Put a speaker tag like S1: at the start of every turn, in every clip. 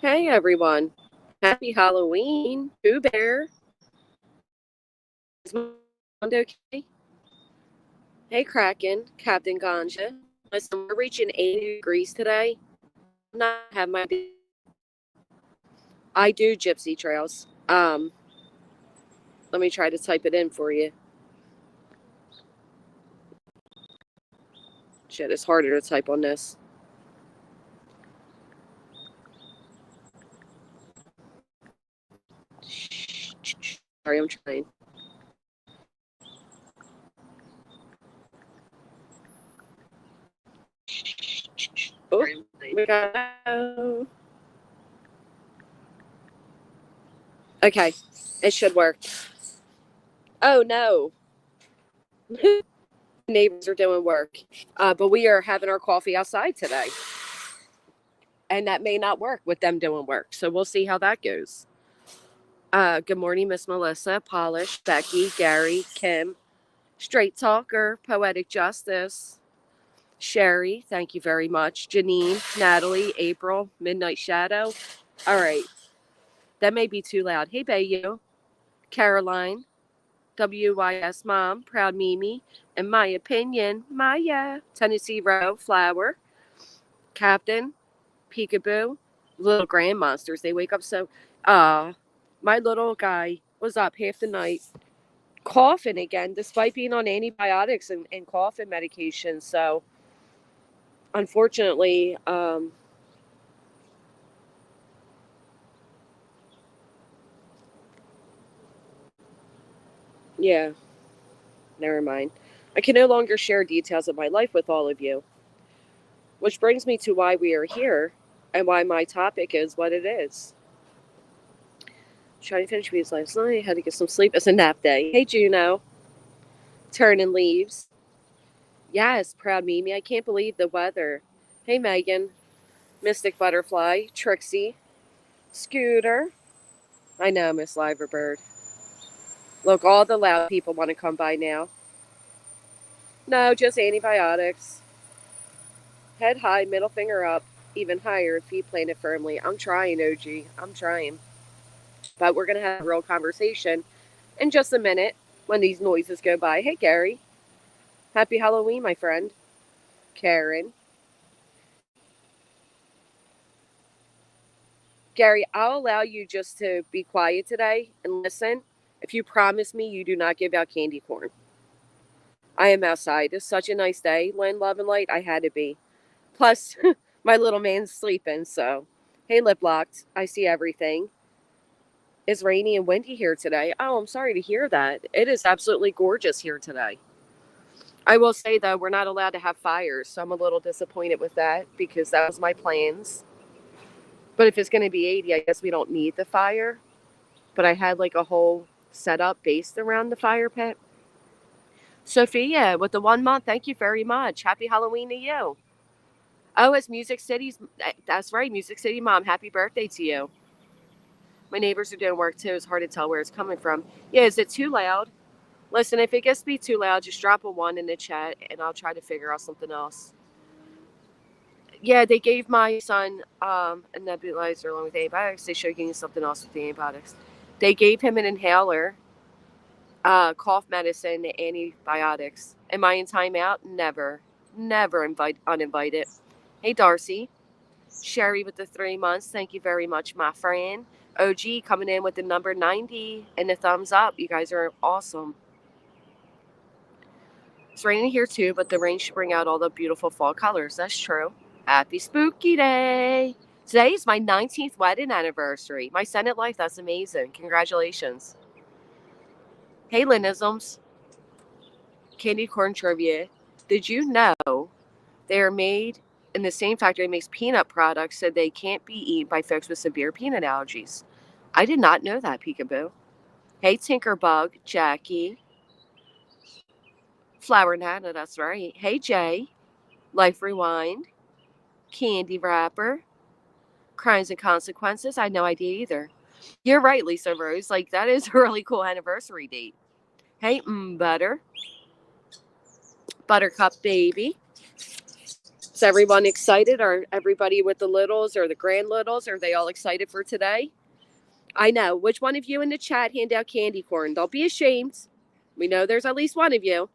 S1: Hey everyone. Happy Halloween. Pooh Bear. Is my sound okay? Hey Kraken, Captain Ganja. Listen, we're reaching 80 degrees today. I'm not have my I do gypsy trails. Let me try to type it in for you. Shit, it's harder to type on this. Sorry, I'm trying. Oh, we go. Okay, it should work. Oh no. Neighbors are doing work. But we are having our coffee outside today. And that may not work with them doing work. So we'll see how that goes. Good morning, Miss Melissa, Polish, Becky, Gary, Kim, Straight Talker, Poetic Justice, Sherry, thank you very much. Janine, Natalie, April, Midnight Shadow. All right. That may be too loud. Hey, Bayou, Caroline, WYS Mom, Proud Mimi, in my opinion, Maya, Tennessee Row, Flower, Captain, Peekaboo, little grand monsters. They wake up so. My little guy was up half the night coughing again, despite being on antibiotics and coughing medication. So, unfortunately, yeah, never mind. I can no longer share details of my life with all of you, which brings me to why we are here and why my topic is what it is. Trying to finish these last night, had to get some sleep. It's a nap day. Hey, Juno, turning leaves. Yes, proud Mimi. I can't believe the weather. Hey, Megan, Mystic Butterfly, Trixie, Scooter. I know, Miss Liverbird. Look, all the loud people want to come by now. No, just antibiotics. Head high, middle finger up, even higher, feet planted firmly. I'm trying, OG. I'm trying. But we're going to have a real conversation in just a minute when these noises go by. Hey, Gary. Happy Halloween, my friend. Karen. Gary, I'll allow you just to be quiet today and listen if you promise me you do not give out candy corn. I am outside. It's such a nice day. Lynn, love, and light. I had to be. Plus, my little man's sleeping, so. Hey, lip locked. I see everything. It's rainy and windy here today. Oh, I'm sorry to hear that. It is absolutely gorgeous here today. I will say, though, we're not allowed to have fires, so I'm a little disappointed with that because that was my plans. But if it's going to be 80, I guess we don't need the fire. But I had like a whole setup based around the fire pit. Sophia, with the 1 month, thank you very much. Happy Halloween to you. Oh, it's Music City's. That's right, Music City Mom. Happy birthday to you. My neighbors are doing work too. It's hard to tell where it's coming from. Yeah, is it too loud? Listen, if it gets to be too loud, just drop a 1 in the chat and I'll try to figure out something else. Yeah, they gave my son a nebulizer along with antibiotics. They should give you something else with the antibiotics. They gave him an inhaler, cough medicine, antibiotics. Am I in timeout? Never. Never uninvited. Hey, Darcy. Sherry with the 3 months. Thank you very much, my friend. OG coming in with the number 90 and the thumbs up. You guys are awesome. It's raining here too, but the rain should bring out all the beautiful fall colors. That's true. Happy Spooky Day. Today is my 19th wedding anniversary. My Senate life, that's amazing. Congratulations. Hey, Linisms. Candy corn trivia. Did you know they are made in the same factory that makes peanut products so they can't be eaten by folks with severe peanut allergies? I did not know that, Peekaboo. Hey, Tinkerbug, Jackie. Flower Nana, that's right. Hey, Jay. Life Rewind. Candy Wrapper. Crimes and Consequences. I had no idea either. You're right, Lisa Rose. Like, that is a really cool anniversary date. Hey, Butter. Buttercup Baby. Is everyone excited? Are everybody with the littles or the grand littles? Are they all excited for today? I know. Which one of you in the chat hand out candy corn? Don't be ashamed. We know there's at least one of you.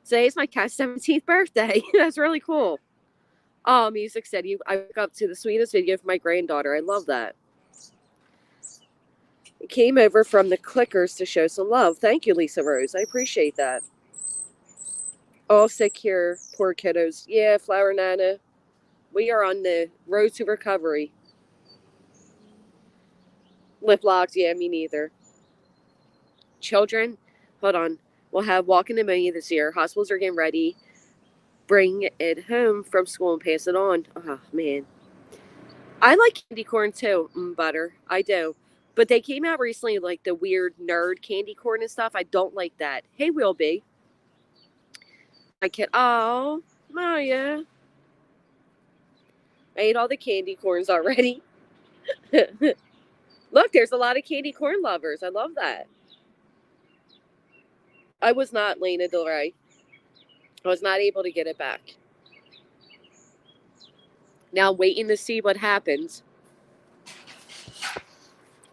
S1: Today's my cat's 17th birthday. That's really cool. Oh, Music said I woke up to the sweetest video for my granddaughter. I love that. It came over from the clickers to show some love. Thank you, Lisa Rose. I appreciate that. All sick here. Poor kiddos. Yeah, Flower Nana. We are on the road to recovery. Lip locks. Yeah, me neither. Children, hold on. We'll have walking pneumonia this year. Hospitals are getting ready. Bring it home from school and pass it on. Oh, man. I like candy corn too. Butter. I do. But they came out recently like the weird nerd candy corn and stuff. I don't like that. Hey, Will be. I can't. Oh, Maya. I ate all the candy corns already. Look, there's a lot of candy corn lovers. I love that. I was not Lena Del Rey. I was not able to get it back. Now waiting to see what happens.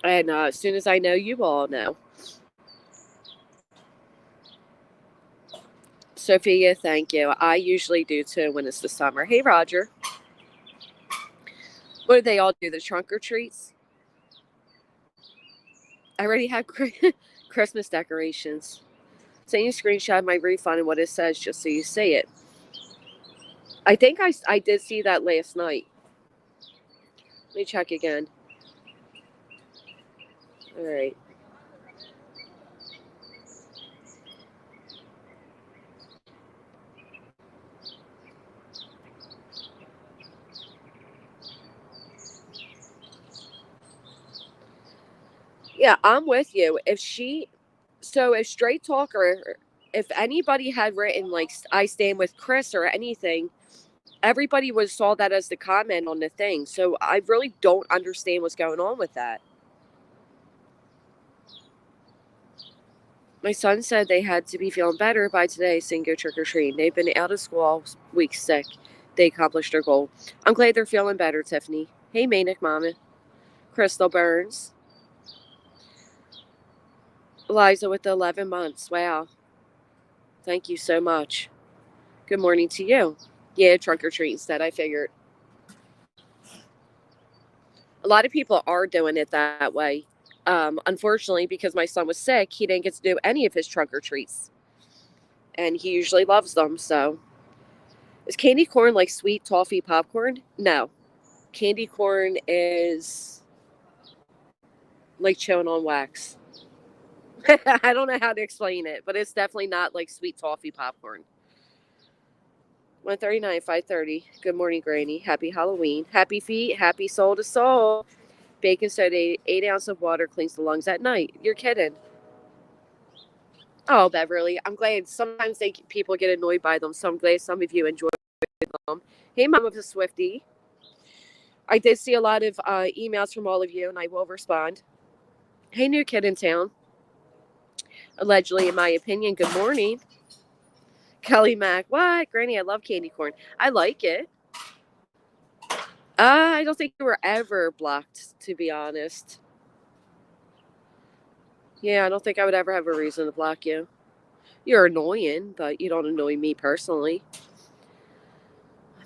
S1: And as soon as I know, you all know. Sophia, thank you. I usually do too when it's the summer. Hey, Roger. What do they all do? The trunk or treats? I already have Christmas decorations. Send you a screenshot of my refund and what it says just so you see it. I think I did see that last night. Let me check again. All right. Yeah, I'm with you. If Straight Talker, if anybody had written like I stand with Chris or anything, everybody saw that as the comment on the thing. So I really don't understand what's going on with that. My son said they had to be feeling better by today, saying go trick or treat. They've been out of school all week sick. They accomplished their goal. I'm glad they're feeling better, Tiffany. Hey, Manic Mama. Crystal Burns. Eliza with the 11 months. Wow. Thank you so much. Good morning to you. Yeah, trunk or treat instead, I figured. A lot of people are doing it that way. Unfortunately, because my son was sick, he didn't get to do any of his trunk or treats. And he usually loves them, so. Is candy corn like sweet toffee popcorn? No. Candy corn is like chewing on wax. I don't know how to explain it, but it's definitely not like sweet toffee popcorn. 139, 530. Good morning, Granny. Happy Halloween. Happy feet. Happy soul to soul. Baking soda, 8 ounces of water cleans the lungs at night. You're kidding. Oh, Beverly. I'm glad sometimes people get annoyed by them, so I'm glad some of you enjoy them. Hey, Mom of the Swiftie. I did see a lot of emails from all of you, and I will respond. Hey, new kid in town. Allegedly, in my opinion, good morning. Kelly Mack. What? Granny, I love candy corn. I like it. I don't think you were ever blocked, to be honest. Yeah, I don't think I would ever have a reason to block you. You're annoying, but you don't annoy me personally.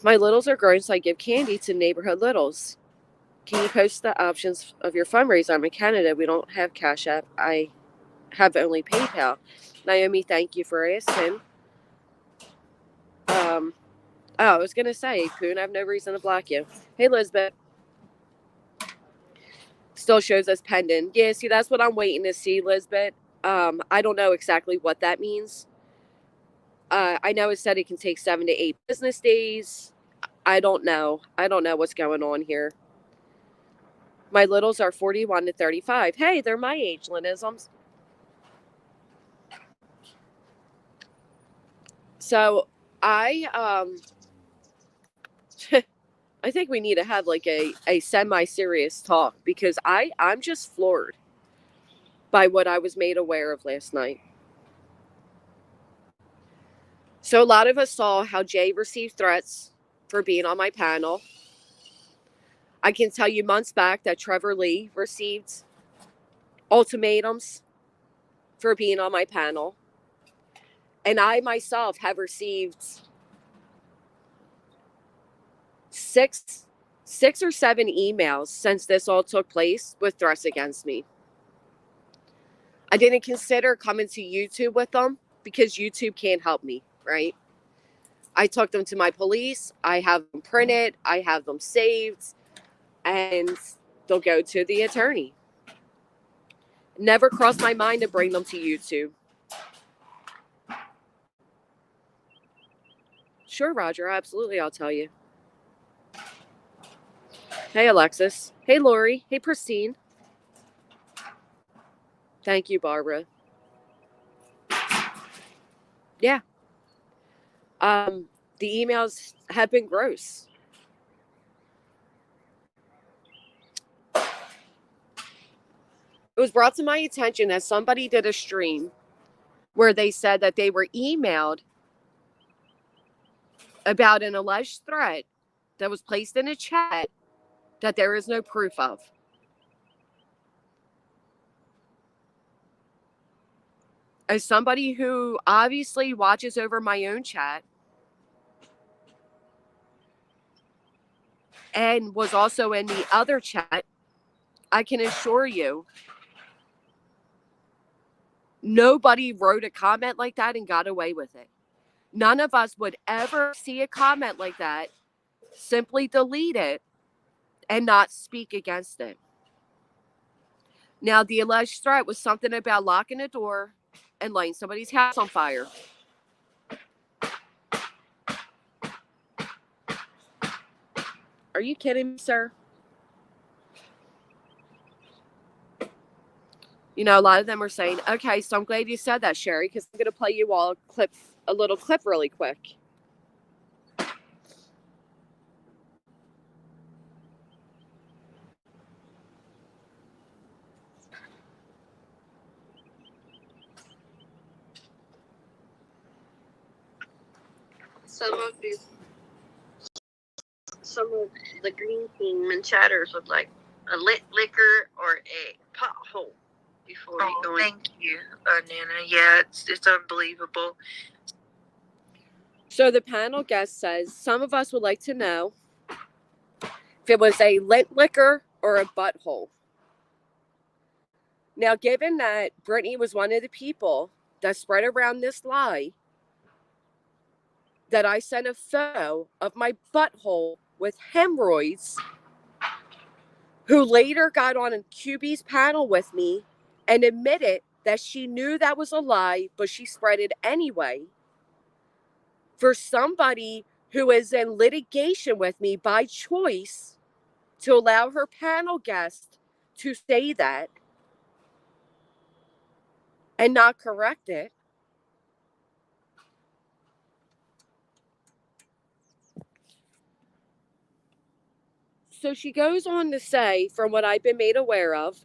S1: My littles are growing, so I give candy to neighborhood littles. Can you post the options of your fundraiser? I'm in Canada. We don't have Cash App. I have only PayPal. Naomi, thank you for asking. I was going to say, Poon, I have no reason to block you. Hey, Lisbeth. Still shows us pending. Yeah, see, that's what I'm waiting to see, Lisbeth. I don't know exactly what that means. I know it said it can take 7 to 8 business days. I don't know. I don't know what's going on here. My littles are 41 to 35. Hey, they're my age, Linisms. So I I think we need to have like a semi-serious talk because I'm just floored by what I was made aware of last night. So a lot of us saw how Jay received threats for being on my panel. I can tell you months back that Trevor Lee received ultimatums for being on my panel. And I myself have received six or seven emails since this all took place with threats against me. I didn't consider coming to YouTube with them because YouTube can't help me, right? I took them to my police. I have them printed. I have them saved. And they'll go to the attorney. Never crossed my mind to bring them to YouTube. Sure, Roger. Absolutely, I'll tell you. Hey, Alexis. Hey, Lori. Hey, Pristine. Thank you, Barbara. Yeah. The emails have been gross. It was brought to my attention that somebody did a stream where they said that they were emailed about an alleged threat that was placed in a chat that there is no proof of. As somebody who obviously watches over my own chat and was also in the other chat, I can assure you, nobody wrote a comment like that and got away with it. None of us would ever see a comment like that, simply delete it, and not speak against it. Now, the alleged threat was something about locking a door and lighting somebody's house on fire. Are you kidding me, sir? You know, a lot of them are saying, okay, so I'm glad you said that, Sherry, because I'm going to play you all a little clip really quick.
S2: Some of the green team chatters would like a lit liquor or a pothole before you go in. Thank you, Nana. Yeah, it's unbelievable.
S1: So the panel guest says, some of us would like to know if it was a lit liquor or a butthole. Now, given that Brittany was one of the people that spread around this lie, that I sent a photo of my butthole with hemorrhoids, who later got on a QB's panel with me and admitted that she knew that was a lie, but she spread it anyway. For somebody who is in litigation with me by choice to allow her panel guest to say that and not correct it, so she goes on to say, from what I've been made aware of,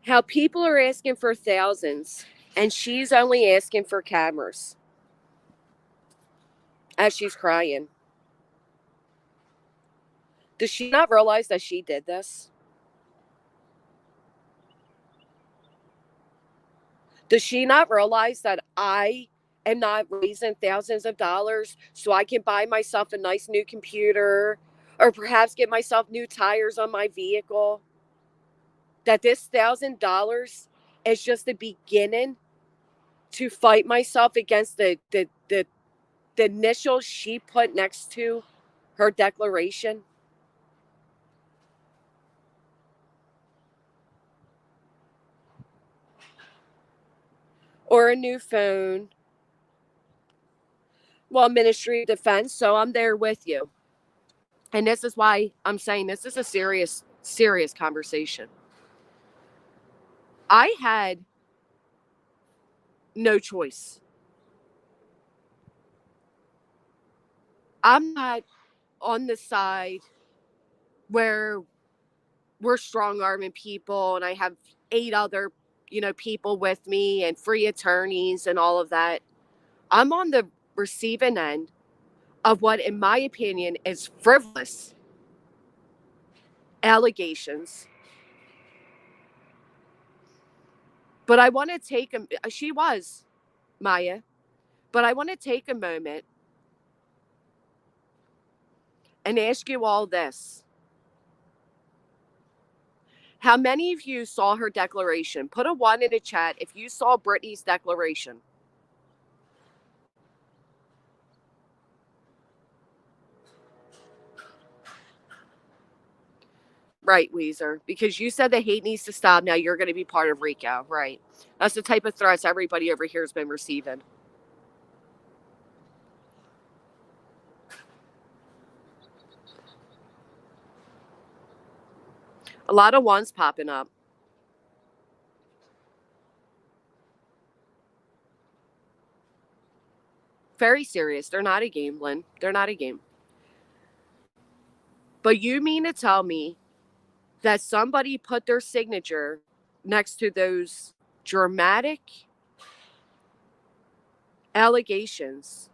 S1: how people are asking for thousands and she's only asking for cameras as she's crying. Does she not realize that she did this? Does she not realize that I am not raising thousands of dollars so I can buy myself a nice new computer or perhaps get myself new tires on my vehicle? That this $1,000 is just the beginning to fight myself against the initials she put next to her declaration? Or a new phone. Well, Ministry of Defense, so I'm there with you. And this is why I'm saying this is a serious conversation. I had no choice. I'm not on the side where we're strong-arming people and I have 8 other, people with me and free attorneys and all of that. I'm on the receiving end of what, in my opinion, is frivolous allegations. But I want to take she was, Maya, but I want to take a moment and ask you all this. How many of you saw her declaration? Put a 1 in the chat if you saw Brittany's declaration. Right, Weezer, because you said the hate needs to stop. Now you're going to be part of RICO, right? That's the type of threats everybody over here has been receiving. A lot of ones popping up. Very serious. They're not a game, Lynn. They're not a game. But you mean to tell me that somebody put their signature next to those dramatic allegations?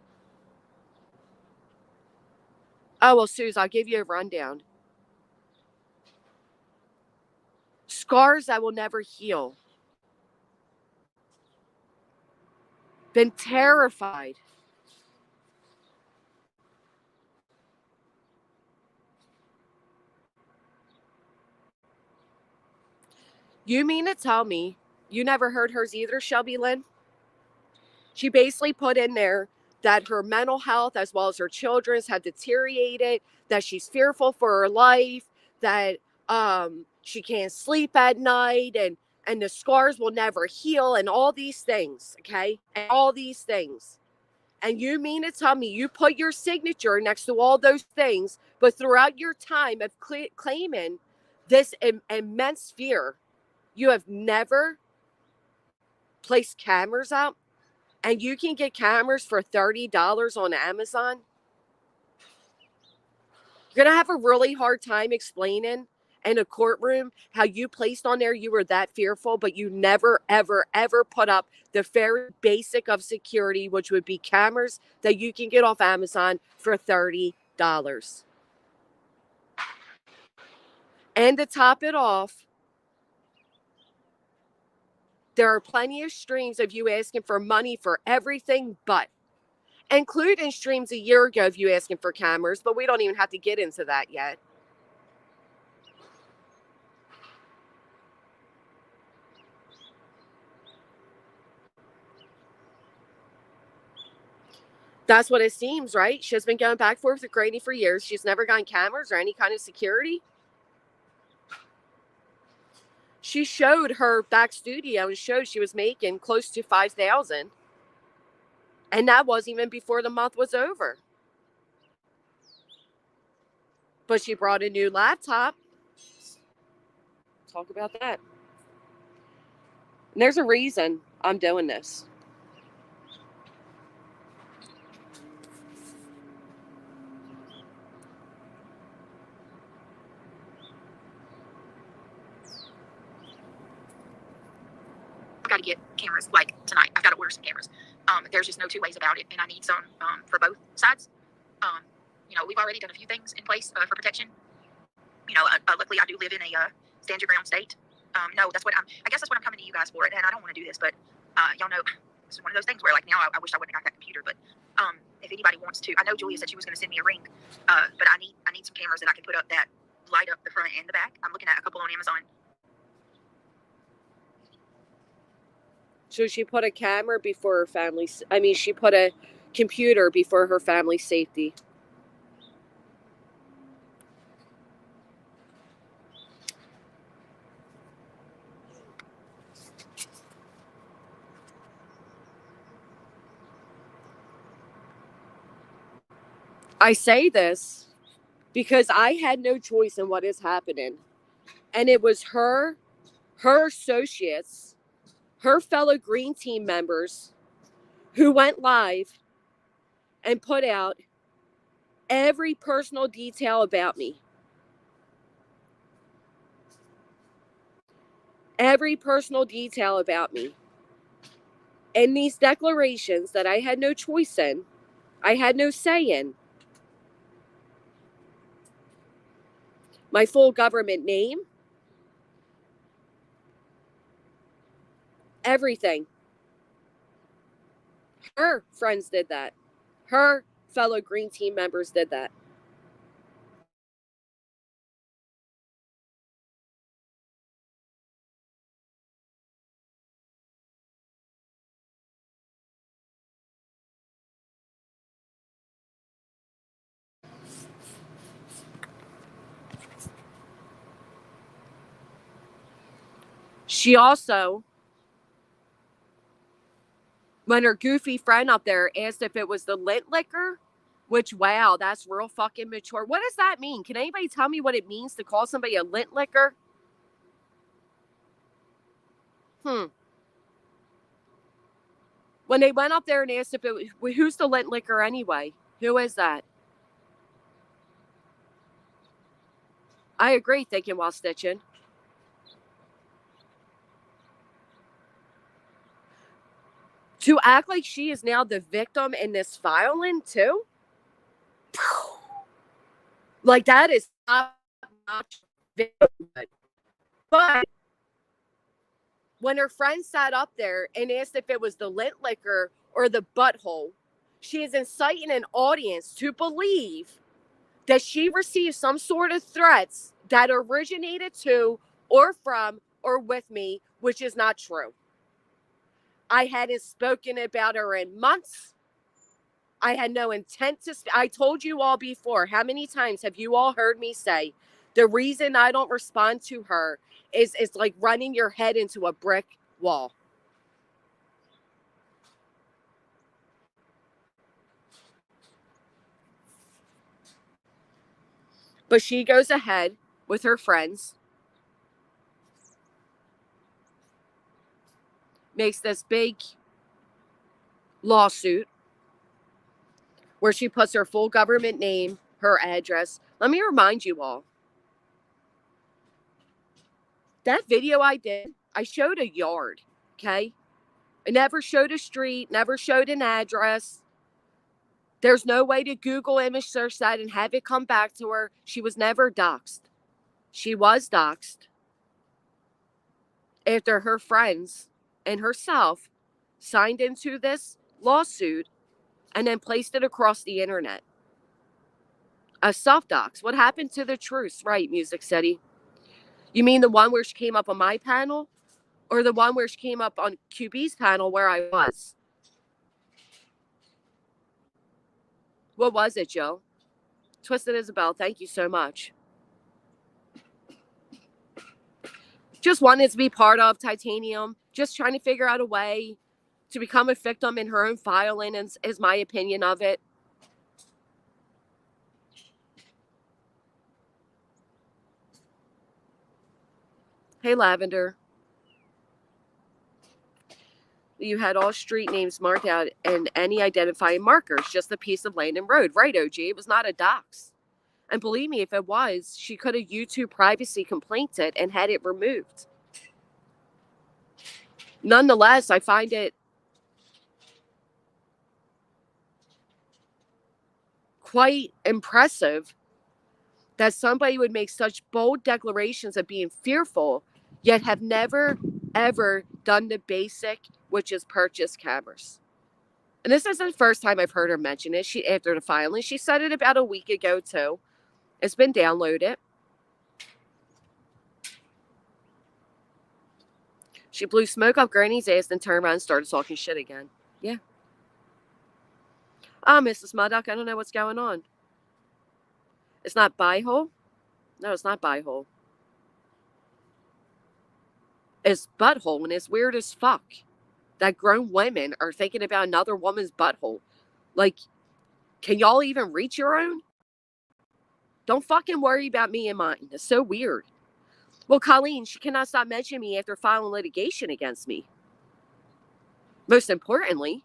S1: Oh, well, Suze, I'll give you a rundown. Scars that will never heal. Been terrified. You mean to tell me you never heard hers either, Shelby Lynn? She basically put in there that her mental health as well as her children's have deteriorated, that she's fearful for her life, that she can't sleep at night, and the scars will never heal, and all these things, okay? And all these things. And you mean to tell me you put your signature next to all those things, but throughout your time of claiming this immense fear, you have never placed cameras up? And you can get cameras for $30 on Amazon? You're going to have a really hard time explaining in a courtroom how you placed on there you were that fearful, but you never, ever, ever put up the very basic of security, which would be cameras that you can get off Amazon for $30. And to top it off, there are plenty of streams of you asking for money for everything but, including streams a year ago of you asking for cameras, but we don't even have to get into that yet. That's what it seems, right? She's been going back and forth with Grady for years. She's never gotten cameras or any kind of security. She showed her back studio and showed she was making close to $5,000. And that wasn't even before the month was over. But she brought a new laptop. Talk about that. And there's a reason I'm doing this.
S2: I've got to get cameras like tonight. I've got to order some cameras. There's just no two ways about it, and I need some for both sides. We've already done a few things in place for protection. Luckily I do live in a stand your ground state. I guess that's what I'm coming to you guys for, and I don't want to do this, but y'all know this is one of those things where like now I wish I wouldn't have got that computer, but if anybody wants to, I know Julia said she was going to send me a ring, but I need some cameras that I can put up that light up the front and the back. I'm looking at a couple on Amazon.
S1: So she put a camera before her family. She put a computer before her family's safety. I say this because I had no choice in what is happening. And it was her associates, her fellow Green Team members who went live and put out every personal detail about me. Every personal detail about me. And these declarations that I had no choice in I had no say in. My full government name, everything. Her friends did that. Her fellow Green Team members did that. She also, when her goofy friend up there asked if it was the lint liquor, which, wow, that's real fucking mature. What does that mean? Can anybody tell me what it means to call somebody a lint liquor? When they went up there and asked if it was, who's the lint liquor anyway? Who is that? I agree, thinking while stitching. To act like she is now the victim in this filing too? Like, that is not very good. But when her friend sat up there and asked if it was the lint liquor or the butthole, she is inciting an audience to believe that she received some sort of threats that originated to or from or with me, which is not true. I hadn't spoken about her in months. I had no intent to. I told you all before. How many times have you all heard me say the reason I don't respond to her is like running your head into a brick wall? But she goes ahead with her friends, makes this big lawsuit where she puts her full government name, her address. Let me remind you all, that video I did, I showed a yard, okay? I never showed a street, never showed an address. There's no way to Google image search that and have it come back to her. She was never doxxed. She was doxxed after her friends and herself signed into this lawsuit and then placed it across the internet. A self-dox. What happened to the truce? Right, Music City. You mean the one where she came up on my panel? Or the one where she came up on QB's panel where I was? What was it, Joe? Twisted Isabel, thank you so much. Just wanted to be part of Titanium. Just trying to figure out a way to become a victim in her own filing, is my opinion of it. Hey, Lavender. You had all street names marked out and any identifying markers, just a piece of land and road. Right, OG? It was not a dox. And believe me, if it was, she could have YouTube privacy complained it and had it removed. Nonetheless, I find it quite impressive that somebody would make such bold declarations of being fearful, yet have never, ever done the basic, which is purchase cameras. And this isn't the first time I've heard her mention it. She, after the filing, she said it about a week ago too. It's been downloaded. She blew smoke up Granny's ass, then turned around and started talking shit again. Yeah. Mrs. Muddock, I don't know what's going on. It's not bihole? No, it's not bihole. It's butthole, and it's weird as fuck that grown women are thinking about another woman's butthole. Like, can y'all even reach your own? Don't fucking worry about me and mine. It's so weird. Well, Colleen, she cannot stop mentioning me after filing litigation against me. Most importantly,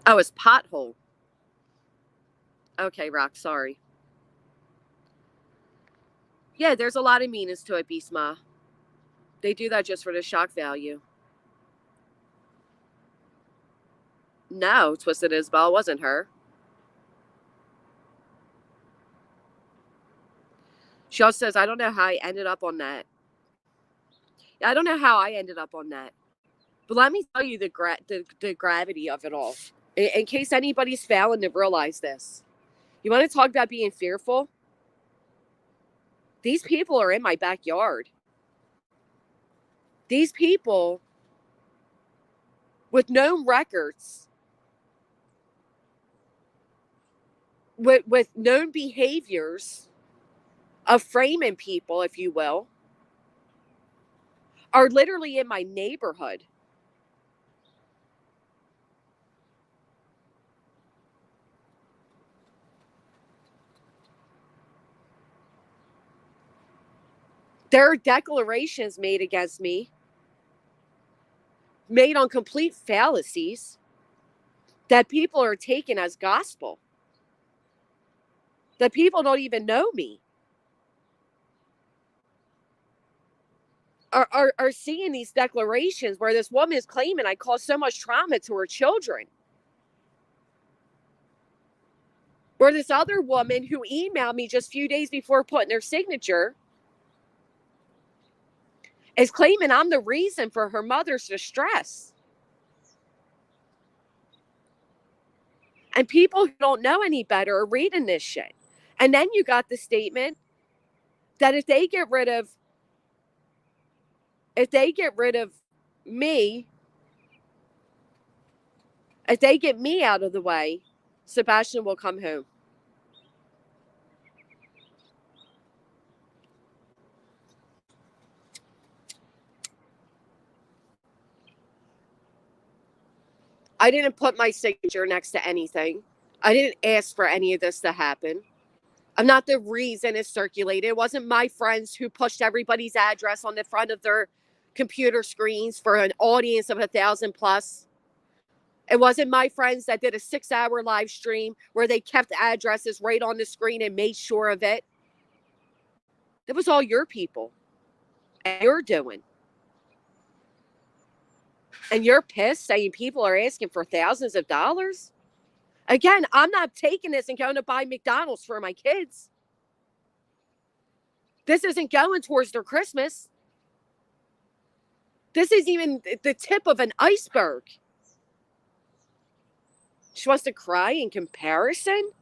S1: oh, it's pothole. Okay, Rock, sorry. Yeah, there's a lot of meanness to it, Beastma. They do that just for the shock value. No, Twisted Isabel wasn't her. She also says, I don't know how I ended up on that. I don't know how I ended up on that. But let me tell you the gravity of it all. In case anybody's failing to realize this. You want to talk about being fearful? These people are in my backyard. These people with known records, with known behaviors of framing people, if you will, are literally in my neighborhood. There are declarations made against me, made on complete fallacies, that people are taking as gospel. That people don't even know me. Are seeing these declarations where this woman is claiming I caused so much trauma to her children. Or this other woman who emailed me just a few days before putting her signature is claiming I'm the reason for her mother's distress. And people who don't know any better are reading this shit. And then you got the statement that if they get rid of me, if they get me out of the way, Sebastian will come home. I didn't put my signature next to anything. I didn't ask for any of this to happen. I'm not the reason it circulated. It wasn't my friends who pushed everybody's address on the front of their computer screens for an audience of 1,000 plus. It wasn't my friends that did a 6-hour live stream where they kept addresses right on the screen and made sure of it. It was all your people. And you're doing. And you're pissed saying people are asking for thousands of dollars? Again, I'm not taking this and going to buy McDonald's for my kids. This isn't going towards their Christmas. This is even the tip of an iceberg. She wants to cry in comparison?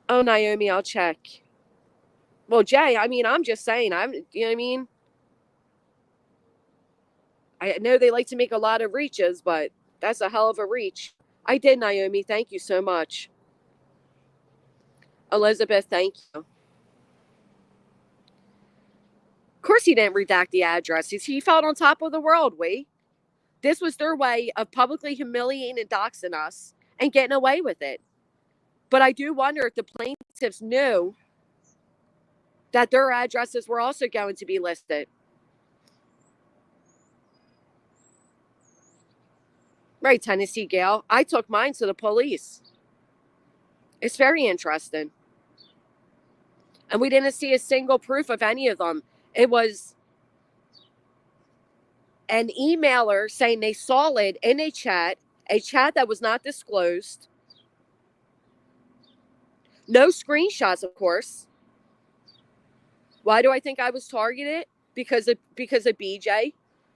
S1: Oh, Naomi, I'll check. Well, Jay, I mean, I'm just saying, you know what I mean? I know they like to make a lot of reaches, but that's a hell of a reach. I did, Naomi. Thank you so much. Elizabeth, thank you. Of course he didn't redact the addresses. He felt on top of the world, This was their way of publicly humiliating and doxing us and getting away with it. But I do wonder if the plaintiffs knew that their addresses were also going to be listed. Right, Tennessee Gale. I took mine to the police. It's very interesting. And we didn't see a single proof of any of them. It was an emailer saying they saw it in a chat that was not disclosed. No screenshots, of course. Why do I think I was targeted? Because of BJ.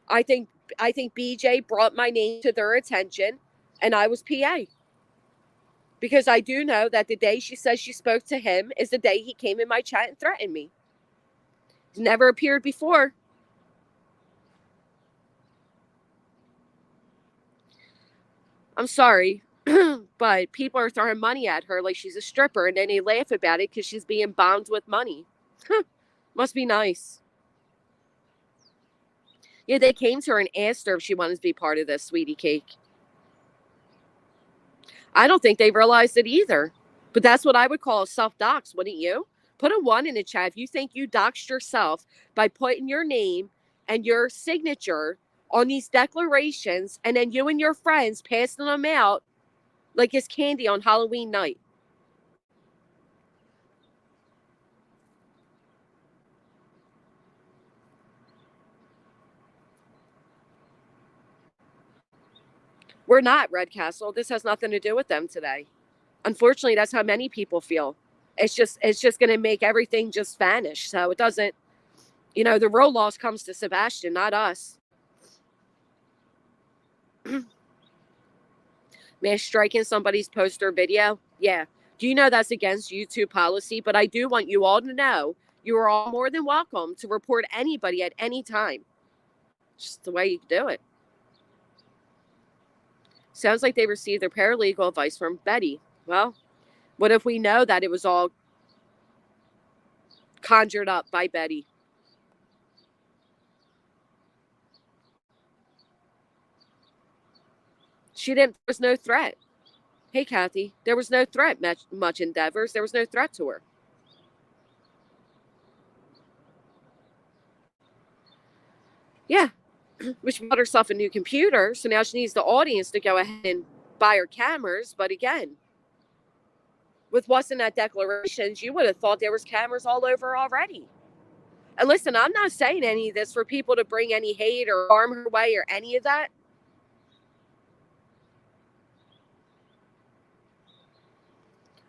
S1: I think BJ brought my name to their attention, and I was PA. Because I do know that the day she says she spoke to him is the day he came in my chat and threatened me. He's never appeared before. I'm sorry, but people are throwing money at her like she's a stripper, and then they laugh about it because she's being bombed with money. Must be nice. Yeah, they came to her and asked her if she wanted to be part of this, sweetie cake. I don't think they realized it either. But that's what I would call a self-dox, wouldn't you? Put a 1 in the chat if you think you doxed yourself by putting your name and your signature on these declarations, and then you and your friends passing them out like it's candy on Halloween night. We're not Red Castle. This has nothing to do with them today. Unfortunately, that's how many people feel. It's just going to make everything just vanish. So it doesn't, the real loss comes to Sebastian, not us. Man, striking somebody's post or video? Yeah. Do you know that's against YouTube policy? But I do want you all to know you are all more than welcome to report anybody at any time. Just the way you do it. Sounds like they received their paralegal advice from Betty. Well, what if we know that it was all conjured up by Betty? There was no threat. Hey, Kathy, there was no threat, much endeavors. There was no threat to her. Yeah. She bought herself a new computer, so now she needs the audience to go ahead and buy her cameras. But again, with what's in that declarations, you would have thought there was cameras all over already. And listen, I'm not saying any of this for people to bring any hate or harm her way or any of that.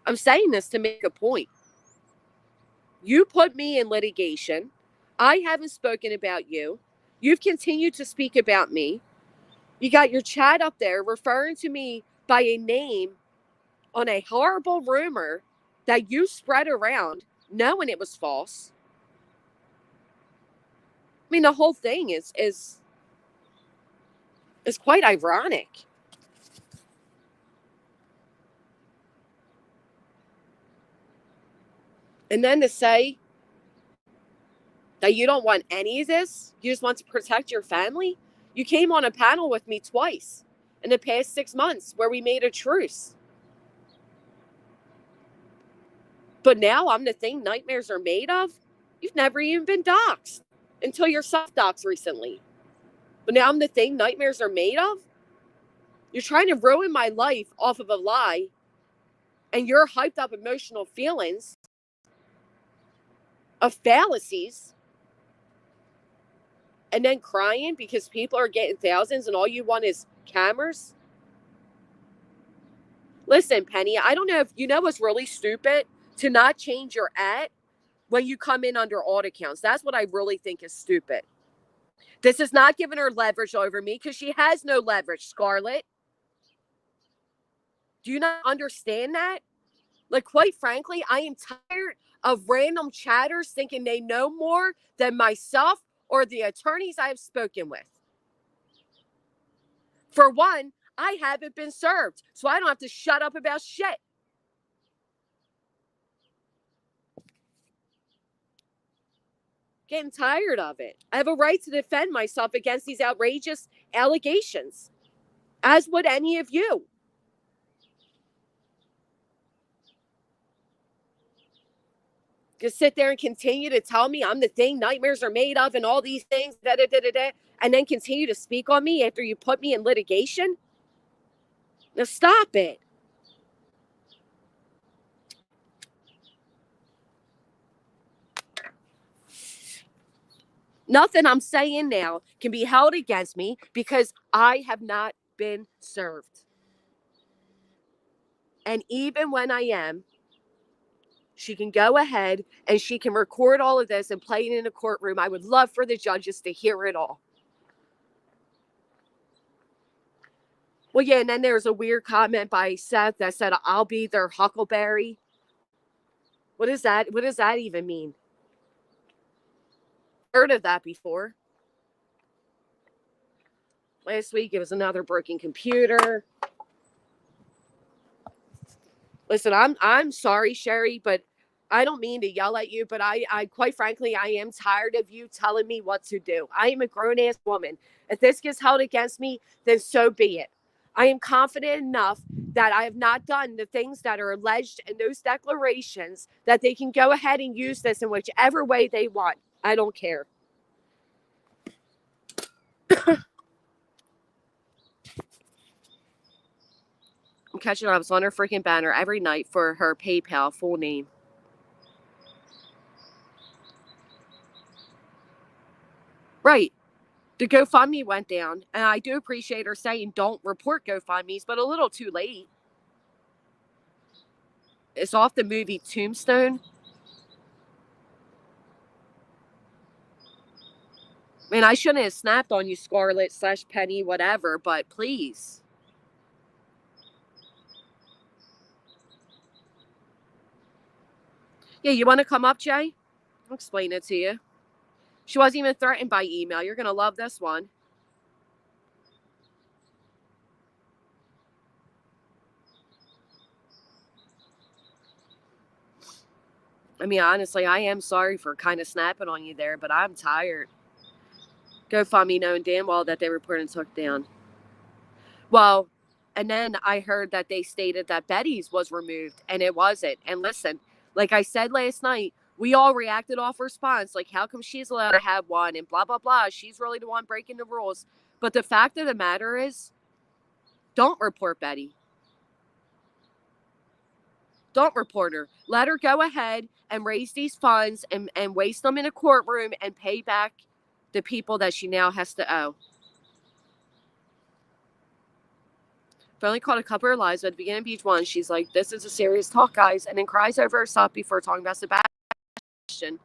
S1: I'm saying this to make a point. You put me in litigation. I haven't spoken about you. You've continued to speak about me. You got your chat up there referring to me by a name on a horrible rumor that you spread around knowing it was false. I mean, the whole thing is quite ironic. And then to say that you don't want any of this, you just want to protect your family. You came on a panel with me twice in the past 6 months where we made a truce. But now I'm the thing nightmares are made of. You've never even been doxxed until you're self-doxxed recently. But now I'm the thing nightmares are made of. You're trying to ruin my life off of a lie, and your hyped up emotional feelings of fallacies, and then crying because people are getting thousands and all you want is cameras. Listen, Penny, I don't know if you know what's really stupid, to not change your @ when you come in under audit accounts. That's what I really think is stupid. This is not giving her leverage over me because she has no leverage, Scarlett. Do you not understand that? Like, quite frankly, I am tired of random chatters thinking they know more than myself or the attorneys I have spoken with. For one, I haven't been served, so I don't have to shut up about shit. Getting tired of it. I have a right to defend myself against these outrageous allegations, as would any of you. Just sit there and continue to tell me I'm the thing nightmares are made of and all these things, and then continue to speak on me after you put me in litigation? Now stop it. Nothing I'm saying now can be held against me because I have not been served. And even when I am, she can go ahead and she can record all of this and play it in a courtroom. I would love for the judges to hear it all. Well, yeah, and then there's a weird comment by Seth that said, I'll be their huckleberry. What is that? What does that even mean? Heard of that before. Last week, it was another broken computer. Listen, I'm sorry, Sherry, but I don't mean to yell at you, but I quite frankly, I am tired of you telling me what to do. I am a grown-ass woman. If this gets held against me, then so be it. I am confident enough that I have not done the things that are alleged in those declarations that they can go ahead and use this in whichever way they want. I don't care. I'm catching up. I was on her freaking banner every night for her PayPal full name. Right. The GoFundMe went down, and I do appreciate her saying don't report GoFundMes, but a little too late. It's off the movie Tombstone. I mean, I shouldn't have snapped on you, Scarlett/Penny, whatever, but please. Yeah, you want to come up, Jay? I'll explain it to you. She wasn't even threatened by email. You're going to love this one. I mean, honestly, I am sorry for kind of snapping on you there, but I'm tired. GoFundMe knowing damn well that they reported and took down. Well, and then I heard that they stated that Betty's was removed, and it wasn't. And listen, like I said last night, we all reacted off response. Like, how come she's allowed to have one and blah, blah, blah. She's really the one breaking the rules. But the fact of the matter is, don't report Betty. Don't report her. Let her go ahead and raise these funds and waste them in a courtroom and pay back the people that she now has to owe. I've only caught a couple of lies, but at the beginning of each one, she's like, this is a serious talk, guys, and then cries over herself before talking about Sebastian.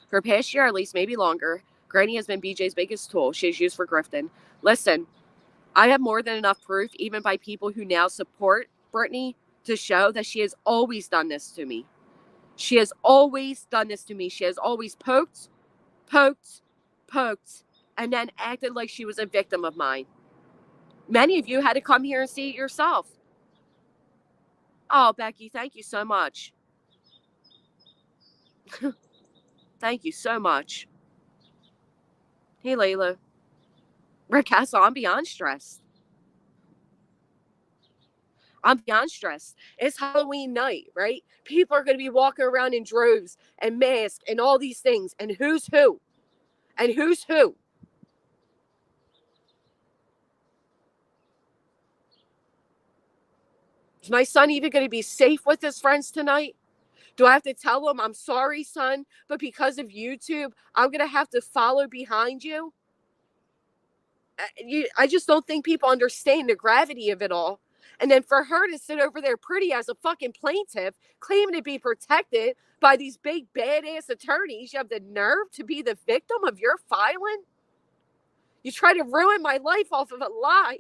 S1: For past year, at least, maybe longer, Granny has been BJ's biggest tool she has used for grifting. Listen, I have more than enough proof, even by people who now support Brittany, to show that she has always done this to me. She has always done this to me. She has always poked, and then acted like she was a victim of mine. Many of you had to come here and see it yourself. Oh, Becky, thank you so much. Thank you so much. Hey, Layla. Red Castle, I'm beyond stressed. I'm beyond stressed. It's Halloween night, right? People are going to be walking around in droves and masks and all these things. And who's who? And who's who? Is my son even going to be safe with his friends tonight? Do I have to tell him, I'm sorry, son, but because of YouTube, I'm going to have to follow behind you? I just don't think people understand the gravity of it all. And then for her to sit over there pretty as a fucking plaintiff, claiming to be protected by these big badass attorneys, you have the nerve to be the victim of your filing? You try to ruin my life off of a lie.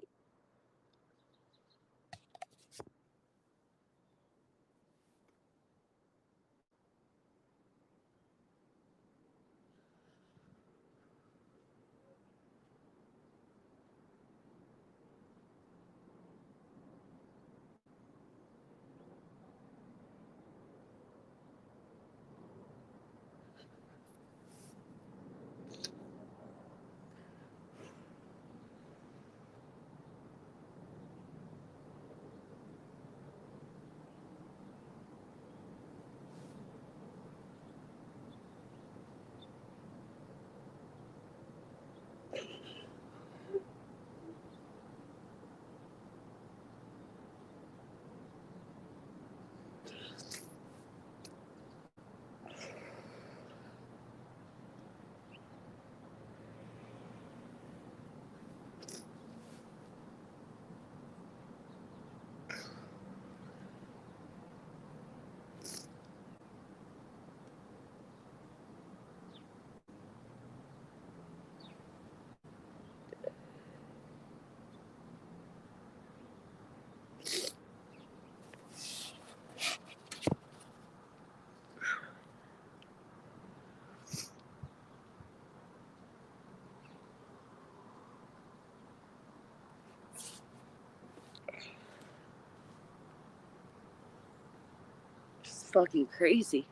S1: It's fucking crazy.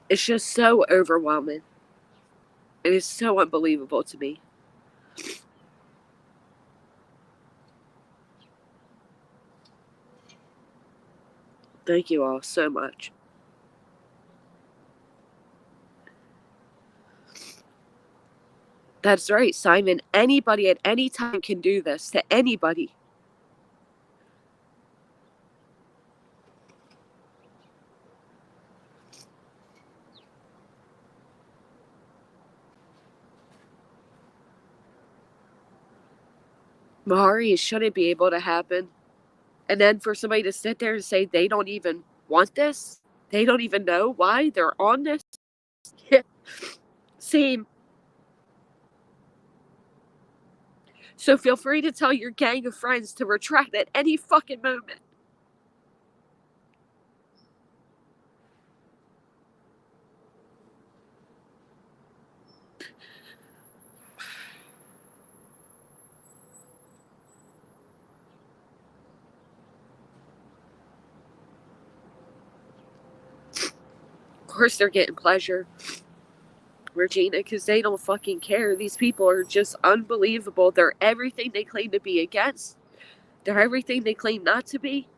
S1: It's just so overwhelming. It is so unbelievable to me. Thank you all so much. That's right, Simon. Anybody at any time can do this to anybody. Mahari, it shouldn't be able to happen. And then for somebody to sit there and say they don't even want this, they don't even know why they're on this. Same. So feel free to tell your gang of friends to retract at any fucking moment. Of course they're getting pleasure, Regina, because they don't fucking care. These people are just unbelievable. They're everything they claim to be against. They're everything they claim not to be.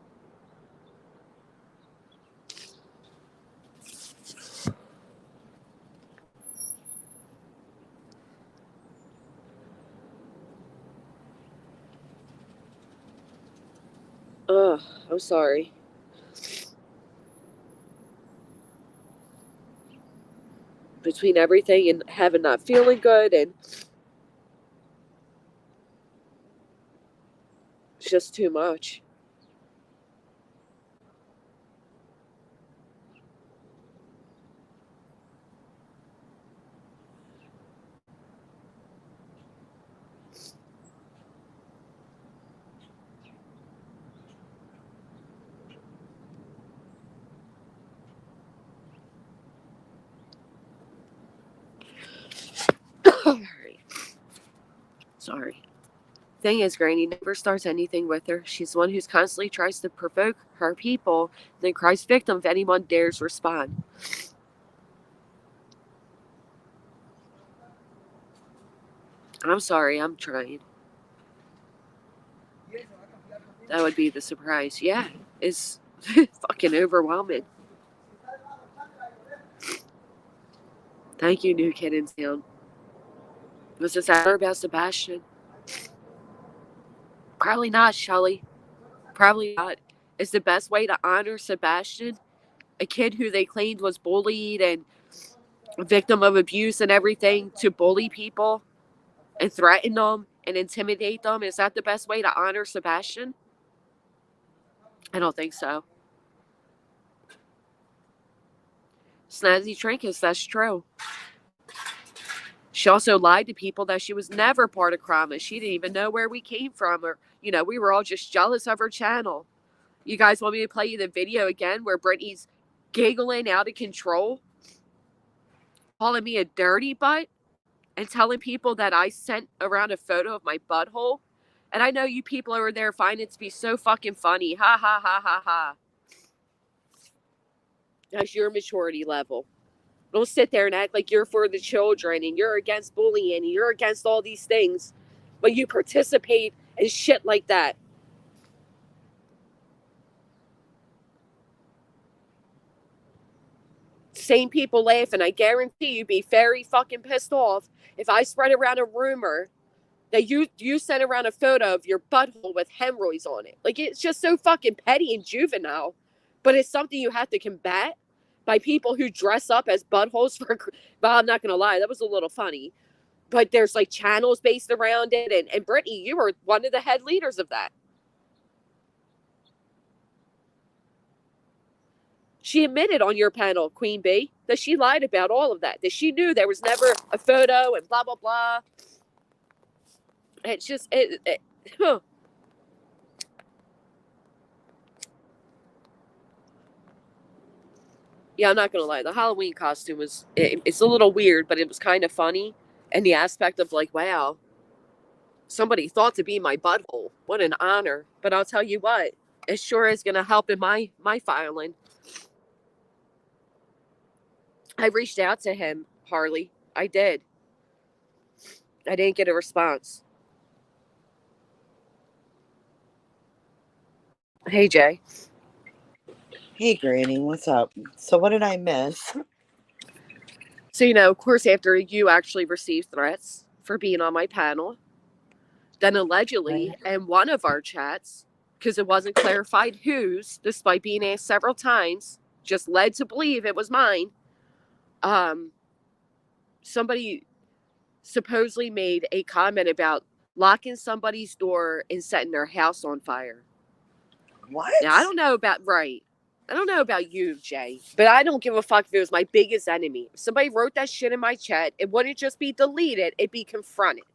S1: Ugh, I'm sorry. Between everything and having not feeling good, and it's just too much. Sorry. Thing is, Granny never starts anything with her. She's the one who's constantly tries to provoke her people, then cries victim if anyone dares respond. I'm sorry, I'm trying. That would be the surprise. Yeah, it's fucking overwhelming. Thank you, new kid in town. Was this ever about Sebastian? Probably not, Shelly. Probably not. Is the best way to honor Sebastian, a kid who they claimed was bullied and a victim of abuse and everything, to bully people and threaten them and intimidate them? Is that the best way to honor Sebastian? I don't think so. Snazzy Trinkus, that's true. She also lied to people that she was never part of Krama. She didn't even know where we came from, or, we were all just jealous of her channel. You guys want me to play you the video again where Brittany's giggling out of control, calling me a dirty butt, and telling people that I sent around a photo of my butthole? And I know you people over there find it to be so fucking funny. Ha ha ha ha ha. That's your maturity level. Don't sit there and act like you're for the children and you're against bullying and you're against all these things, but you participate in shit like that. Same people laughing. I guarantee you'd be very fucking pissed off if I spread around a rumor that you sent around a photo of your butthole with hemorrhoids on it. Like, it's just so fucking petty and juvenile, but it's something you have to combat by people who dress up as buttholes for. Well, I'm not gonna lie, that was a little funny, but there's like channels based around it, and Brittany, you were one of the head leaders of that. She admitted on your panel, Queen Bee, that she lied about all of that she knew there was never a photo and blah blah blah. It's just huh. Yeah, I'm not gonna lie, the Halloween costume was it's a little weird, but it was kind of funny. And the aspect of like, wow, somebody thought to be my butthole. What an honor. But I'll tell you what, it sure is gonna help in my filing. I reached out to him, Harley. I did. I didn't get a response. Hey, Jay.
S3: Hey, Granny, what's up? So what did I miss?
S1: So, of course, after you actually received threats for being on my panel. Then allegedly, in one of our chats, because it wasn't clarified whose, despite being asked several times, just led to believe it was mine. Somebody supposedly made a comment about locking somebody's door and setting their house on fire.
S3: What?
S1: Now, I don't know about you, Jay, but I don't give a fuck if it was my biggest enemy. If somebody wrote that shit in my chat, it wouldn't just be deleted, it'd be confronted.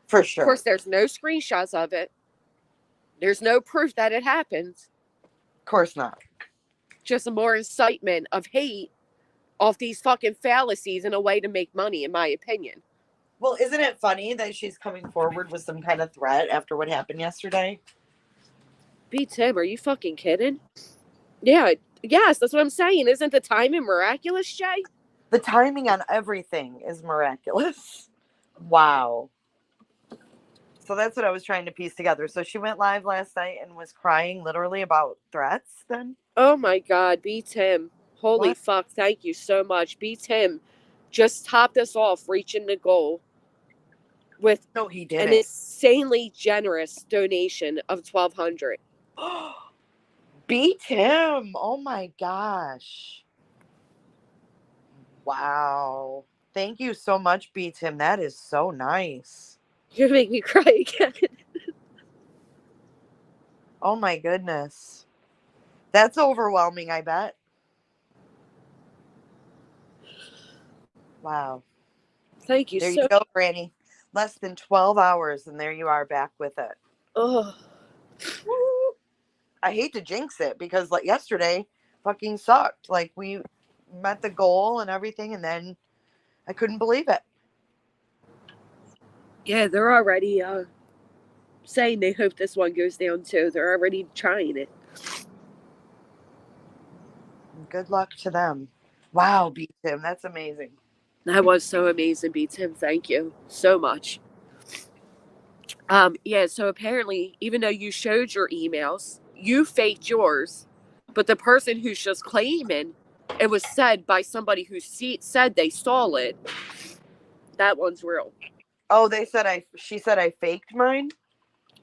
S3: For sure.
S1: Of course, there's no screenshots of it. There's no proof that it happened.
S3: Of course not.
S1: Just a more incitement of hate off these fucking fallacies and a way to make money, in my opinion.
S3: Well, isn't it funny that she's coming forward with some kind of threat after what happened yesterday?
S1: B. Tim, are you fucking kidding? Yeah, yes, that's what I'm saying. Isn't the timing miraculous, Jay?
S3: The timing on everything is miraculous. Wow. So that's what I was trying to piece together. So she went live last night and was crying literally about threats then?
S1: Oh my God, B. Tim. Holy
S3: What?
S1: fuck, thank you so much. B. Tim just topped us off reaching the goal with
S3: No, he
S1: an
S3: didn't.
S1: insanely generous donation of $1,200.
S3: Beat him. Oh my gosh. Wow. Thank you so much, Beat him. That is so nice.
S1: You're gonna make me cry again.
S3: Oh my goodness. That's overwhelming, I bet. Wow.
S1: Thank you
S3: There
S1: so
S3: you go, Granny. Less than 12 hours, and there you are back with it.
S1: Oh,
S3: Woo. I hate to jinx it because like yesterday fucking sucked. Like we met the goal and everything, and then I couldn't believe it.
S1: yeah, they're already saying they hope this one goes down too. They're already trying it.
S3: Good luck to them. Wow, Beat him. That's amazing.
S1: That was so amazing, B. Tim. Thank you so much. Yeah, so apparently, even though you showed your emails, you faked yours, but the person who's just claiming it was said by somebody who said they saw it, that one's real.
S3: Oh, she said I faked mine?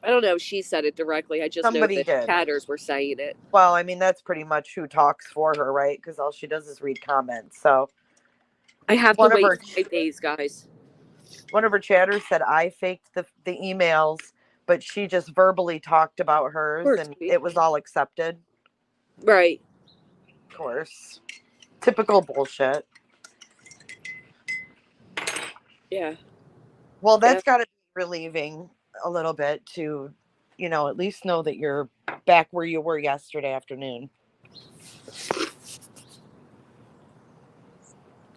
S1: I don't know if she said it directly. I just
S3: Somebody
S1: know that
S3: did.
S1: chatters were saying it.
S3: Well, I mean, that's pretty much who talks for her, right? Because all she does is read comments. So
S1: I have to wait 5 days, guys.
S3: One of her chatters said I faked the emails, but she just verbally talked about hers and it was all accepted.
S1: Right.
S3: Of course. Typical bullshit.
S1: Yeah.
S3: Well, that's got to be relieving a little bit to, at least know that you're back where you were yesterday afternoon.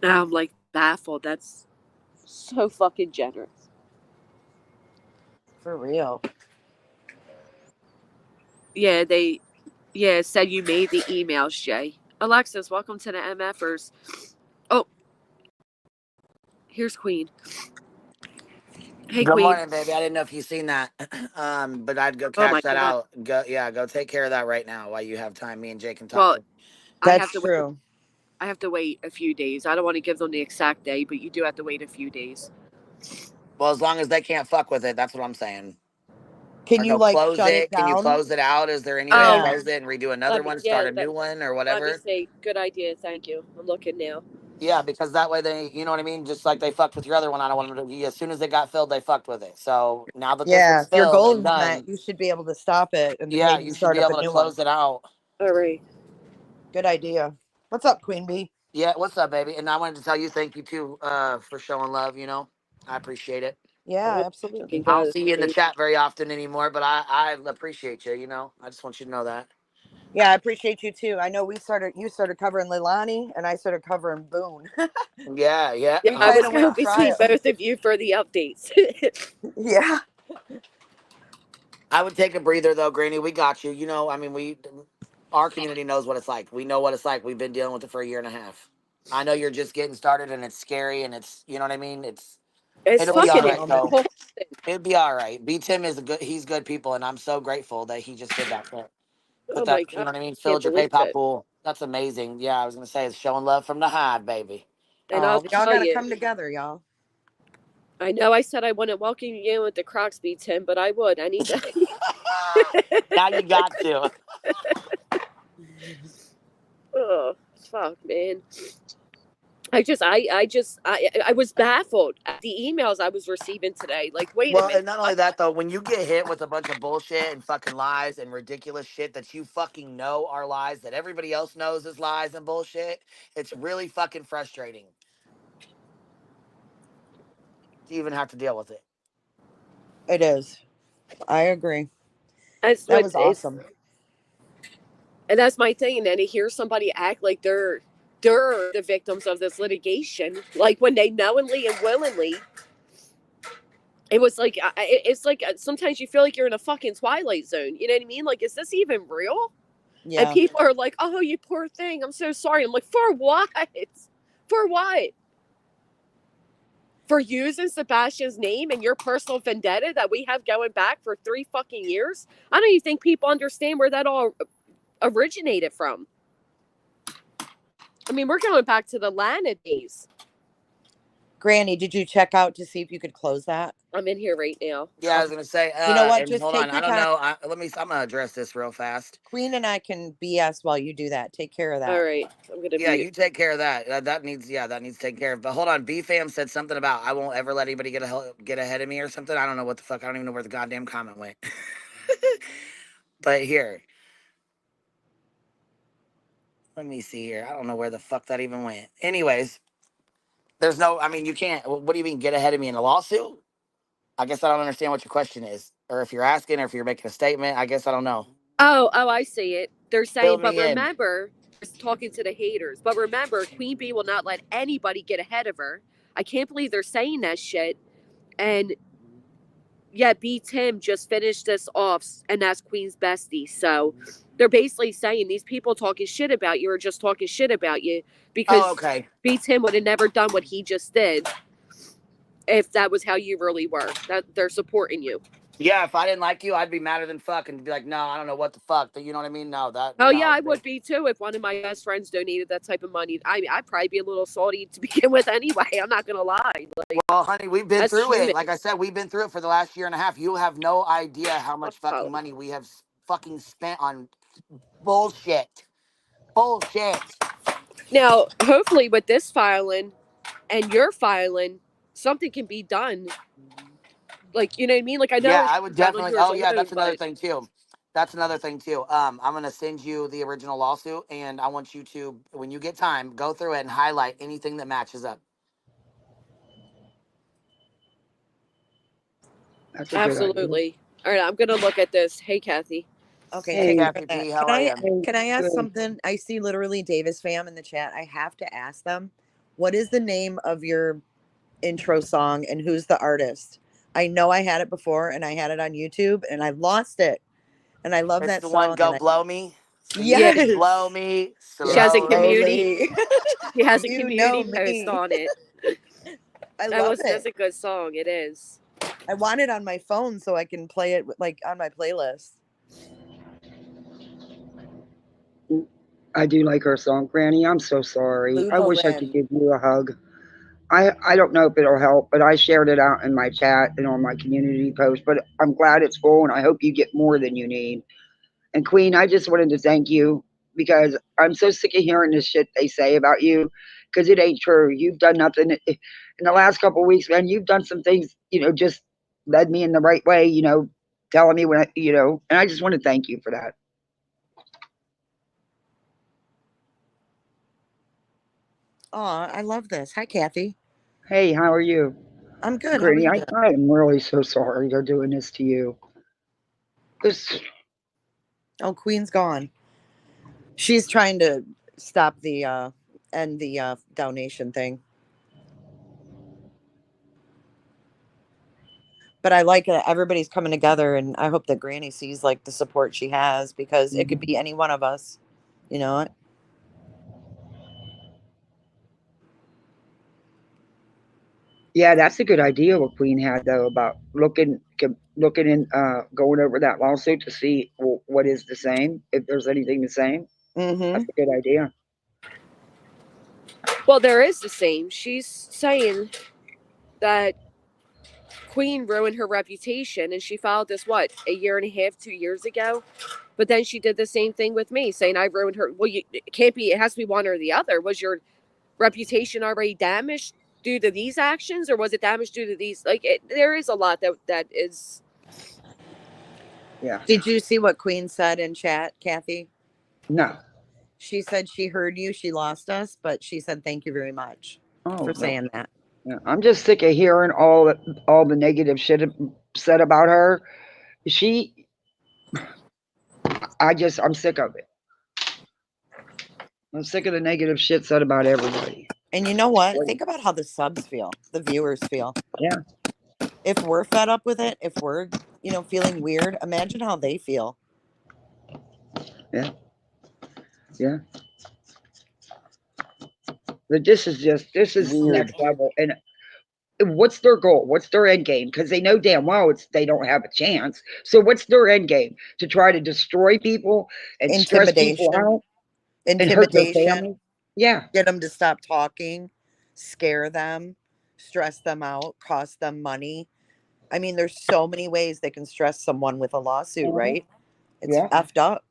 S1: Now I'm like baffled. That's so fucking generous.
S3: For real.
S1: Yeah, said you made the emails, Jay. Alexis, welcome to the MFers. Oh, here's Queen. Hey,
S4: Good
S1: Queen.
S4: morning, baby. I didn't know if you seen that, but I'd go cash that out. Go take care of that right now while you have time. Me and Jake can talk.
S1: Well,
S3: that's true.
S1: I have to wait a few days. I don't want to give them the exact day, but you do have to wait a few days.
S4: Well, as long as they can't fuck with it, that's what I'm saying.
S3: Can you
S4: close
S3: shut it
S4: Can
S3: down?
S4: you close it out? Is there any way to close it and redo another one, start a new one, or whatever?
S1: Let me say, good idea. Thank you. I'm looking now.
S4: Yeah, because that way they, you know what I mean? Just like they fucked with your other one, I don't want them to, as soon as it got filled, they fucked with it. So now that this is filled,
S3: your goal
S4: and
S3: is
S4: done,
S3: met, you should be able to stop it and
S4: yeah,
S3: maybe
S4: you should
S3: start
S4: be
S3: up
S4: able
S3: a
S4: to
S3: new
S4: close
S3: one.
S4: it out.
S1: All right.
S3: Good idea. What's up, Queen Bee?
S4: Yeah, what's up, baby? And I wanted to tell you thank you too for showing love, I appreciate it.
S3: Yeah, absolutely.
S4: I don't see you in the chat very often anymore, but I appreciate you, I just want you to know that.
S3: Yeah, I appreciate you too. I know you started covering Leilani and I started covering Boone.
S4: Yeah.
S1: I was hoping to see both of you for the updates.
S3: Yeah.
S4: I would take a breather though, Granny. We got you. Our community knows what it's like. We know what it's like. We've been dealing with it for a year and a half. I know you're just getting started and it's scary and it's, you know what I mean? It'll be all right though. It'll be all right. B Tim he's good people and I'm so grateful that he just did that. You know what I mean? Filled your PayPal pool. That's amazing. Yeah, I was gonna say it's showing love from the hive, baby.
S1: And y'all
S3: gotta come together, y'all.
S1: I know I said I wouldn't welcome you with the Crocs beats him, but I would any day.
S4: Now you got to.
S1: Oh, fuck, man. I was baffled at the emails I was receiving today. Like, wait a
S4: Well,
S1: minute.
S4: and not only that though, when you get hit with a bunch of bullshit and fucking lies and ridiculous shit that you fucking know are lies that everybody else knows is lies and bullshit, it's really fucking frustrating to even have to deal with it.
S3: It is. I agree.
S1: That's
S3: That
S1: what
S3: was
S1: is,
S3: awesome.
S1: and that's my thing. And then to hear somebody act like they're the victims of this litigation, like when they knowingly and willingly. It was like it's like sometimes you feel like you're in a fucking Twilight Zone. You know what I mean? Like, is this even real? And
S3: Yeah.
S1: people are like, "Oh, you poor thing. I'm so sorry." I'm like, "For what? For what? For using Sebastian's name and your personal vendetta that we have going back for 3 fucking years? I don't even think people understand where that all originated from. I mean, we're going back to the Lana days.
S3: Granny, did you check out to see if you could close that?
S1: I'm in here right now.
S4: Yeah, I was gonna say,
S3: You know what?
S4: and
S3: Just
S4: hold on,
S3: take
S4: I
S3: your
S4: don't
S3: time.
S4: know. I'm gonna address this real fast.
S3: Queen and I can BS while you do that. Take care of that.
S1: All right, I'm gonna
S4: Yeah,
S1: be.
S4: you take care of that. That needs taken care of. But hold on, B fam said something about I won't ever let anybody get ahead of me or something. I don't know what the fuck. I don't even know where the goddamn comment went. But here, let me see here. I don't know where the fuck that even went. Anyways, there's no. I mean, you can't. What do you mean get ahead of me in a lawsuit? I guess I don't understand what your question is, or if you're asking, or if you're making a statement. I guess I don't know.
S1: Oh, I see it. They're
S4: Fill
S1: saying, but
S4: me in.
S1: remember, just talking to the haters. But remember, Queen Bee will not let anybody get ahead of her. I can't believe they're saying that shit. And yet, B Tim just finished this off, and that's Queen's bestie. So they're basically saying these people talking shit about you are just talking shit about you
S4: Oh,
S1: because
S4: okay.
S1: B Tim would have never done what he just did if that was how you really were. That they're supporting you.
S4: Yeah, if I didn't like you, I'd be madder than fuck and be like, no, I don't know what the fuck. You know what I mean? No,
S1: Oh yeah,
S4: no.
S1: I would be too if one of my best friends donated that type of money. I mean, I'd probably be a little salty to begin with anyway. I'm not gonna lie. Like,
S4: Well, honey, we've been
S1: that's
S4: through
S1: human.
S4: it. Like I said, we've been through it for the last year and a half. You have no idea how much fucking
S1: Oh.
S4: money we have fucking spent on bullshit. Bullshit.
S1: Now, hopefully, with this filing and your filing, something can be done. Like, you know what I mean? Like, I know
S4: Yeah,
S1: it
S4: I
S1: can
S4: would
S1: be done on
S4: definitely.
S1: yours
S4: Oh, yeah,
S1: alone,
S4: that's another
S1: but
S4: thing too. That's another thing too. I'm gonna send you the original lawsuit, and I want you to, when you get time, go through it and highlight anything that matches up.
S5: That's a good idea.
S1: absolutely. All right, I'm gonna look at this. Hey, Kathy.
S3: Okay,
S4: Hey,
S3: take
S5: Hey,
S3: care
S4: Kathy
S3: of that.
S4: P, how are you?
S3: Can I ask
S5: good.
S3: something? I see literally Davis fam in the chat. I have to ask them, what is the name of your intro song and who's the artist? I know I had it before and I had it on YouTube and I lost it. And I love
S4: It's
S3: that
S4: the one
S3: song.
S4: "Go Blow Me," so you
S1: Yeah,
S4: can
S3: Yes.
S4: blow me
S1: she has a
S4: slowly.
S1: community.
S3: Slowly.
S1: She has a
S3: You know
S1: community post
S3: me.
S1: on it.
S3: I love
S1: That's
S3: it.
S1: a good song. It is.
S3: I want it on my phone so I can play it like on my playlist.
S5: I do like her song, Granny. I'm so sorry. I wish I could
S3: Luvolin.
S5: give you a hug. I don't know if it'll help, but I shared it out in my chat and on my community post. But I'm glad it's full, and I hope you get more than you need. And Queen, I just wanted to thank you because I'm so sick of hearing this shit they say about you, because it ain't true. You've done nothing in the last couple of weeks, man. You've done some things, just led me in the right way. Telling me and I just want to thank you for that.
S3: Oh, I love this. Hi, Kathy.
S5: Hey, how are you?
S3: I'm good. How are
S5: Granny,
S3: you
S5: I
S3: doing?
S5: am really so sorry they're doing this to you. This,
S3: Oh, Queen's gone. She's trying to stop the end the donation thing. But I like that everybody's coming together, and I hope that Granny sees like the support she has because it could be any one of us. You know what?
S5: yeah, that's a good idea what Queen had though about looking in going over that lawsuit to see what is the same, if there's anything the same.
S3: Mm-hmm.
S5: That's a good idea.
S1: Well, there is the same. She's saying that Queen ruined her reputation, and she filed this, what, a year and a half, 2 years ago? But then she did the same thing with me, saying I ruined her. Well, it can't be, it has to be one or the other. Was your reputation already damaged due to these actions, or was it damaged due to these? Like, there is a lot that is.
S5: Yeah.
S3: Did you see what Queen said in chat, Kathy?
S5: No.
S3: She said she heard you, she lost us, but she said thank you very much
S5: Oh,
S3: for
S5: no.
S3: saying that.
S5: Yeah. I'm just sick of hearing all the negative shit said about her. I'm sick of it. I'm sick of the negative shit said about everybody.
S3: And you know what? Think about how the subs feel, the viewers feel.
S5: Yeah.
S3: If we're fed up with it, if we're, feeling weird, imagine how they feel.
S5: Yeah. Yeah. But this is
S3: Weird.
S5: next level. And what's their goal? What's their end game? Because they know damn well they don't have a chance. So what's their end game? To try to destroy people and stress people out and hurt their
S3: Intimidation.
S5: family? Yeah.
S3: Get them to stop talking, scare them, stress them out, cost them money. I mean, there's so many ways they can stress someone with a lawsuit, right? It's
S5: Yeah.
S3: effed up.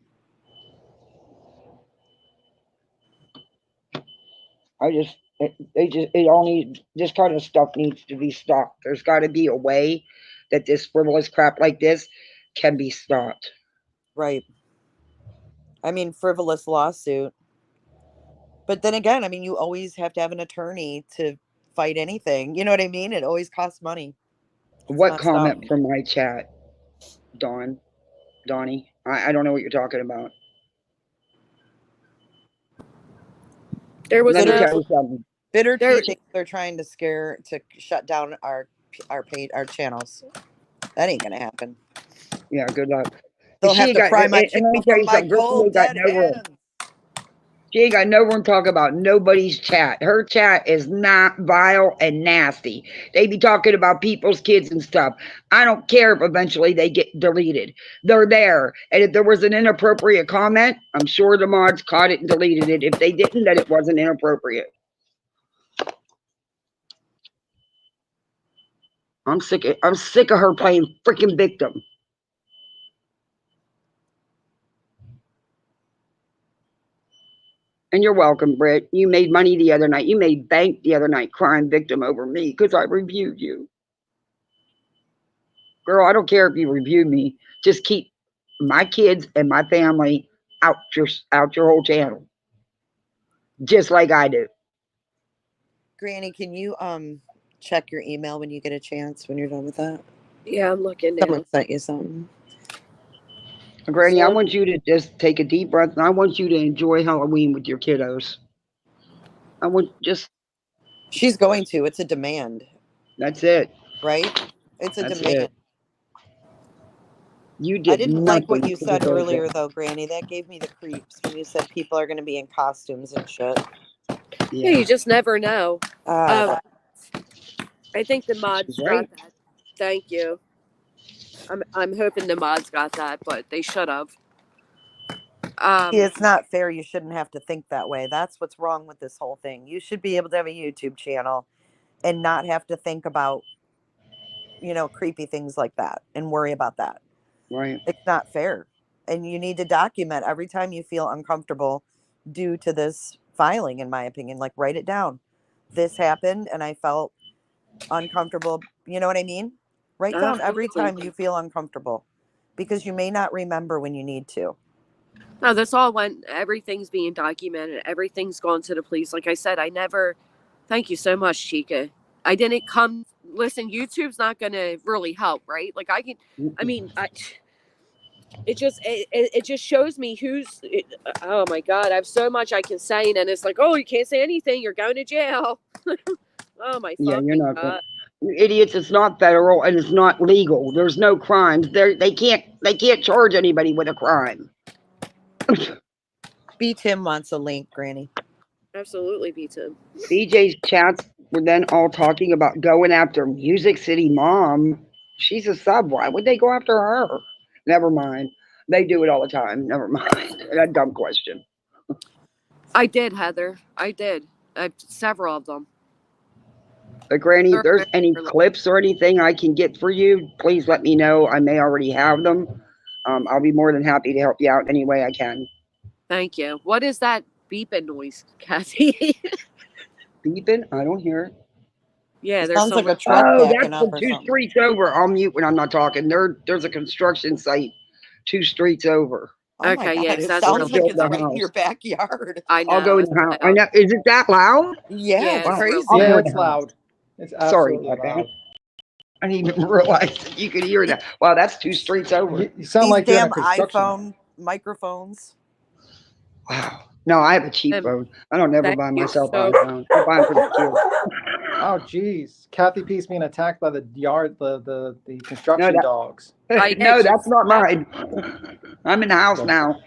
S5: This kind of stuff needs to be stopped. There's got to be a way that this frivolous crap like this can be stopped.
S3: Right. I mean, frivolous lawsuit. But then again, I mean, you always have to have an attorney to fight anything. You know what I mean? It always costs money. It's
S5: What
S3: messed up.
S5: comment from my chat, Donnie? I don't know what you're talking about.
S1: There was
S5: Let me
S1: no.
S5: tell you something.
S3: Bitter
S1: There-
S3: Tea thinks they're trying to shut down our channels. That ain't gonna happen.
S5: Yeah, good luck.
S3: They'll have to pry my
S5: and let me
S3: channel
S5: tell
S3: from
S5: you
S3: my
S5: something. Griffin
S3: cold
S5: ain't got
S3: dead
S5: no room.
S3: hands.
S5: She ain't got no room to talk about nobody's chat. Her chat is not vile and nasty. They be talking about people's kids and stuff. I don't care if eventually they get deleted. They're there. And if there was an inappropriate comment, I'm sure the mods caught it and deleted it. If they didn't, then it wasn't inappropriate. I'm sick of her playing freaking victim. And you're welcome, Britt. You made money the other night. You made bank the other night crying victim over me because I reviewed you. Girl, I don't care if you reviewed me. Just keep my kids and my family out your whole channel. Just like I do.
S3: Granny, can you check your email when you get a chance when you're done with that?
S1: Yeah, I'm looking now.
S3: Someone sent you something.
S5: Granny, I
S1: So-
S5: want you to just take a deep breath and I want you to enjoy Halloween with your kiddos.
S3: She's going to. It's a demand,
S5: That's it.
S3: right? It's a
S5: That's
S3: demand.
S5: it. You
S3: I
S5: did
S3: didn't like what
S5: nothing
S3: you
S5: to
S3: said
S5: deserve
S3: earlier,
S5: that.
S3: though, Granny. That gave me the creeps when you said people are going to be in costumes and shit.
S1: Yeah, you just never know.
S3: Uh,
S1: I think the mods
S5: She's right.
S1: got that. Thank you. I'm hoping the mods got that, but they should have.
S3: See, it's not fair. You shouldn't have to think that way. That's what's wrong with this whole thing. You should be able to have a YouTube channel and not have to think about, creepy things like that and worry about that.
S5: Right.
S3: It's not fair. And you need to document every time you feel uncomfortable due to this filing, in my opinion. Like, write it down. This happened and I felt uncomfortable. You know what I mean? Write down every time you feel uncomfortable because you may not remember when you need to.
S1: No, that's all when everything's being documented. Everything's gone to the police. Like I said, thank you so much, Chica. I didn't listen, YouTube's not going to really help, right? Like it just shows me oh my God, I have so much I can say. And then it's like, oh, you can't say anything. You're going to jail. Oh my
S5: Yeah,
S1: fucking
S5: you're not
S1: God.
S5: You idiots, it's not federal and it's not legal. There's no crimes. They can't charge anybody with a crime.
S3: B Tim wants a link, Granny.
S1: Absolutely beats him.
S5: BJ's chats were then all talking about going after Music City Mom. She's a sub. Why would they go after her? Never mind. They do it all the time. Never mind. That dumb question.
S1: I did, Heather. I did. Several of them.
S5: But Granny, if
S1: They're
S5: there's any
S1: really-
S5: clips or anything I can get for you, please let me know. I may already have them. I'll be more than happy to help you out any way I can.
S1: Thank you. What is that beeping noise, Kathy?
S5: Beeping? I don't hear it.
S1: Yeah,
S3: It
S1: there's
S3: sounds like
S1: someone.
S3: a truck
S5: Oh,
S3: backing
S5: that's
S3: up
S5: from
S3: or
S5: two
S3: something.
S5: streets over. I'll mute when I'm not talking. There's a construction site 2 streets over.
S3: Oh my
S1: Okay,
S3: God,
S1: yeah, 'cause
S3: it
S1: that's
S3: sounds
S1: really
S3: like
S5: Build
S3: it's
S5: the
S1: loud.
S3: right in your
S5: house.
S3: backyard.
S1: I
S5: I'll go
S1: know
S5: in
S1: it's
S5: the house. I
S1: loud.
S5: know. Is it that loud?
S3: Yeah,
S1: Yeah,
S3: it's
S1: it's
S5: Wow.
S1: real
S3: crazy.
S5: I'll
S6: Yeah,
S5: go in
S6: it's
S5: the house.
S6: loud. It's
S5: Sorry
S6: absolutely
S5: about that.
S6: loud.
S5: I didn't even realize that you could hear that. Wow, that's 2 streets over.
S6: You sound
S3: These
S6: like you're in a
S3: damn
S6: construction.
S3: iPhone microphones.
S5: Wow. No, I have a cheap
S1: Um,
S5: phone. I don't never
S1: Thank
S5: buy
S1: you
S5: myself
S1: so.
S5: an iPhone. I buy them for the kids.
S6: Oh, geez. Kathy P's being attacked by the the
S5: No,
S6: construction dogs.
S5: no, that's
S1: just
S5: not mine. I'm in the house
S6: Well,
S5: now.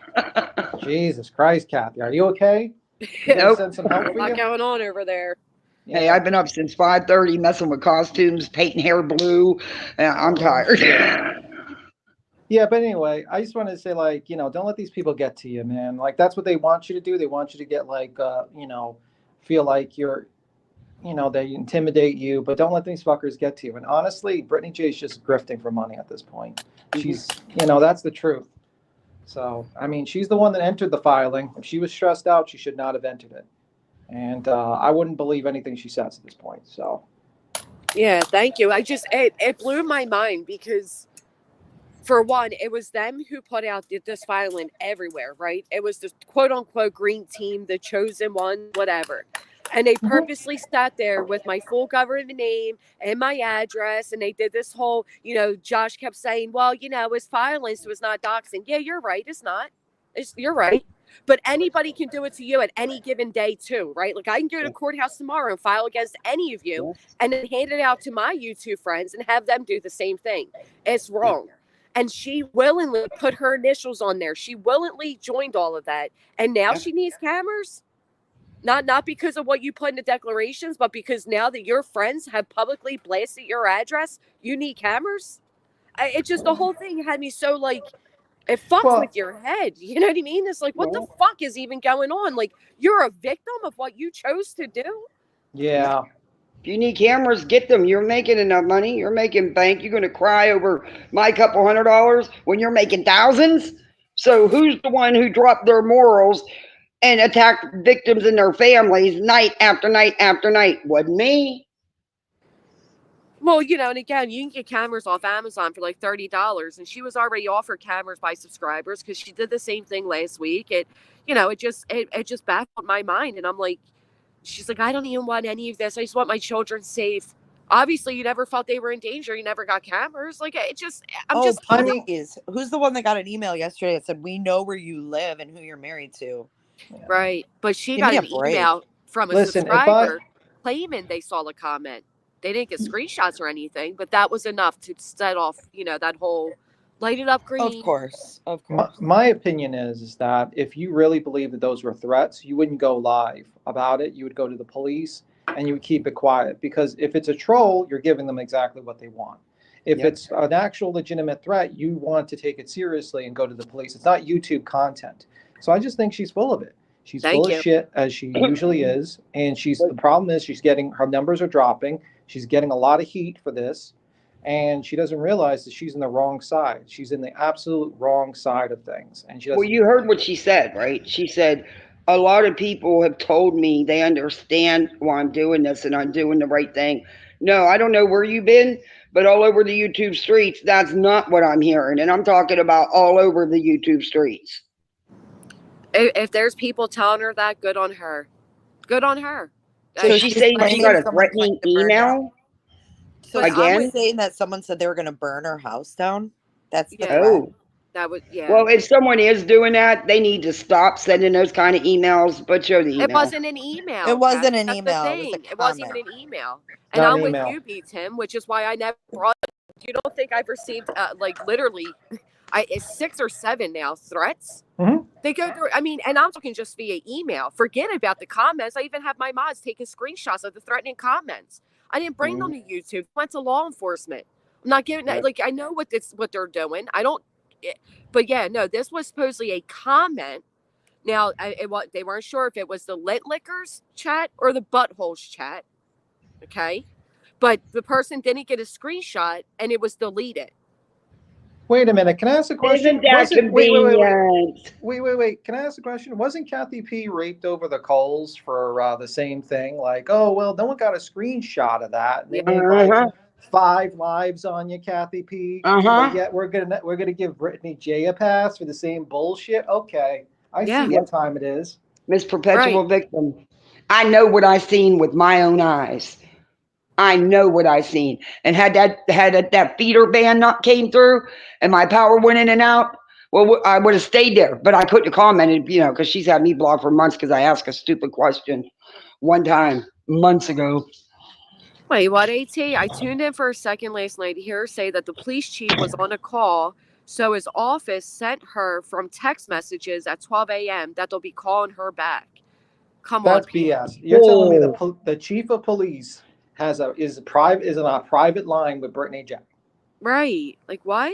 S6: Jesus Christ, Kathy. Are you okay? You gotta
S5: Nope.
S6: send some help
S1: a
S6: for
S1: lot
S6: you?
S1: going on over there.
S5: Hey,
S6: Yeah.
S5: I've been up since 5:30 messing with costumes, painting hair blue. I'm
S6: Oh,
S5: tired.
S6: shit. Yeah, but anyway, I just wanted to say, like, don't let these people get to you, man. Like, that's what they want you to do. They want you to get, like, feel like they intimidate you, but don't let these fuckers get to you. And honestly, Brittany J is just grifting for money at this point. She's, that's the truth. So, I mean, she's the one that entered the filing. If she was stressed out, she should not have entered it. And I wouldn't believe anything she says at this point. So,
S1: Yeah, thank you. It blew my mind because, for one, it was them who put out this filing everywhere, right? It was the quote unquote green team, the chosen one, whatever. And they purposely sat there with my full government name and my address. And they did this whole, Josh kept saying, well, it's filing, so it's not doxing. Yeah, you're right. It's not. You're right. But anybody can do it to you at any given day, too, right? Like, I can go to courthouse tomorrow and file against any of you and then hand it out to my YouTube friends and have them do the same thing. It's wrong. And she willingly put her initials on there. She willingly joined all of that. And now she needs cameras. Not because of what you put in the declarations, but because now that your friends have publicly blasted your address, you need cameras. It just, the whole thing had me so like, it fucks
S6: well,
S1: with your head. You know what I mean? It's like, what the fuck is even going on? Like, you're a victim of what you chose to do.
S6: yeah.
S5: If you need cameras, get them. You're making enough money. You're making bank. You're going to cry over my couple $100 when you're making thousands. So who's the one who dropped their morals and attacked victims and their families night after night after night? Wasn't me.
S1: Well, and again, you can get cameras off Amazon for like $30, and she was already offered cameras by subscribers because she did the same thing last week. It just baffled my mind, and I'm like, she's like, I don't even want any of this. I just want my children safe. Obviously, you never felt they were in danger. You never got cameras. Like,
S3: Please. Who's the one that got an email yesterday that said, we know where you live and who you're married to?
S1: right. But she
S3: Give
S1: got
S3: me
S1: an
S3: a break.
S1: email from a
S6: Listen,
S1: subscriber claiming they saw the comment. They didn't get screenshots or anything, but that was enough to set off, that whole light it up green.
S3: Of course.
S6: My opinion is that if you really believe that those were threats, you wouldn't go live about it. You would go to the police and you would keep it quiet, because if it's a troll, you're giving them exactly what they want. If it's an actual legitimate threat, you want to take it seriously and go to the police. It's not YouTube content. So I just think she's full of it. She's full of shit, as she usually is. And the problem is her numbers are dropping. She's getting a lot of heat for this. And she doesn't realize that she's in the wrong side. She's in the absolute wrong side of things. And she doesn't.
S5: Well, you heard what she said, right? She said, a lot of people have told me they understand why I'm doing this and I'm doing the right thing. No, I don't know where you've been, but all over the YouTube streets, that's not what I'm hearing. And I'm talking about all over the YouTube streets.
S1: If there's people telling her that, good on her. Good on her.
S5: So she's saying she got a threatening email?
S3: So
S5: again?
S3: saying that someone said they were going to burn her house down? That's the
S5: Oh.
S1: That would,
S5: Well, if someone is doing that, they need to stop sending those kind of emails, but show the email.
S1: It wasn't an email.
S3: It wasn't an
S1: That's
S3: email.
S1: The
S3: It was
S1: thing.
S3: a
S1: It wasn't even an email. And
S6: Not
S1: I'm
S6: an
S1: with
S6: email.
S1: you, B. Tim, which is why I never brought it. You don't think I've received, literally, it's 6 or 7 now threats?
S6: Mm-hmm.
S1: They go through, and I'm talking just via email. Forget about the comments. I even have my mods taking screenshots of the threatening comments. I didn't bring them to YouTube. Went to law enforcement. I'm not giving that. Like, I know what they're doing. I don't. But yeah, no, this was supposedly a comment. Now, they weren't sure if it was the Lit Lickers chat or the Buttholes chat. Okay. but the person didn't get a screenshot and it was deleted.
S6: Wait a minute. Can I ask a question?
S5: Isn't that convenient?
S6: Wait. Can I ask a question? Wasn't Kathy P raped over the coals for the same thing? Like, oh, well, no one got a screenshot of that. And they made like 5 lives on you, Kathy P. But yet we're gonna give Brittany J a pass for the same bullshit. Okay. I see what time it is.
S5: Miss Perpetual Victim. I know what I seen with my own eyes. I know what I seen. And had that feeder ban not came through and my power went in and out, well, I would have stayed there. But I couldn't have commented, you know, because she's had me blocked for months because I asked a stupid question one time months ago.
S1: Wait, what, AT? I tuned in for a second last night to hear her say that the police chief was on a call, so his office sent her from text messages at 12 a.m. that they'll be calling her back.
S6: That's BS. You're telling me the chief of police is on a private line with Brittany J.
S1: Right. Like, what?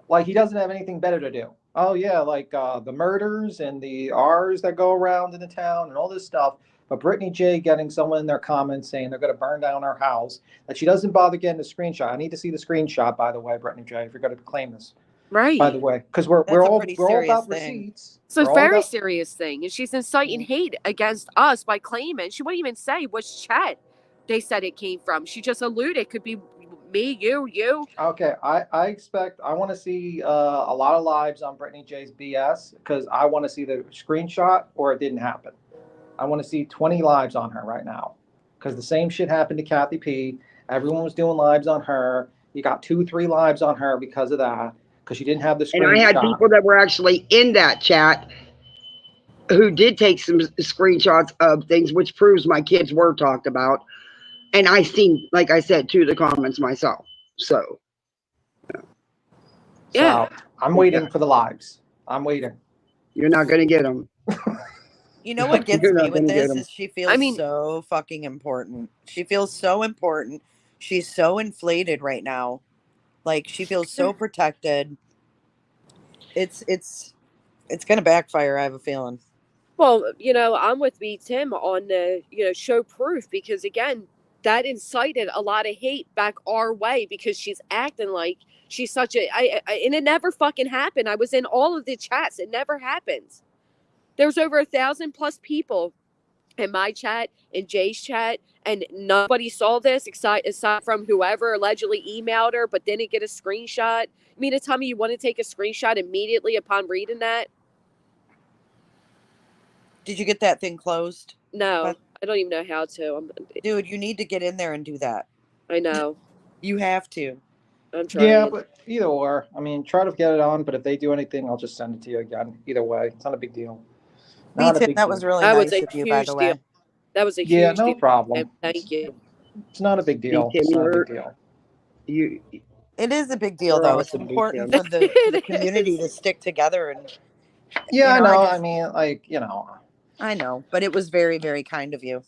S6: Like, he doesn't have anything better to do. Oh, yeah, like the murders and the R's that go around in the town and all this stuff. But Brittany J getting someone in their comments saying they're going to burn down her house, that she doesn't bother getting the screenshot. I need to see the screenshot, by the way, Brittany J, if you're going to claim this.
S1: Right.
S6: By the way, because we're all about receipts.
S1: It's a very serious thing. And she's inciting hate against us by claiming. She wouldn't even say which chat they said it came from. She just alluded it could be me, you.
S6: Okay, I want to see a lot of lives on Brittany J's BS because I want to see the screenshot or it didn't happen. I want to see 20 lives on her right now because the same shit happened to Kathy P. Everyone was doing lives on her. You got 2-3 lives on her because of that because she didn't have the screenshot.
S5: And I had people that were actually in that chat who did take some screenshots of things, which proves my kids were talked about. And I seen, like I said, too, the comments myself. So,
S6: yeah. So I'm waiting for the lives. I'm waiting.
S5: You're not going to get them.
S3: You know what gets me with this is she feels so fucking important. She feels so important. She's so inflated right now. Like, she feels so protected. It's going to backfire, I have a feeling.
S1: Well, I'm with Tim on the, show proof because, again, that incited a lot of hate back our way because she's acting like she's such and it never fucking happened. I was in all of the chats. It never happens. There was over 1,000+ people in my chat, in Jay's chat, and nobody saw this aside from whoever allegedly emailed her but didn't get a screenshot. You mean to tell me you want to take a screenshot immediately upon reading that?
S3: Did you get that thing closed?
S1: No, I don't even know how to.
S3: Dude, you need to get in there and do that.
S1: I know.
S3: You have to.
S1: I'm trying.
S6: Yeah, but either or. I mean, try to get it on, but if they do anything, I'll just send it to you again. Either way, it's not a big deal.
S3: That was really nice of you, by the way.
S1: That was a huge
S6: no
S1: deal.
S6: problem.
S1: Thank you.
S6: It's not a big deal. It's not a big deal.
S3: It is a big deal, though. It's important for the community to stick together. And
S6: yeah, I know. I mean,
S3: I know, but it was very, very kind of you.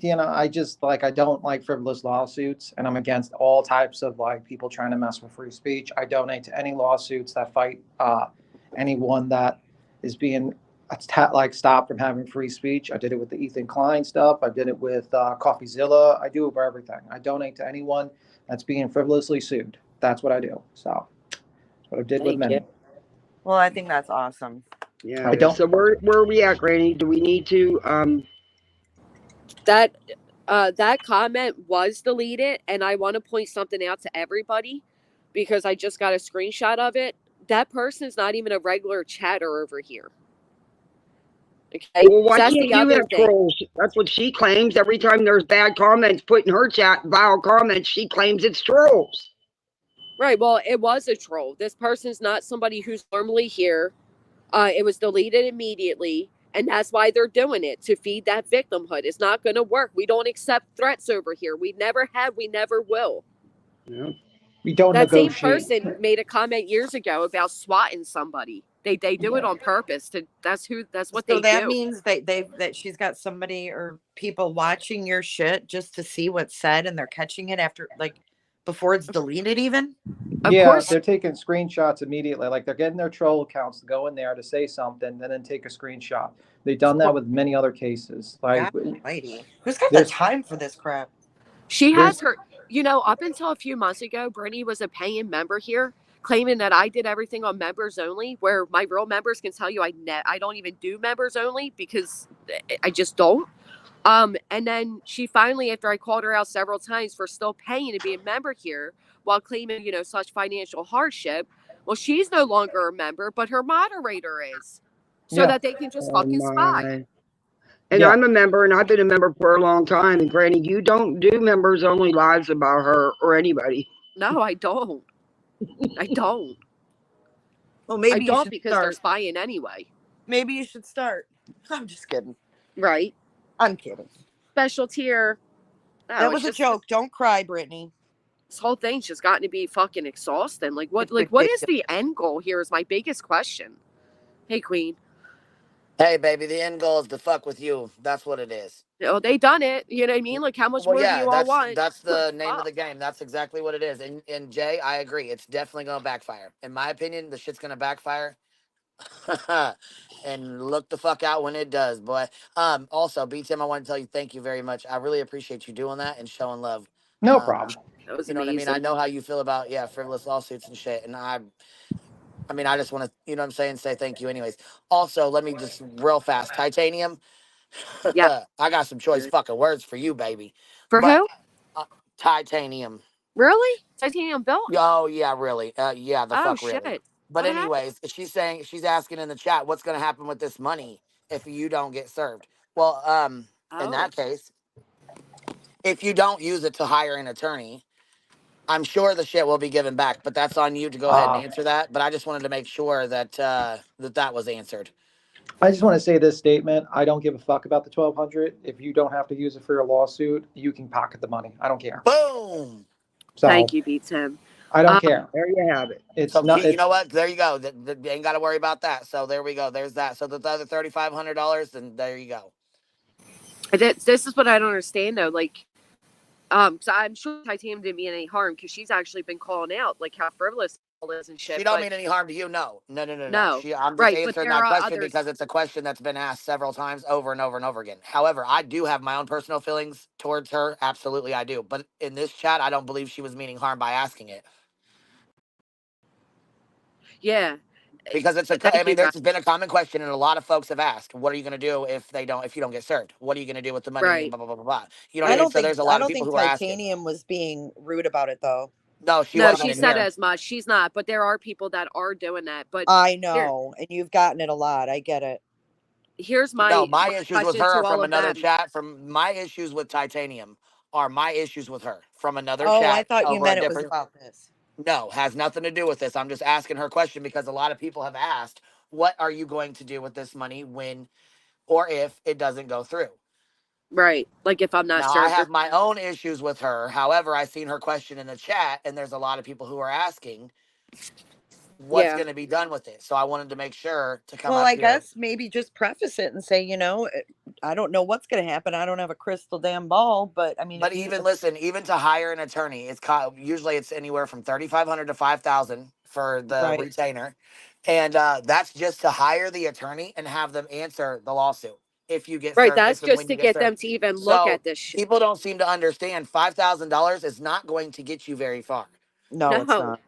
S6: I just I don't like frivolous lawsuits, and I'm against all types of people trying to mess with free speech. I donate to any lawsuits that fight anyone that is being stopped from having free speech. I did it with the Ethan Klein stuff. I did it with CoffeeZilla. I do it for everything. I donate to anyone that's being frivolously sued. That's what I do. So that's what I did with many.
S3: Well, I think that's awesome.
S5: Yeah. I don't. So where are we at, Granny? Do we need to?
S1: That comment was deleted, and I want to point something out to everybody because I just got a screenshot of it. That person's not even a regular chatter over here. Okay.
S5: Well, why can't you have trolls? That's what she claims. Every time there's bad comments put in her chat, vile comments, she claims it's trolls.
S1: Right. Well, it was a troll. This person's not somebody who's normally here. It was deleted immediately, and that's why they're doing it, to feed that victimhood. It's not going to work. We don't accept threats over here. We never have. We never will.
S5: Yeah.
S6: We don't negotiate.
S1: That same person made a comment years ago about swatting somebody. They do it on purpose. That's what they do. So
S3: that means that she's got somebody or people watching your shit just to see what's said, and they're catching it after before it's deleted even?
S1: Of course.
S6: They're taking screenshots immediately. They're getting their troll accounts to go in there to say something and then take a screenshot. They've done that with many other cases.
S3: Who's got the time for this crap?
S1: She
S5: There's
S1: has her, up until a few months ago, Brittany was a paying member here, claiming that I did everything on members only, where my real members can tell you I don't even do members only because I just don't. And then she finally, after I called her out several times for still paying to be a member here while claiming, such financial hardship, well, she's no longer a member, but her moderator is, so
S6: Yeah.
S1: that they can just
S5: oh
S1: fucking spy.
S5: my. And
S6: Yeah.
S5: I'm a member, and I've been a member for a long time. And Granny, you don't do members only lives about her or anybody.
S1: No, I don't. I don't.
S3: Well,
S1: I
S3: maybe you
S1: don't
S3: should
S1: because they're
S3: start.
S1: spying anyway.
S3: Maybe you should start. I'm just kidding.
S1: Right.
S3: I'm kidding.
S1: Special tier. No,
S3: That
S1: it's
S3: was a
S1: just,
S3: joke. Don't cry, Brittany.
S1: this whole thing's just gotten to be fucking exhausting. Like what
S3: It's
S1: what is
S3: ridiculous.
S1: the end goal here is my biggest question. Hey Queen.
S4: Hey, baby, the end goal is to fuck with you. That's what it is.
S1: They done it. You know what I mean? Like how much
S4: Well,
S1: more do
S4: yeah,
S1: you all want?
S4: that's the
S1: Like
S4: name of
S1: fuck.
S4: the game. That's exactly what it is. And Jay, I agree. It's definitely gonna backfire. In my opinion, the shit's gonna backfire. And look the fuck out when it does, boy. Also, BTM, I want to tell you thank you very much. I really appreciate you doing that and showing love.
S6: No
S4: Um,
S6: problem.
S1: That was
S4: you know what I mean? I
S1: amazing.
S4: know how you feel about frivolous lawsuits and shit. And I mean, I just want to, you know what I'm saying, say thank you anyways. Also, let me just real fast. Titanium.
S1: Yeah.
S4: I got some choice fucking words for you, baby.
S1: For
S4: But
S1: who?
S4: titanium.
S1: Really? Titanium Bill?
S4: Oh yeah, really. Yeah, the
S1: Oh
S4: fuck really.
S1: shit.
S4: But
S1: What happened?
S4: anyways, she's asking in the chat what's gonna happen with this money if you don't get served. Well, in
S1: Oh.
S4: that case, if you don't use it to hire an attorney, I'm sure the shit will be given back, but that's on you to go ahead and answer that. But I just wanted to make sure that that was answered.
S6: I just want to say this statement. I don't give a fuck about the 1,200. If you don't have to use it for your lawsuit, you can pocket the money. I don't care.
S4: Boom.
S6: So
S1: Thank you, B10.
S6: I don't care.
S5: There you have it.
S6: It's
S4: So
S6: not.
S4: you know
S6: It's
S4: what? There you go. You ain't got to worry about that. So there we go. There's that. So the other $3,500, then there you go.
S1: This is what I don't understand though. Like, so I'm sure Titanium didn't mean any harm because she's actually been calling out like how frivolous all is and shit.
S4: She don't
S1: But
S4: mean any harm to you. No.
S1: no,
S4: I'm just
S1: right. But
S4: answering
S1: there
S4: that
S1: are
S4: question
S1: others.
S4: because it's a question that's been asked several times over and over and over again. However, I do have my own personal feelings towards her. Absolutely, I do. But in this chat, I don't believe she was meaning harm by asking it.
S1: Yeah.
S4: Because I
S1: Thank
S4: mean,
S1: you, guys.
S4: there's been a common question, and a lot of folks have asked, "What are you going to do if you don't get served? What are you going to do with the money?" And
S1: Right.
S4: blah blah blah blah. You know what I mean? So there's a
S3: I
S4: lot of
S3: don't
S4: people
S3: think
S4: who are asking.
S3: Titanium was being rude about it though.
S4: No, she
S1: No,
S4: wasn't
S1: she
S4: in
S1: said
S4: here.
S1: as much. She's not. But there are people that are doing that. But
S3: I
S1: here,
S3: know, and you've gotten it a lot. I get it.
S1: here's
S4: No,
S1: my
S4: my issues with
S1: question
S4: her
S1: to
S4: are
S1: all
S4: from
S1: of
S4: another
S1: them.
S4: chat. From my issues with Titanium are my issues with her from another
S3: Oh, I
S4: chat
S3: thought you
S4: over a
S3: meant it was
S4: different.
S3: about this.
S4: No, has nothing to do with this. I'm just asking her question because a lot of people have asked, "What are you going to do with this money when or if it doesn't go through?"
S1: Right. Like if I'm not
S4: Now, I
S1: served or
S4: have my own issues with her. However, I seen her question in the chat, and there's a lot of people who are asking what's
S1: yeah.
S4: going to be done with it. So I wanted to make sure to come
S3: Well,
S4: up
S3: I
S4: here.
S3: guess maybe just preface it and say, I don't know what's going to happen. I don't have a crystal damn ball, but I mean,
S4: But even listen, even to hire an attorney, usually it's anywhere from 3,500 to 5,000 for the
S3: right.
S4: retainer, and that's just to hire the attorney and have them answer the lawsuit if you get
S1: Right.
S4: served,
S1: That's
S4: if and
S1: just
S4: when
S1: to
S4: you get
S1: get
S4: served.
S1: them to even look
S4: So
S1: at this shit.
S4: people don't seem to understand $5,000 is not going to get you very far.
S3: No, it's
S1: No.
S3: not.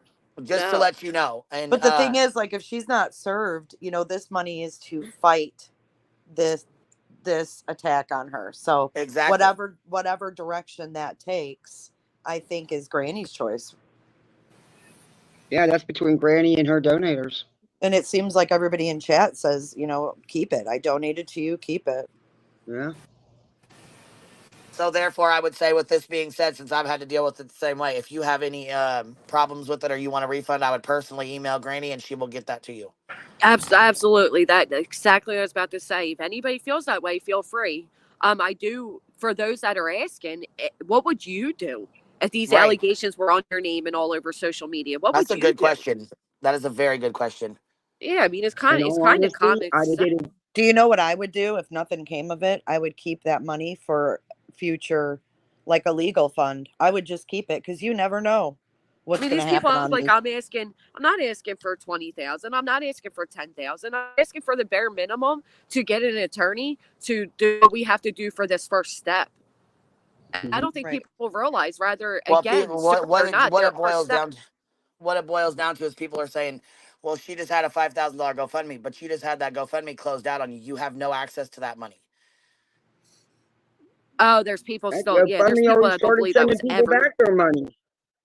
S4: Just to
S1: No.
S4: let you know, and
S3: But the thing is, like, if she's not served, this money is to fight this attack on her. So
S4: exactly.
S3: whatever direction that takes, I think is Granny's choice.
S5: Yeah, that's between Granny and her donators.
S3: And it seems like everybody in chat says, keep it. I donated to you, keep it.
S5: Yeah.
S4: So therefore, I would say, with this being said, since I've had to deal with it the same way, if you have any problems with it or you want a refund, I would personally email Granny and she will get that to you.
S1: Absolutely. That's exactly what I was about to say. If anybody feels that way, feel free. I do, for those that are asking, what would you do if these
S4: Right.
S1: allegations were on your name and all over social media? What
S4: That's
S1: would
S4: a
S1: you
S4: good
S1: do?
S4: question. That is a very good question.
S1: Yeah, I mean, it's
S5: In
S1: kind of
S5: all honesty,
S1: common
S5: I'd have
S1: sense.
S5: did it.
S3: Do you know what I would do if nothing came of it? I would keep that money for future, like a legal fund. I would just keep it because you never know
S1: I
S3: what's
S1: mean,
S3: going
S1: these
S3: to
S1: people
S3: happen
S1: act
S3: on
S1: like
S3: these.
S1: I'm not asking for 20,000. I'm not asking for 10,000. I'm asking for the bare minimum to get an attorney to do what we have to do for this first step. I don't think
S3: Right.
S1: people realize. Rather,
S4: Well,
S1: again,
S4: people,
S1: serve or not,
S4: what
S1: there
S4: it
S1: are
S4: boils
S1: steps.
S4: down to, what it boils down to is people are saying, well, she just had a $5,000 GoFundMe, but you just had that GoFundMe closed out on you. You have no access to that money.
S1: Oh, there's people
S5: That
S1: still. Yeah, there's
S5: GoFundMe
S1: people
S5: already
S1: that don't
S5: started
S1: believe that
S5: sending
S1: was
S5: people
S1: ever
S5: back their money.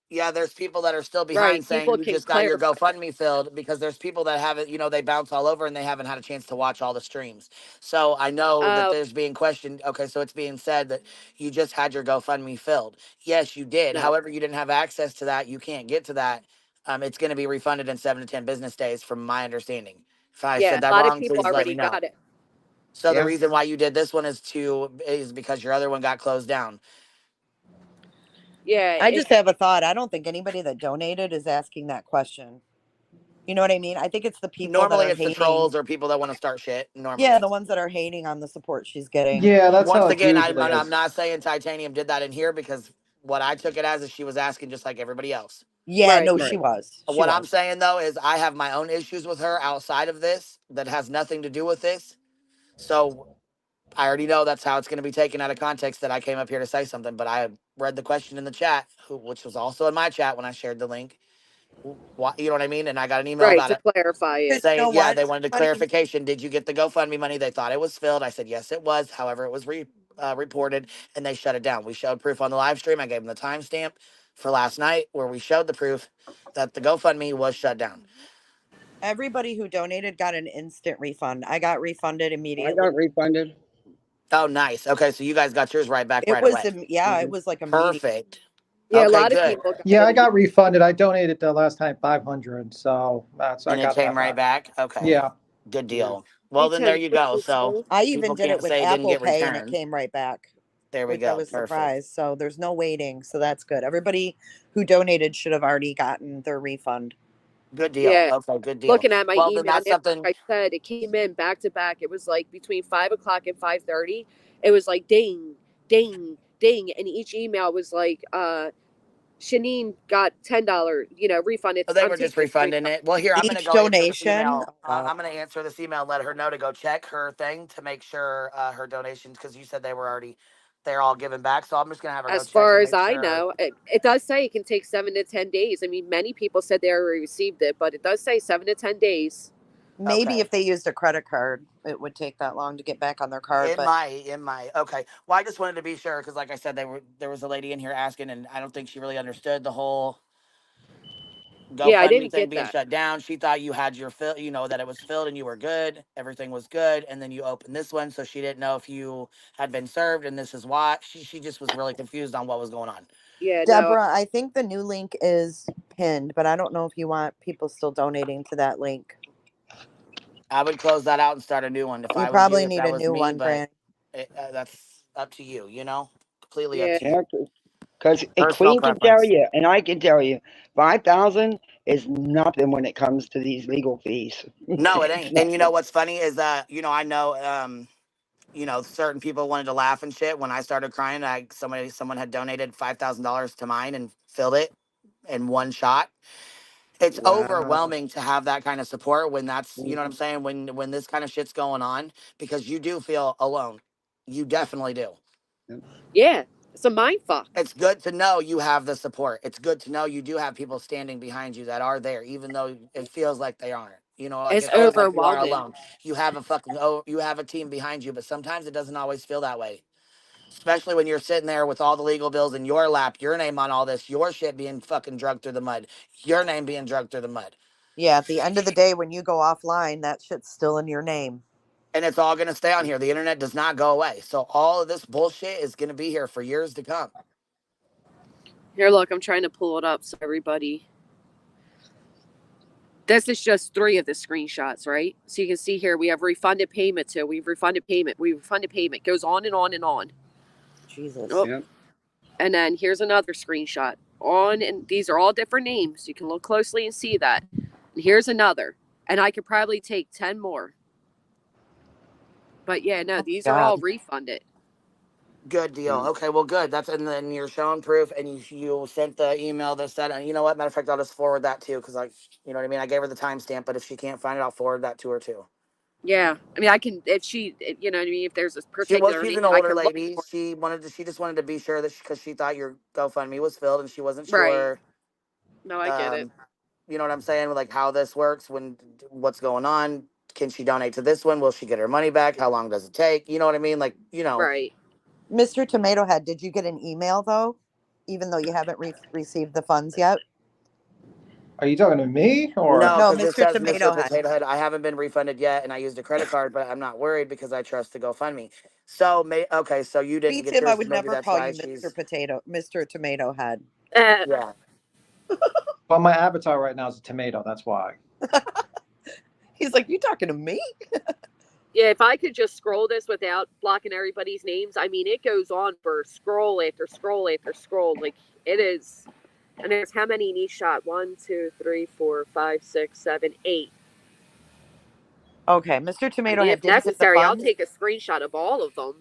S4: Yeah, there's people that are still
S1: right.
S4: behind saying
S1: People
S4: you
S1: can
S4: just got your
S1: clarify.
S4: GoFundMe filled because there's people that haven't, they bounce all over and they haven't had a chance to watch all the streams. So I know that
S1: Oh
S4: there's being questioned. Okay, so it's being said that you just had your GoFundMe filled. Yes, you did.
S1: no.
S4: However, you didn't have access to that. You can't get to that. It's going to be refunded in 7 to 10 business days, from my understanding. If I
S1: Yeah,
S4: said
S1: a
S4: that
S1: lot of
S4: wrong,
S1: people
S4: please let me
S1: already
S4: know.
S1: got it.
S4: So the
S5: Yeah.
S4: reason why you did this one is because your other one got closed down.
S1: Yeah,
S3: I just have a thought. I don't think anybody that donated is asking that question. You know what I mean? I think it's the people that
S4: Normally,
S3: are
S4: it's the
S3: hating.
S4: trolls or people that want to start shit.
S3: Yeah,
S4: Normally.
S3: the ones that are hating on the support she's getting.
S6: Yeah, that's how
S4: Once
S6: it
S4: again,
S6: usually
S4: I'm
S6: is.
S4: not saying Titanium did that in here, because what I took it as is she was asking just like everybody else.
S3: Yeah,
S1: right.
S3: no, she
S5: Right.
S3: was. She
S4: What I'm
S3: was.
S4: saying though is I have my own issues with her outside of this that has nothing to do with this. So I already know that's how it's going to be taken out of context, that I came up here to say something. But I read the question in the chat, which was also in my chat when I shared the link. You know what I mean? And I got an email
S1: Right,
S4: about
S1: to
S4: it
S1: clarify it.
S3: Because you know
S4: saying, yeah,
S3: what?
S4: they wanted a
S3: Somebody,
S4: clarification. Did you get the GoFundMe money? They thought it was filled. I said, yes, it was. However, it was reported, and they shut it down. We showed proof on the live stream. I gave them the timestamp for last night where we showed the proof that the GoFundMe was shut down.
S3: everybody who donated got an instant refund. I got refunded
S5: I
S3: immediately.
S5: got refunded.
S4: Oh, nice. Okay, so you guys got yours right back
S3: It
S4: right
S3: was,
S4: away.
S3: yeah, it
S5: Mhm.
S3: was like immediate.
S4: Perfect.
S1: Yeah, a
S4: Okay,
S1: lot of
S4: good.
S1: people got
S6: Yeah,
S1: it.
S6: I got refunded. I donated the last time 500, so I
S4: And it
S6: got
S4: came
S6: that
S4: right
S6: back.
S4: back. Okay,
S6: Yeah.
S4: good
S5: Yeah.
S4: deal.
S1: Me
S4: Well, then there
S1: too.
S4: you go. So
S3: I even
S4: people
S3: did it
S4: can't
S3: with
S4: say it didn't
S3: Apple
S4: get
S3: Pay and it
S4: returned.
S3: came right back,
S4: There we
S3: which I
S4: go.
S3: was
S4: Perfect.
S3: surprised. So there's no waiting. So that's good. Everybody who donated should have already gotten their refund.
S4: Good deal.
S1: Yeah,
S4: Okay, good deal.
S1: looking at my
S4: Well, then
S1: email
S4: that's
S1: now,
S4: something.
S1: like I said, it came in back to back. It was like between 5 o'clock and 5:30. It was like ding, ding, ding, and each email was like, Shanine got $10, refunded.
S4: Oh, they
S1: I'm
S4: were just
S1: taking this
S4: refunding
S1: refund.
S4: it. Well, here, I'm going to
S3: Each
S4: go answer this
S3: donation.
S4: email.
S3: Oh God.
S4: I'm going to answer this email and let her know to go check her thing to make sure her donations, because you said they're all given back. So I'm just going to have her go
S1: As
S4: check
S1: far
S4: and
S1: as
S4: make
S1: I
S4: sure.
S1: know, it does say it can take 7 to 10 days. I mean, many people said they already received it, but it does say 7 to 10 days.
S3: Maybe
S4: Okay.
S3: if they used a credit card, it would take that long to get back on their card.
S4: It
S3: But
S4: might, it might. Okay. Well, I just wanted to be sure because, like I said, there was a lady in here asking, and I don't think she really understood the whole
S1: Yeah, I
S4: GoFundMe
S1: didn't
S4: thing
S1: get
S4: being
S1: that.
S4: shut down. She thought you had your fill, that it was filled and you were good. Everything was good. And then you opened this one. So she didn't know if you had been served. And this is why she just was really confused on what was going on.
S1: Yeah, no,
S3: Deborah, I think the new link is pinned, but I don't know if you want people still donating to that link.
S4: I would close that out and start a new one if
S3: You
S4: I was you,
S3: probably
S4: if
S3: need
S4: that
S3: a
S4: was
S3: new
S4: me.
S3: one,
S4: But
S3: Grant.
S4: that's up to you, completely up
S1: yeah,
S4: to you.
S5: Yeah. Because
S4: Personal
S5: Queen can tell
S4: preference.
S5: you, and I can tell you, 5,000 is nothing when it comes to these legal fees.
S4: No, it
S5: It's
S4: ain't. And
S5: nothing.
S4: what's funny is that, I know, certain people wanted to laugh and shit when I started crying. Someone had donated $5,000 to mine and filled it in one shot. It's
S3: Wow.
S4: overwhelming to have that kind of support when that's, you know what I'm
S5: Mhm.
S4: saying, when this kind of shit's going on, because you do feel alone. You definitely do.
S1: yeah. It's a mind fuck.
S4: It's good to know you have the support. It's good to know you do have people standing behind you that are there, even though it feels like they aren't. Like
S1: It's
S4: it feels like you are
S1: overwhelming.
S4: alone. You have a team behind you, but sometimes it doesn't always feel that way. Especially when you're sitting there with all the legal bills in your lap, your name on all this, your shit being fucking drugged through the mud, your name being drugged through the mud.
S3: Yeah, at the end of the day, when you go offline, that shit's still in your name.
S4: And it's all going to stay on here. The internet does not go away. So all of this bullshit is going to be here for years to come.
S1: Here, look, I'm trying to pull it up so everybody. This is just 3 of the screenshots, right? So you can see here we have refunded payment too. We've refunded payment. We refunded payment. Goes on and on and on.
S3: Jesus.
S1: Oh,
S5: Yep.
S1: and then here's another screenshot. And these are all different names. You can look closely and see that. And here's another. And I could probably take 10 more. But yeah, no,
S3: Oh
S1: these are all
S3: God.
S1: refunded.
S4: Good deal.
S5: Yep.
S4: Okay, well, good. And then you're showing proof, and you sent the email that said, and you know what? Matter of fact, I'll just forward that too, because you know what I mean. I gave her the timestamp, but if she can't find it, I'll forward that to her too.
S1: Yeah, I mean, I can if she, you know what I mean. If there's a
S4: She's
S1: particular
S4: an
S1: name, I
S4: older
S1: can look
S4: lady.
S1: for.
S4: She just wanted to be sure that because she thought your GoFundMe was filled and she wasn't
S1: Right.
S4: sure.
S1: No, I get it.
S4: Um, you know what I'm saying? Like how this works, what's going on. Can she donate to this one? Will she get her money back? How long does it take? You know what I mean? Like,
S1: Right.
S3: Mr. Tomato Head, did you get an email though, even though you haven't received the funds yet?
S6: Are you talking to me or?
S4: no,
S3: No,
S4: because it
S3: Mr.
S4: says Mr.
S3: Tomato Head.
S4: Potato Head. I haven't been refunded yet, and I used a credit card, but I'm not worried because I trust the GoFundMe. So, okay, so you didn't
S3: Me,
S4: get
S3: Tim, I
S4: yours.
S3: would
S4: Maybe
S3: never
S4: that's
S3: call
S4: why
S3: you
S4: she's.
S3: Mr. Tomato Head.
S4: Yeah.
S6: Well, my avatar right now is a tomato. That's why.
S3: He's like, you talking to me?
S1: Yeah, if I could just scroll this without blocking everybody's names, I mean, it goes on for scroll after scroll after scroll. Like, it is. And there's how many in each shot? 1, 2, 3, 4, 5, 6, 7, 8.
S3: Okay, Mr.
S1: I
S3: Tomato
S1: mean,
S3: Head
S1: if
S3: didn't get the
S1: necessary, I'll
S3: funds,
S1: take a screenshot of all of them,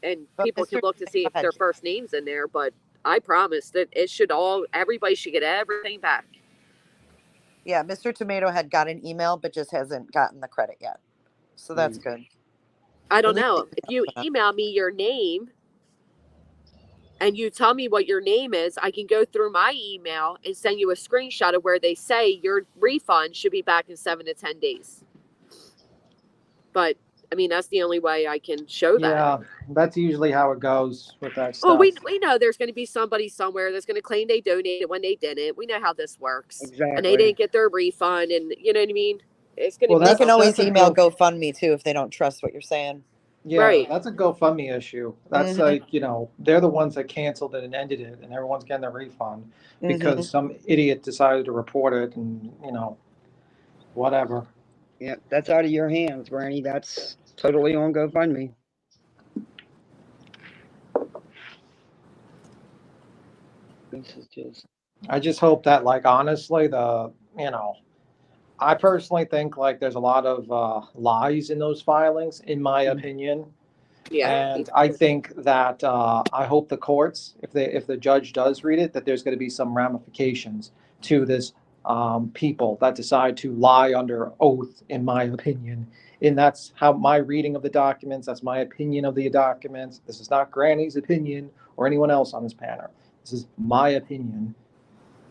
S1: and
S3: but
S1: people can
S3: Mr.
S1: look to see
S3: Tomato
S1: if
S3: Head,
S1: their first name's in there. But I promise that everybody should get everything back.
S3: yeah, Mr. Tomato Head got an email, but just hasn't gotten the credit yet. So that's good.
S1: I
S3: At
S1: don't
S3: least
S1: know. If you email me your name and you tell me what your name is, I can go through my email and send you a screenshot of where they say your refund should be back in 7 to 10 days. But I mean, that's the only way I can show that.
S6: Yeah, that's usually how it goes with that
S1: Well,
S6: stuff.
S1: we know there's going to be somebody somewhere that's going to claim they donated when they didn't. We know how this works, and they
S5: Exactly.
S1: didn't get their refund, and you know what I mean. It's going to
S6: Well,
S1: be
S3: they can always
S6: that's a
S3: email
S6: go.
S3: GoFundMe too if they don't trust what you're saying.
S6: Yeah,
S1: right.
S6: that's a GoFundMe issue. That's
S3: Mm-hmm.
S6: like, they're the ones that canceled it and ended it, and everyone's getting their refund
S3: Mm-hmm.
S6: because some idiot decided to report it, and whatever.
S5: Yeah, that's out of your hands, Granny. That's totally on GoFundMe. This is just.
S6: I just hope that, like, honestly, I personally think like there's a lot of lies in those filings, in my opinion.
S1: Yeah.
S6: And I think that I hope the courts, if the judge does read it, that there's going to be some ramifications to this people that decide to lie under oath, in my opinion. And that's how my reading of the documents. That's my opinion of the documents. This is not Granny's opinion or anyone else on this panel. This is my opinion.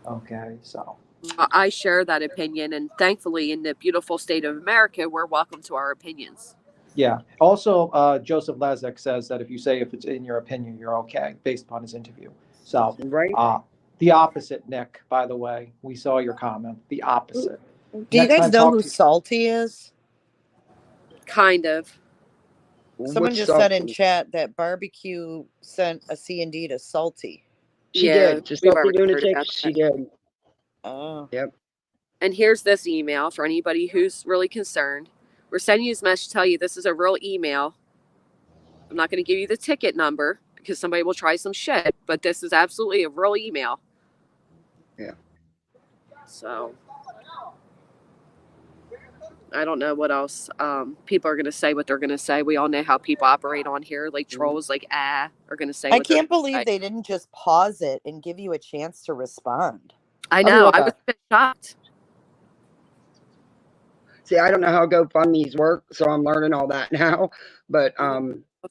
S6: Okay, so.
S1: I share that opinion, and thankfully, in the beautiful state of America, we're welcome to our opinions.
S6: Yeah. Also, Joseph Lezek says that if it's in your opinion, you're okay, based upon his interview. So,
S5: Right?
S6: the opposite, Nick, by the way. We saw your comment. The opposite.
S3: Do you
S6: Next
S3: guys
S6: time,
S3: know
S6: talk
S3: who
S6: to.
S3: Salty is?
S1: Kind of.
S3: Someone
S5: What's
S3: just said in
S5: Salty?
S3: chat that Barbecue sent a C&D to Salty.
S5: She
S1: Yeah,
S5: did. To
S1: we've
S5: Salty
S1: already heard
S5: Lunatics,
S1: about
S5: she
S1: that.
S5: did.
S3: Oh.
S5: Yep.
S1: And here's this email for anybody who's really concerned. We're sending you this message to tell you this is a real email. I'm not going to give you the ticket number because somebody will try some shit, but this is absolutely a real email.
S5: Yeah.
S1: So I don't know what else people are going to say what they're going to say. We all know how people operate on here. Like trolls, like are going to say
S3: I
S1: what they're
S3: can't
S1: gonna
S3: believe
S1: say.
S3: they didn't just pause it and give you a chance to respond.
S1: I know. I
S3: Yeah.
S1: was a bit shocked.
S5: See, I don't know how GoFundMe's work, so I'm learning all that now. But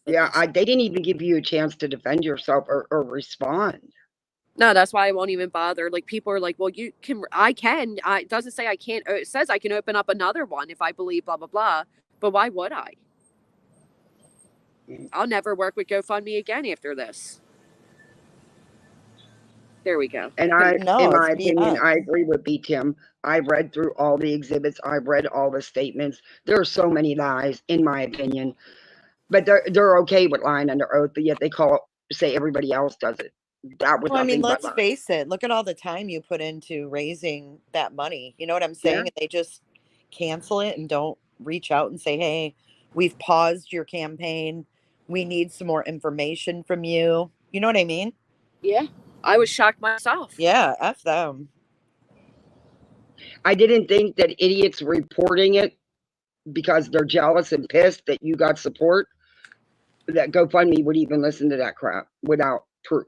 S5: yeah, they didn't even give you a chance to defend yourself or respond.
S1: No, that's why I won't even bother. Like people are like, well, you can, I can. It doesn't say I can't. It says I can open up another one if I believe blah, blah, blah. But why would I? I'll never work with GoFundMe again after this. There we go.
S5: And in my opinion, I agree with B. Tim. I've read through all the exhibits. I've read all the statements. There are so many lies, in my opinion. But they're okay with lying under oath, but yet they say everybody else does it. That was nothing but
S3: let's
S5: lies.
S3: face it. Look at all the time you put into raising that money. You know what I'm saying?
S5: Yeah.
S3: And they just cancel it and don't reach out and say, hey, we've paused your campaign. We need some more information from you. You know what I mean?
S1: Yeah. I was shocked myself.
S3: Yeah, F them.
S5: I didn't think that idiots reporting it because they're jealous and pissed that you got support, that GoFundMe would even listen to that crap without proof.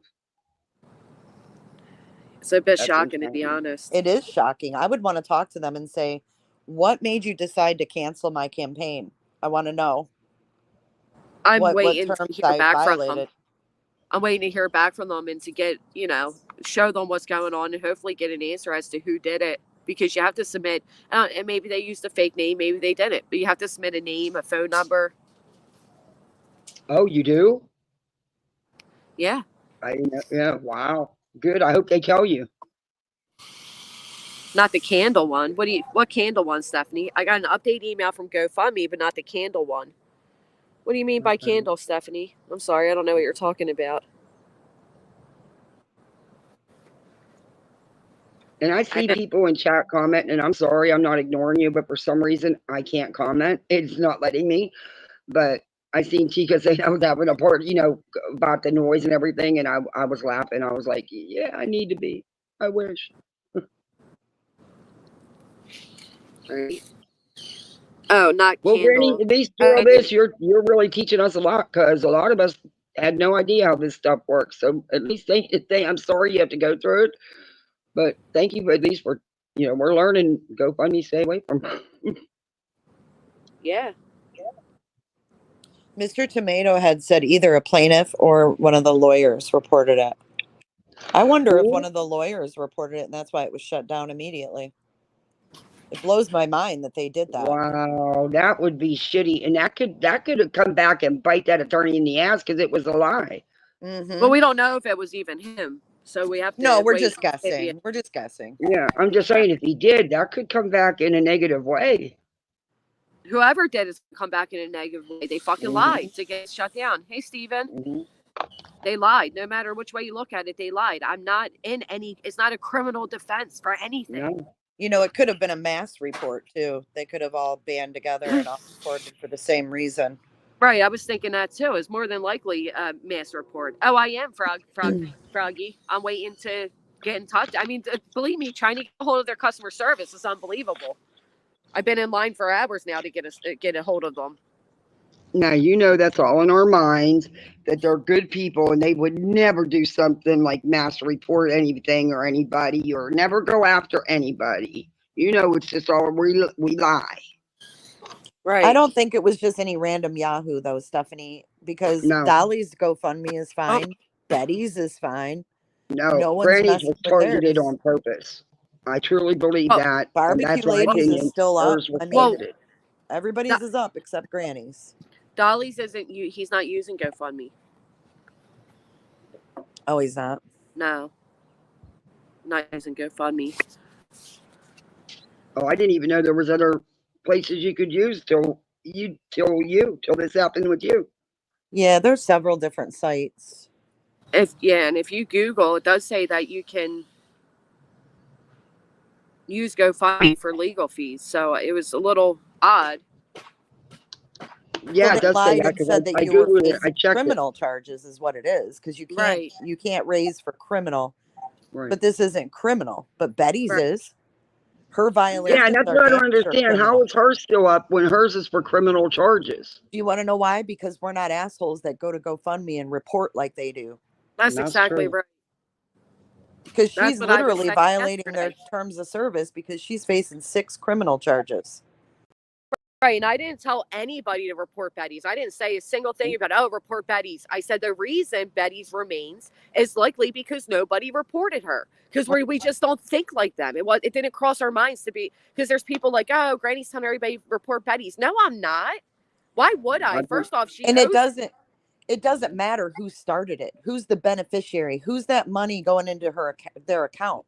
S1: It's a bit shocking, to be honest.
S3: It is shocking. I would want to talk to them and say, what made you decide to cancel my campaign? I want to know
S1: I'm
S3: what
S1: waiting to
S3: terms
S1: hear
S3: I
S1: back from them.
S3: violated.
S1: I'm waiting to hear back from them and to get, show them what's going on and hopefully get an answer as to who did it. Because you have to submit, and maybe they used a fake name, maybe they didn't, but you have to submit a name, a phone number.
S5: Oh, you do?
S1: Yeah.
S5: Yeah, wow. Good. I hope they tell you.
S1: Not the candle one. What candle one, Stephanie? I got an update email from GoFundMe, but not the candle one. What do you mean by
S5: Okay.
S1: candle, Stephanie? I'm sorry, I don't know what you're talking about.
S5: And I see people in chat commenting, and I'm sorry, I'm not ignoring you, but for some reason I can't comment. It's not letting me. But I seen Chica say I was having a party, about the noise and everything, and I was laughing. I was like, yeah, I need to be. I wish.
S1: Right. Oh, not
S5: Well, Granny,
S1: candle.
S5: at least through all this, you're really teaching us a lot, because a lot of us had no idea how this stuff works. So at least I'm sorry you have to go through it, but thank you at least for, we're learning. GoFundMe, stay away from.
S1: Yeah.
S3: Mr. Tomato had said either a plaintiff or one of the lawyers reported it. I wonder if one of the lawyers reported it and that's why it was shut down immediately. It blows my mind that they did that.
S5: Wow, that would be shitty, and that could have come back and bite that attorney in the ass because it was a lie.
S3: Mm-hmm.
S1: But we don't know if it was even him, so we have to.
S3: No, we're
S1: wait
S3: just
S1: to see if
S3: guessing. We're just guessing.
S5: Yeah, I'm just saying, if he did, that could come back in a negative way.
S1: Whoever did is come back in a negative way. They fucking lied to get shut down. Hey, Steven.
S5: Mm-hmm.
S1: They lied. No matter which way you look at it, they lied. I'm not in any. It's not a criminal defense for anything.
S5: No.
S3: It could have been a mass report too. They could have all band together and all reported for the same reason.
S1: Right. I was thinking that too. It's more than likely a mass report. Oh, I am Froggy. I'm waiting to get in touch. I mean, believe me, trying to get a hold of their customer service is unbelievable. I've been in line for hours now to get a hold of them.
S5: Now, that's all in our minds, that they're good people and they would never do something like mass report anything or anybody or never go after anybody. It's just all we lie.
S1: Right.
S3: I don't think it was just any random Yahoo though, Stephanie, because
S5: No.
S3: Dolly's GoFundMe is fine. Betty's is fine.
S5: No,
S3: one's
S5: Granny's
S3: messing
S5: was
S3: with
S5: targeted
S3: theirs.
S5: on purpose. I truly believe
S1: Oh,
S5: that. And
S3: Barbecue
S5: that's my
S3: Ladies
S5: opinion.
S3: is still up.
S5: Hers was
S3: I mean,
S5: targeted.
S3: everybody's is up except Granny's.
S1: Dolly's isn't. He's not using GoFundMe.
S3: Oh, he's not.
S1: No. Not using GoFundMe.
S5: Oh, I didn't even know there was other places you could use till this happened with you.
S3: Yeah, there's several different sites.
S1: And if you Google, it does say that you can use GoFundMe for legal fees. So it was a little odd.
S5: Yeah,
S3: Well,
S5: it
S3: they
S5: does say
S3: lied
S5: that
S3: and
S5: because
S3: said that
S5: I
S3: you were
S5: googled it.
S3: facing
S5: I checked
S3: criminal charges is what it is, because you can't raise for criminal.
S5: Right.
S3: But this isn't criminal. But Betty's
S1: Right.
S3: is. Her violations.
S5: Yeah, and that's what I don't understand. How is hers still up when hers is for criminal charges?
S3: Do you want to know why? Because we're not assholes that go to GoFundMe and report like they do.
S1: That's exactly
S5: true.
S1: right.
S3: Because
S1: That's
S3: she's
S1: what I was
S3: literally
S1: saying
S3: violating their
S1: yesterday.
S3: terms of service because she's facing 6 criminal charges.
S1: Right, and I didn't tell anybody to report Betty's. I didn't say a single thing about, report Betty's. I said the reason Betty's remains is likely because nobody reported her. Because we just don't think like them. It didn't cross our minds to be, because there's people like, oh, Granny's telling everybody report Betty's. No, I'm not. Why would I? First off,
S3: and it doesn't matter who started it. Who's the beneficiary? Who's that money going into their account?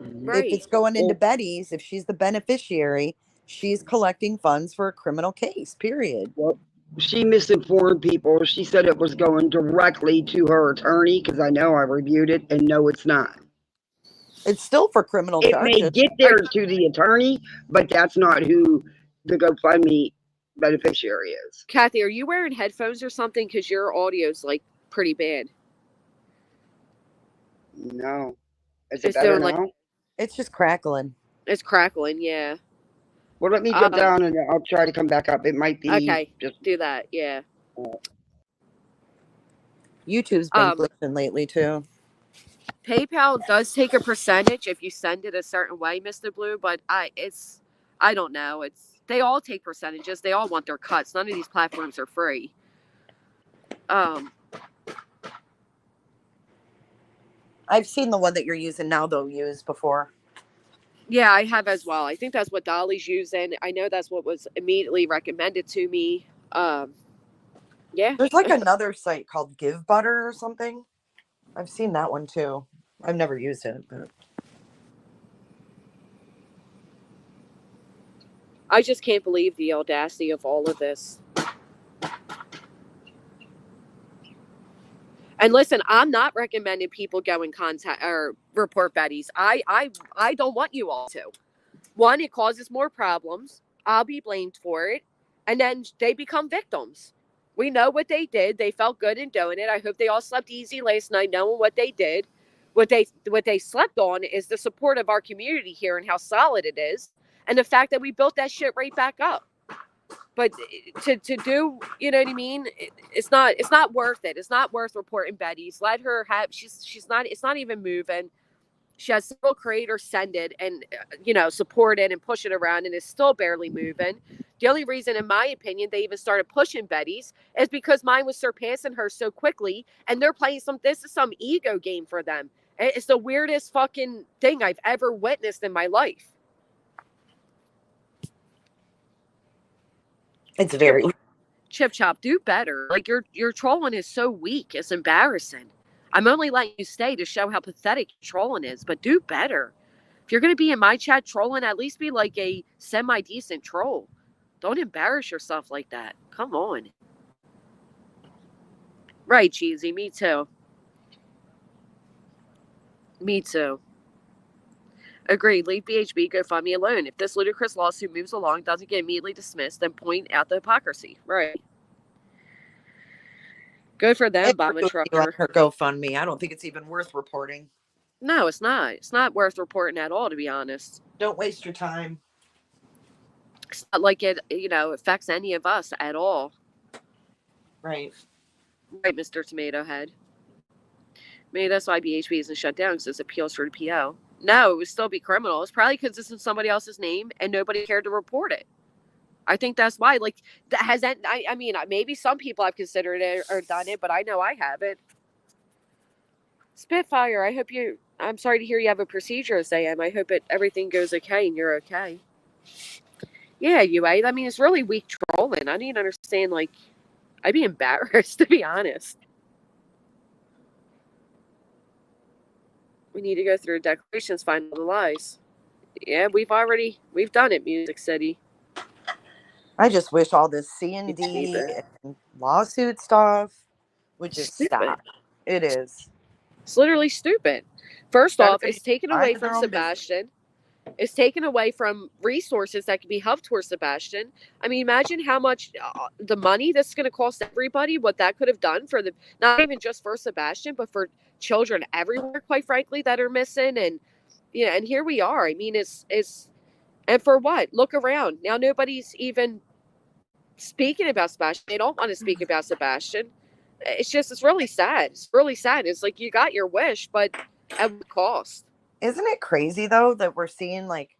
S1: Right.
S3: If it's going into Betty's, if she's the beneficiary, she's collecting funds for a criminal case, period.
S5: Well, she misinformed people. She said it was going directly to her attorney, because I know I reviewed it, and no, it's not.
S3: It's still for criminal
S5: It
S3: charges.
S5: may get there to the attorney, but that's not who the GoFundMe beneficiary is.
S1: Kathy, are you wearing headphones or something? Because your audio's like pretty bad.
S5: No. Is it
S1: It's
S5: better
S1: doing
S5: now?
S3: It's just crackling.
S1: It's crackling, yeah.
S5: Well, let me jump down and I'll try to come back up. It might be
S1: okay.
S5: Just
S1: do that, yeah.
S3: YouTube's been glitching lately too.
S1: PayPal does take a percentage if you send it a certain way, Mr. Blue, but I don't know. They all take percentages. They all want their cuts. None of these platforms are free.
S3: I've seen the one that you're using now, though, used before.
S1: Yeah, I have as well. I think that's what Dolly's using. I know that's what was immediately recommended to me. Yeah.
S3: There's like another site called Give Butter or something. I've seen that one too. I've never used it, but
S1: I just can't believe the audacity of all of this. And listen, I'm not recommending people go and contact or report Betty's. I don't want you all to. One, it causes more problems. I'll be blamed for it. And then they become victims. We know what they did. They felt good in doing it. I hope they all slept easy last night knowing what they did. What they slept on is the support of our community here and how solid it is. And the fact that we built that shit right back up. But to do, you know what I mean? It's not worth it. It's not worth reporting Betty's. Let her have, she's not, it's not even moving. She has several creators send it and, support it and push it around, and it's still barely moving. The only reason, in my opinion, they even started pushing Betty's is because mine was surpassing her so quickly, and they're playing this is some ego game for them. It's the weirdest fucking thing I've ever witnessed in my life.
S3: it's very.
S1: Chip Chop, do better. Like your trolling is so weak. It's embarrassing. I'm only letting you stay to show how pathetic your trolling is, but do better. If you're going to be in my chat trolling, at least be like a semi-decent troll. Don't embarrass yourself like that. Come on. Right, Cheesy. Me too. Me too. Agreed. Leave BHB, GoFundMe alone. If this ludicrous lawsuit moves along, doesn't get immediately dismissed, then point out the hypocrisy. Right. Good for them, Bomba Trucker.
S3: Her GoFundMe. I don't think it's even worth reporting.
S1: No, it's not. It's not worth reporting at all, to be honest.
S3: Don't waste your time.
S1: It's not like it, affects any of us at all.
S3: Right.
S1: Right, Mr. Tomato Head. Maybe that's why BHB isn't shut down, because it's appeals for the PO. No, it would still be criminal. It's probably because it's in somebody else's name and nobody cared to report it. I think that's why. Like, I mean, maybe some people have considered it or done it, but I know I haven't. Spitfire, I'm sorry to hear you have a procedure as I am. I hope everything goes okay and you're okay. Yeah, UA. I mean, it's really weak trolling. I need to understand, like, I'd be embarrassed, to be honest. We need to go through declarations, find all the lies. Yeah, we've done it, Music City.
S3: I just wish all this C&D and lawsuit stuff would just stop. It is.
S1: It's literally stupid. First off, it's taken away from Sebastian. It's taken away from resources that could be helped towards Sebastian. I mean, imagine how much the money that's going to cost everybody, what that could have done for not even just for Sebastian, but for children everywhere, quite frankly, that are missing. And, and here we are. I mean, and for what? Look around. Now nobody's even speaking about Sebastian. They don't want to speak about Sebastian. It's really sad. It's really sad. It's like you got your wish, but at what cost?
S3: Isn't it crazy though that we're seeing like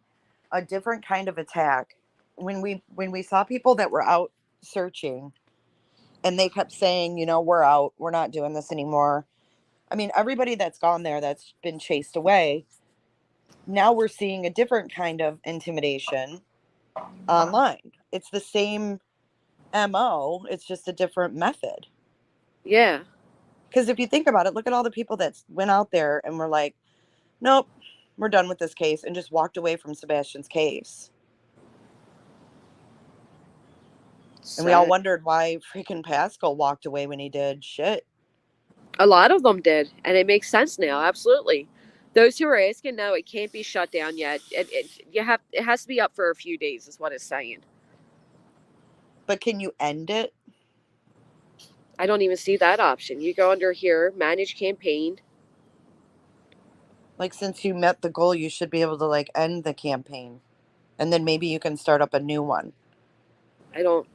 S3: a different kind of attack when we saw people that were out searching and they kept saying, we're out, we're not doing this anymore. I mean, everybody that's gone there, that's been chased away. Now we're seeing a different kind of intimidation online. It's the same MO. It's just a different method.
S1: Yeah.
S3: Because if you think about it, look at all the people that went out there and were like, nope, we're done with this case, and just walked away from Sebastian's case. And we all wondered why freaking Pascal walked away when he did. Shit.
S1: A lot of them did, and it makes sense now. Absolutely. Those who are asking, no, it can't be shut down yet. It has to be up for a few days, is what it's saying.
S3: But can you end it?
S1: I don't even see that option. You go under here, manage campaign.
S3: Like, since you met the goal, you should be able to like end the campaign, and then maybe you can start up a new one.
S1: I don't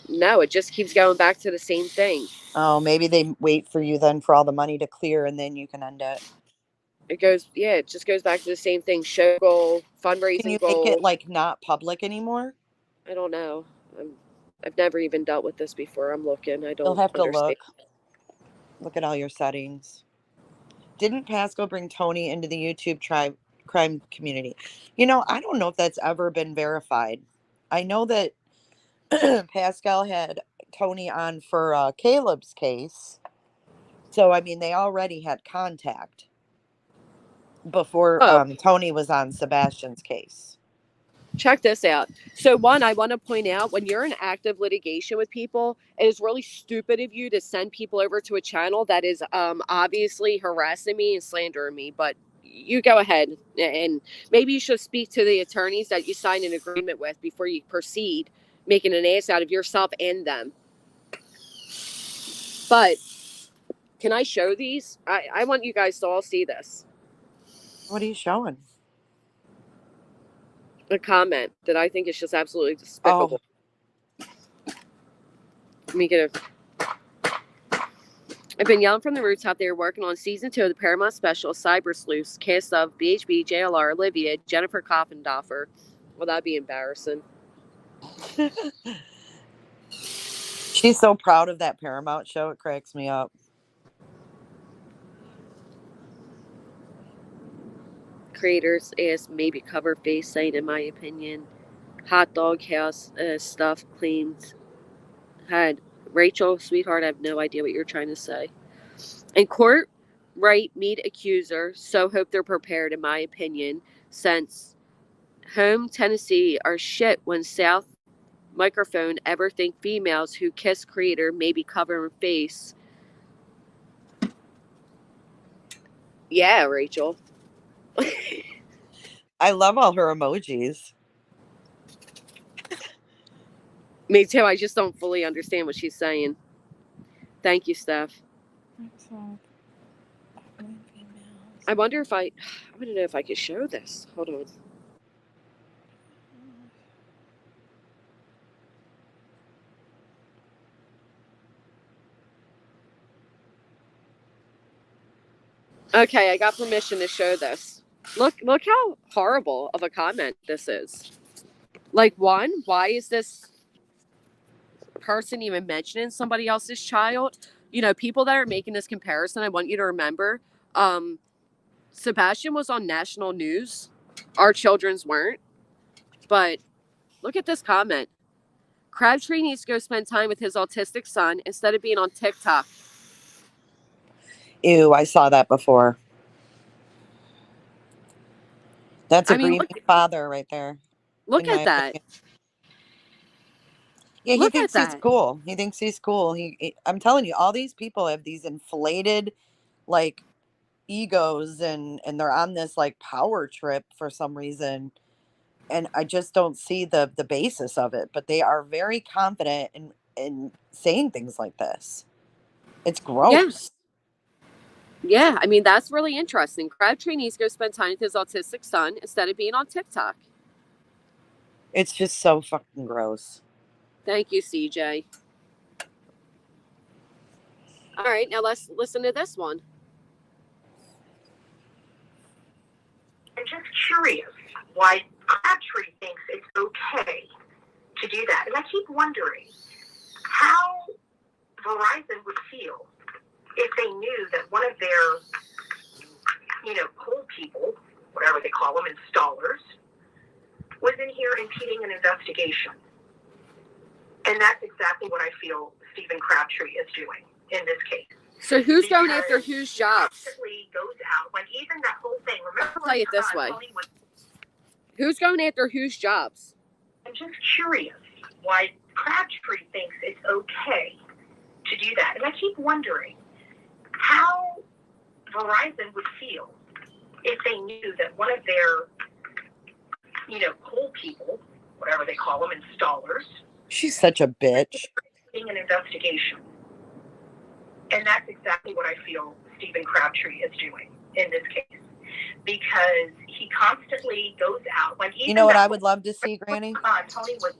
S1: know. It just keeps going back to the same thing.
S3: Oh, maybe they wait for you then for all the money to clear, and then you can end it.
S1: It just goes back to the same thing. Show goal, fundraising
S3: Can you
S1: goal.
S3: make it like not public anymore?
S1: I don't know. I've never even dealt with this before. I'm looking. I
S3: You'll
S1: don't
S3: have to
S1: understand.
S3: look at all your settings. Didn't Pascal bring Tony into the YouTube crime community? You know, I don't know if that's ever been verified. I know that Pascal had Tony on for Caleb's case. So, I mean, they already had contact before
S1: Oh,
S3: Tony was on Sebastian's case.
S1: check this out. So, one, I want to point out when you're in active litigation with people, it is really stupid of you to send people over to a channel that is obviously harassing me and slandering me. But you go ahead, and maybe you should speak to the attorneys that you signed an agreement with before you proceed making an ass out of yourself and them. But can I show these? I want you guys to all see this.
S3: What are you showing?
S1: A comment that I think is just absolutely despicable.
S3: Oh,
S1: Let me get a. I've been yelling from the rooftop they were working on season 2 of the Paramount special Cyber Sleuths, cast of BHB, JLR, Olivia, Jennifer Coffendoffer. Well, that'd be embarrassing.
S3: she's so proud of that Paramount show. It cracks me up.
S1: Creators asked maybe cover face saying, in my opinion, hot dog house stuff claimed had Rachel, sweetheart, I have no idea what you're trying to say. In court, right, meet accuser, so hope they're prepared, in my opinion, since home Tennessee are shit when South microphone ever think females who kiss creator maybe cover face. Yeah, Rachel.
S3: I love all her emojis.
S1: Me too. I just don't fully understand what she's saying. Thank you, Steph. I wonder if I want to know if I could show this. Hold on. Okay, I got permission to show this. Look how horrible of a comment this is. Like, one, why is this person even mentioning somebody else's child? You know, people that are making this comparison, I want you to remember, Sebastian was on national news. Our children's weren't. But look at this comment. Crabtree needs to go spend time with his autistic son instead of being on TikTok.
S3: Ew, I saw that before. That's a grieving father right there.
S1: Look at that.
S3: Yeah,
S1: Look
S3: he thinks
S1: at
S3: he's
S1: that.
S3: cool. He thinks he's cool. I'm telling you, all these people have these inflated, like, egos, and they're on this like power trip for some reason, and I just don't see the basis of it. But they are very confident in saying things like this. It's gross.
S1: Yeah, I mean, that's really interesting. Crabtree needs to go spend time with his autistic son instead of being on TikTok.
S3: It's just so fucking gross.
S1: Thank you, CJ. All right, now let's listen to this one.
S2: I'm just curious why Crabtree thinks it's okay to do that. And I keep wondering how Verizon would feel if they knew that one of their, cool people, whatever they call them, installers, was in here impeding an investigation. And that's exactly what I feel Stephen Crabtree is doing in this case.
S1: So who's going after whose jobs?
S2: Goes out when even that whole thing. Remember,
S1: I'll tell you it this way. Who's going after whose jobs?
S2: I'm just curious why Crabtree thinks it's okay to do that. And I keep wondering how Verizon would feel if they knew that one of their, cool people, whatever they call them, installers.
S3: She's such a bitch.
S2: Being an investigation. And that's exactly what I feel Stephen Crabtree is doing in this case. Because he constantly goes out when he.
S3: You know what I would love to see, Granny?
S2: Tony was.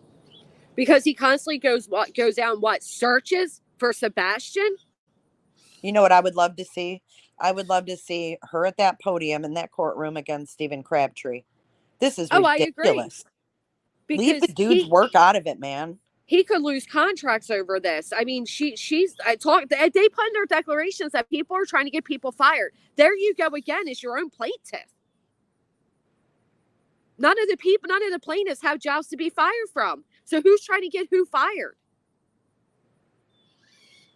S1: Because he constantly goes out and what? Searches for Sebastian?
S3: You know what I would love to see? I would love to see her at that podium in that courtroom against Stephen Crabtree. This is ridiculous.
S1: I agree.
S3: Leave the
S1: because
S3: dude's work out of it, man.
S1: he could lose contracts over this. I mean, I talk. They put in their declarations that people are trying to get people fired. There you go again. Is your own plaintiff. None of the plaintiffs have jobs to be fired from. So who's trying to get who fired?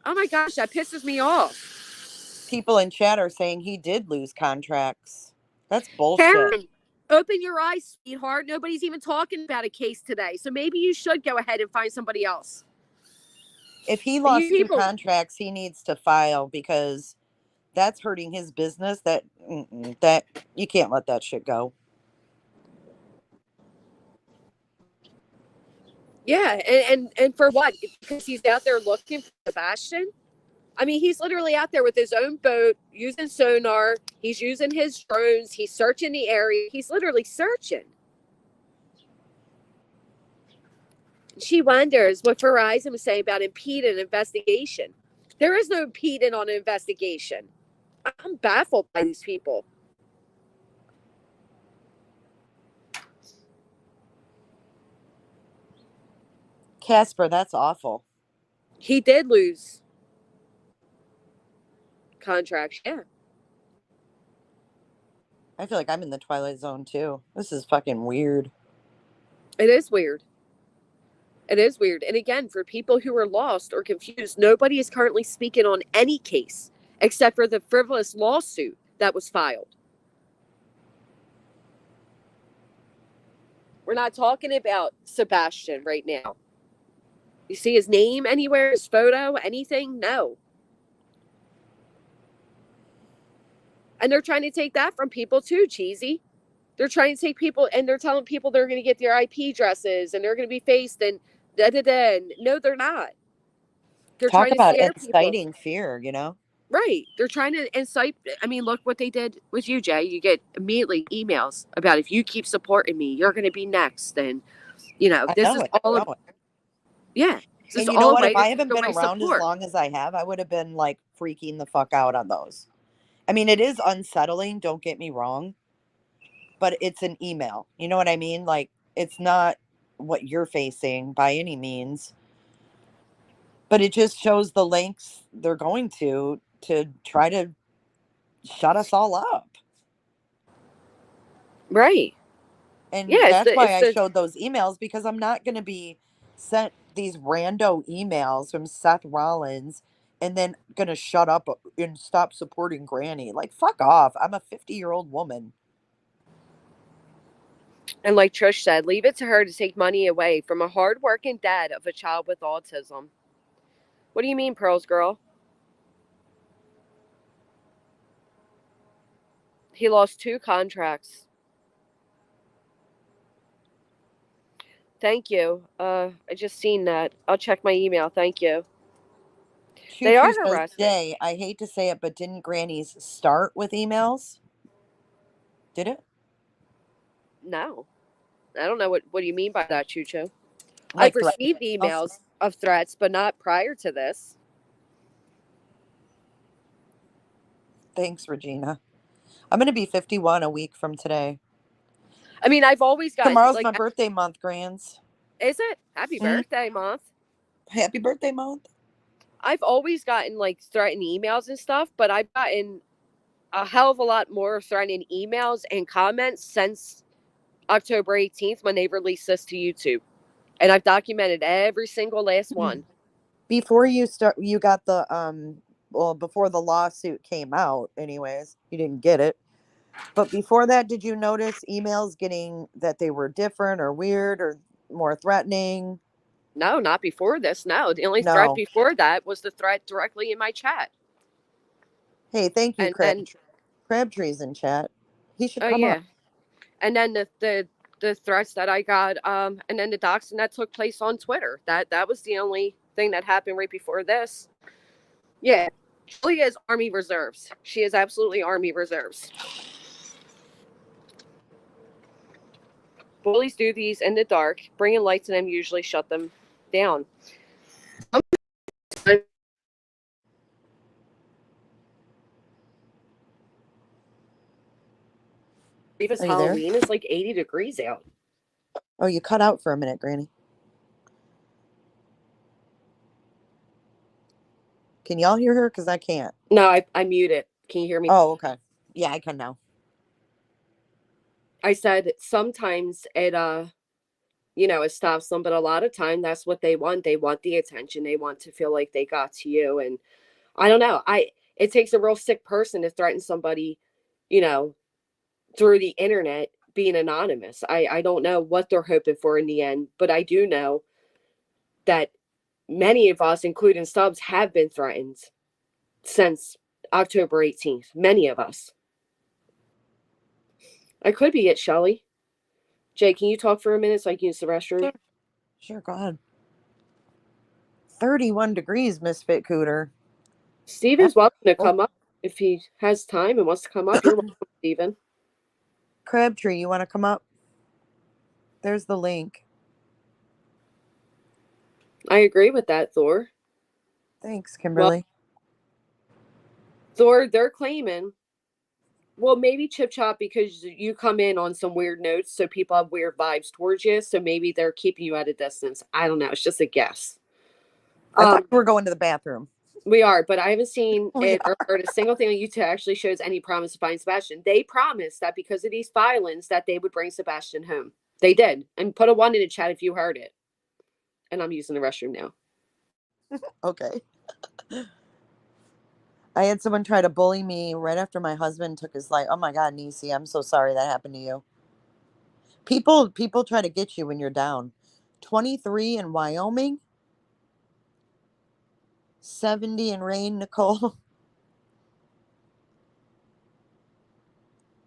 S1: Oh my gosh, that pisses me off.
S3: People in chat are saying he did lose contracts. That's bullshit.
S1: Karen, open your eyes, sweetheart. Nobody's even talking about a case today. So maybe you should go ahead and find somebody else.
S3: If he lost 2 contracts, he needs to file because that's hurting his business. That you can't let that shit go.
S1: Yeah, and for what? Because he's out there looking for Sebastian? I mean, he's literally out there with his own boat, using sonar. He's using his drones. He's searching the area. He's literally searching. She wonders what Verizon was saying about impeding an investigation. There is no impeding on an investigation. I'm baffled by these people.
S3: Casper, that's awful.
S1: He did lose contracts, yeah.
S3: I feel like I'm in the Twilight Zone too. This is fucking weird.
S1: It is weird. It is weird. And again, for people who are lost or confused, nobody is currently speaking on any case except for the frivolous lawsuit that was filed. We're not talking about Sebastian right now. You see his name anywhere, his photo, anything? No. And they're trying to take that from people too, cheesy. They're trying to take people and they're telling people they're going to get their IP addresses and they're going to be faced and da-da-da. And no, they're not. They're
S3: Talk
S1: trying
S3: about
S1: to scare
S3: inciting
S1: people.
S3: fear, you know?
S1: Right. They're trying to incite. I mean, look what they did with you, Jay. You get immediately emails about if you keep supporting me, you're going to be next. And, you know, this is all. Yeah.
S3: And you know what? If I haven't been around as long as I have, I would have been like freaking the fuck out on those. I mean, it is unsettling. Don't get me wrong. But it's an email. You know what I mean? Like, it's not what you're facing by any means. But it just shows the lengths they're going to try to shut us all up.
S1: Right.
S3: And that's why I showed those emails, because I'm not going to be sent these rando emails from Seth Rollins and then going to shut up and stop supporting Granny. Like, fuck off. I'm a 50-year-old woman.
S1: And like Trish said, leave it to her to take money away from a hardworking dad of a child with autism. What do you mean, Pearls Girl? He lost 2 contracts. Thank you. I just seen that. I'll check my email. Thank you. They are harassment.
S3: Jay, I hate to say it, but didn't grannies start with emails? Did it?
S1: No. I don't know what do you mean by that, Chucho? Like I've received emails of threats, but not prior to this.
S3: Thanks, Regina. I'm going to be 51 a week from today.
S1: I mean, I've always got...
S3: Tomorrow's my birthday month, Grands.
S1: Is it? Happy birthday month.
S3: Happy birthday month.
S1: I've always gotten like threatening emails and stuff, but I've gotten a hell of a lot more threatening emails and comments since October 18th when they released this to YouTube. And I've documented every single last one.
S3: Before you got the before the lawsuit came out, anyways, you didn't get it. But before that, did you notice emails getting that they were different or weird or more threatening?
S1: No, not before this. No, the only threat before that was the threat directly in my chat.
S3: Hey, thank you, Crabtree's in chat. He should come up.
S1: And then the threats that I got, and then the doxing that took place on Twitter. That was the only thing that happened right before this. Yeah, Julia is Army Reserves. She is absolutely Army Reserves. Bullies do these in the dark. Bringing light to them usually shut them down. Even Halloween is like 80 degrees out.
S3: Oh, you cut out for a minute, Granny. Can y'all hear her? Because I can't.
S1: No, I muted. Can you hear me?
S3: Oh, okay. Yeah, I can now.
S1: I said sometimes it it stops them, but a lot of time that's what they want. They want the attention. They want to feel like they got to you. And I don't know. It takes a real sick person to threaten somebody, you know, through the internet being anonymous. I don't know what they're hoping for in the end, but I do know that many of us, including Stubbs, have been threatened since October 18th. Many of us. I could be it, Shelly. Jay, can you talk for a minute so I can use the restroom?
S3: Sure, go ahead. 31 degrees, Misfit Cooter.
S1: Steven's welcome to come up if he has time and wants to come up. You're welcome, Steven.
S3: Crabtree, you want to come up? There's the link.
S1: I agree with that, Thor.
S3: Thanks, Kimberly.
S1: Thor, they're claiming, well, maybe Chip Chop because you come in on some weird notes, so people have weird vibes towards you, so maybe they're keeping you at a distance. I don't know. It's just a guess.
S3: I thought we were going to the bathroom.
S1: We are, but I haven't seen it or heard a single thing on YouTube actually shows any promise to find Sebastian. They promised that because of these filings that they would bring Sebastian home. They did. And put a 1 in the chat if you heard it. And I'm using the restroom now.
S3: Okay. I had someone try to bully me right after my husband took his life. Oh my God, Nisi, I'm so sorry that happened to you. People try to get you when you're down. 23 in Wyoming. 70 in rain, Nicole.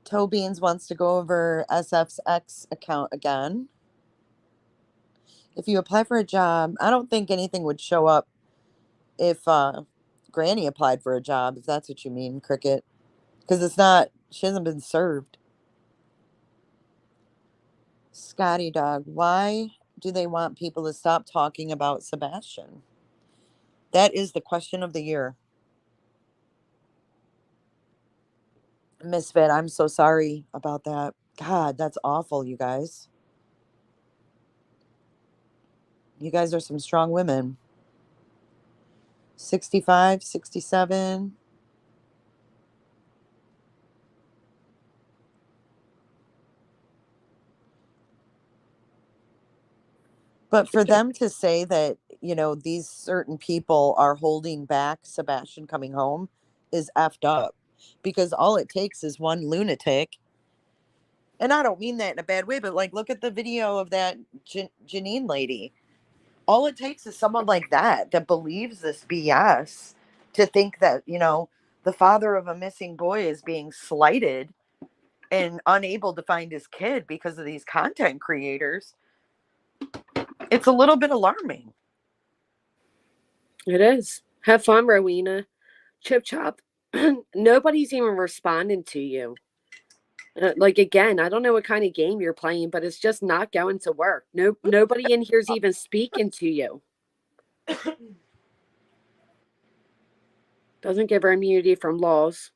S3: Tobeans wants to go over SF's X account again. If you apply for a job, I don't think anything would show up if Granny applied for a job, if that's what you mean, Cricket. Because she hasn't been served. Scotty Dog, why do they want people to stop talking about Sebastian? That is the question of the year. Misfit, I'm so sorry about that. God, that's awful, you guys. You guys are some strong women. 65, 67. But for them to say that, these certain people are holding back Sebastian coming home is effed up. Because all it takes is one lunatic. And I don't mean that in a bad way, but look at the video of that Janine lady. All it takes is someone like that believes this BS to think that, the father of a missing boy is being slighted and unable to find his kid because of these content creators. It's a little bit alarming.
S1: It is. Have fun, Rowena. Chip Chop. Nobody's even responding to you. Again, I don't know what kind of game you're playing, but it's just not going to work. Nobody in here's even speaking to you. Doesn't give her immunity from laws.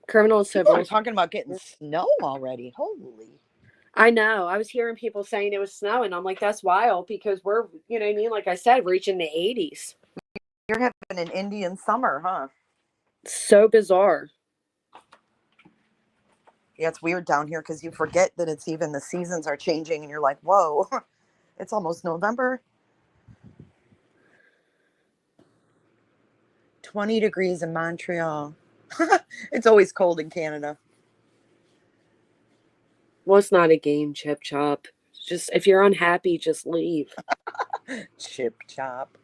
S1: Criminal and civil.
S3: People are talking about getting snow already. Holy.
S1: I know. I was hearing people saying it was snowing. I'm like, that's wild because we're, you know what I mean? Like I said, reaching the 80s.
S3: You're having an Indian summer, huh?
S1: So bizarre.
S3: Yeah, it's weird down here because you forget that it's even the seasons are changing and you're like, whoa, it's almost November. 20 degrees in Montreal. It's always cold in Canada.
S1: Well, it's not a game, Chip Chop. Just if you're unhappy, just leave.
S3: Chip Chop.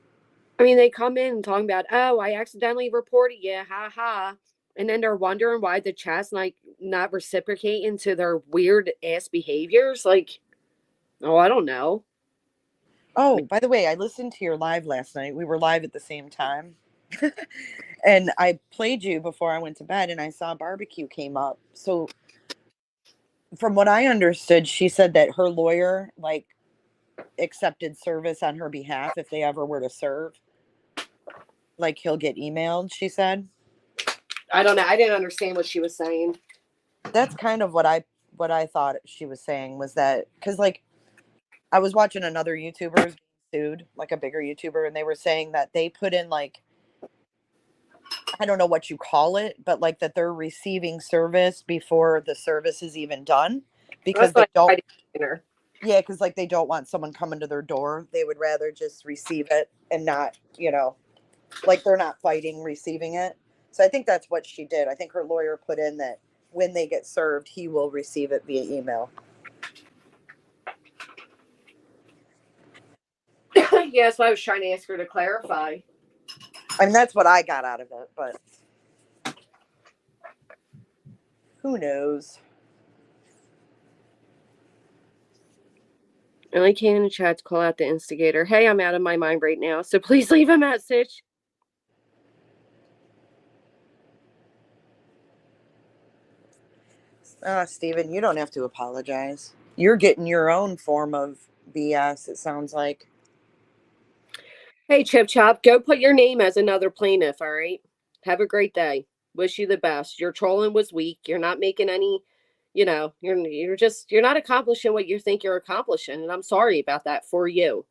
S1: I mean, they come in and talking about, oh, I accidentally reported you, ha ha. And then they're wondering why the chat's not reciprocating to their weird ass behaviors. Like, oh, I don't know.
S3: Oh, by the way, I listened to your live last night. We were live at the same time. And I played you before I went to bed and I saw barbecue came up. So from what I understood, she said that her lawyer accepted service on her behalf if they ever were to serve. He'll get emailed, she said.
S1: I don't know. I didn't understand what she was saying.
S3: That's kind of what I thought she was saying was that because I was watching another YouTuber being sued, like a bigger YouTuber, and they were saying that they put in like, I don't know what you call it, but like that they're receiving service before the service is even done because
S1: That's
S3: they
S1: what I
S3: don't.
S1: tried to consider.
S3: Yeah, because like they don't want someone coming to their door. They would rather just receive it and not, like they're not fighting receiving it. So I think that's what she did. I think her lawyer put in that when they get served, he will receive it via email.
S1: Yeah, that's why I was trying to ask her to clarify.
S3: I mean, that's what I got out of it, but who knows?
S1: And I came in the chat to call out the instigator. Hey, I'm out of my mind right now, so please leave a message.
S3: Steven, you don't have to apologize. You're getting your own form of BS, it sounds like.
S1: Hey, Chip Chop, go put your name as another plaintiff, all right? Have a great day. Wish you the best. Your trolling was weak. You're not making any, you're not accomplishing what you think you're accomplishing, and I'm sorry about that for you.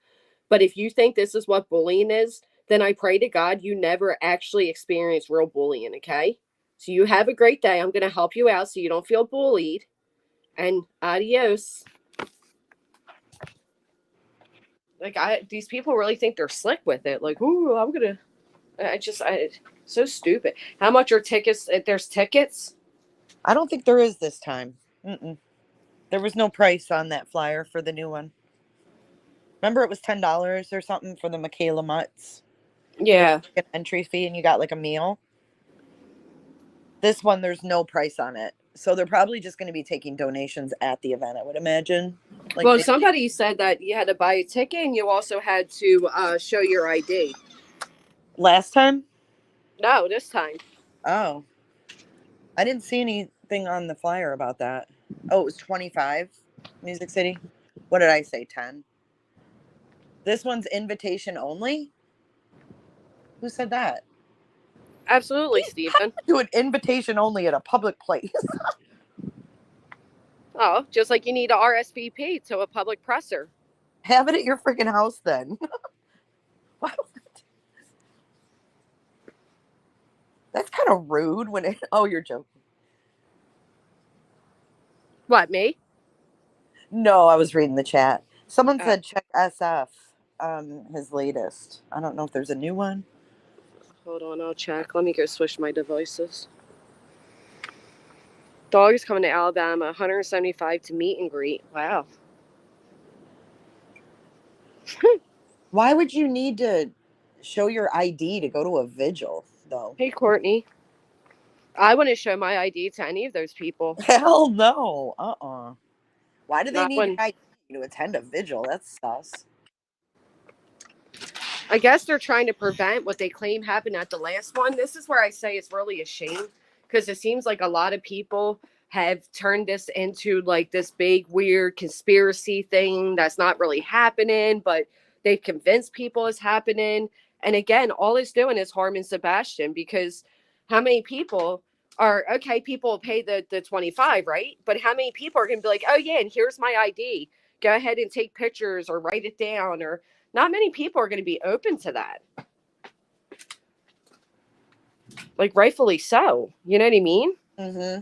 S1: But if you think this is what bullying is, then I pray to God you never actually experience real bullying, okay? So you have a great day. I'm going to help you out so you don't feel bullied. And adios. Like, these people really think they're slick with it. Like, ooh, I'm going to, so stupid. How much are tickets? There's tickets?
S3: I don't think there is this time. There was no price on that flyer for the new one. Remember, it was $10 or something for the Michaela Mutts.
S1: Yeah.
S3: An entry fee, and you got like a meal. This one, there's no price on it, so they're probably just going to be taking donations at the event, I would imagine. Like,
S1: well, somebody said that you had to buy a ticket and you also had to show your ID.
S3: Last time?
S1: No, this time.
S3: Oh, I didn't see anything on the flyer about that. Oh, it was 25. Music City. What did I say? 10. This one's invitation only. Who said that?
S1: Absolutely, Stephen.
S3: Do an invitation only at a public place.
S1: Oh, just like you need a RSVP to a public presser.
S3: Have it at your freaking house then. Wow. That's kind of rude when it. Oh, you're joking.
S1: What, me?
S3: No, I was reading the chat. Someone said check SF, his latest. I don't know if there's a new one.
S1: Hold on, I'll check. Let me go switch my devices. Dog is coming to Alabama, 175 to meet and greet. Wow.
S3: Why would you need to show your ID to go to a vigil, though?
S1: Hey, Courtney. I wouldn't show my ID to any of those people.
S3: Hell no. Why do they
S1: Not
S3: need
S1: when-
S3: an ID to attend a vigil? That's sus.
S1: I guess they're trying to prevent what they claim happened at the last one. This is where I say it's really a shame because it seems like a lot of people have turned this into like this big weird conspiracy thing that's not really happening, but they've convinced people it's happening. And again, all it's doing is harming Sebastian because how many people are okay? People will pay the 25, right? But how many people are going to be like, oh yeah, and here's my ID. Go ahead and take pictures or write it down. Or not many people are going to be open to that. Like rightfully so. You know what I mean?
S3: Mm-hmm.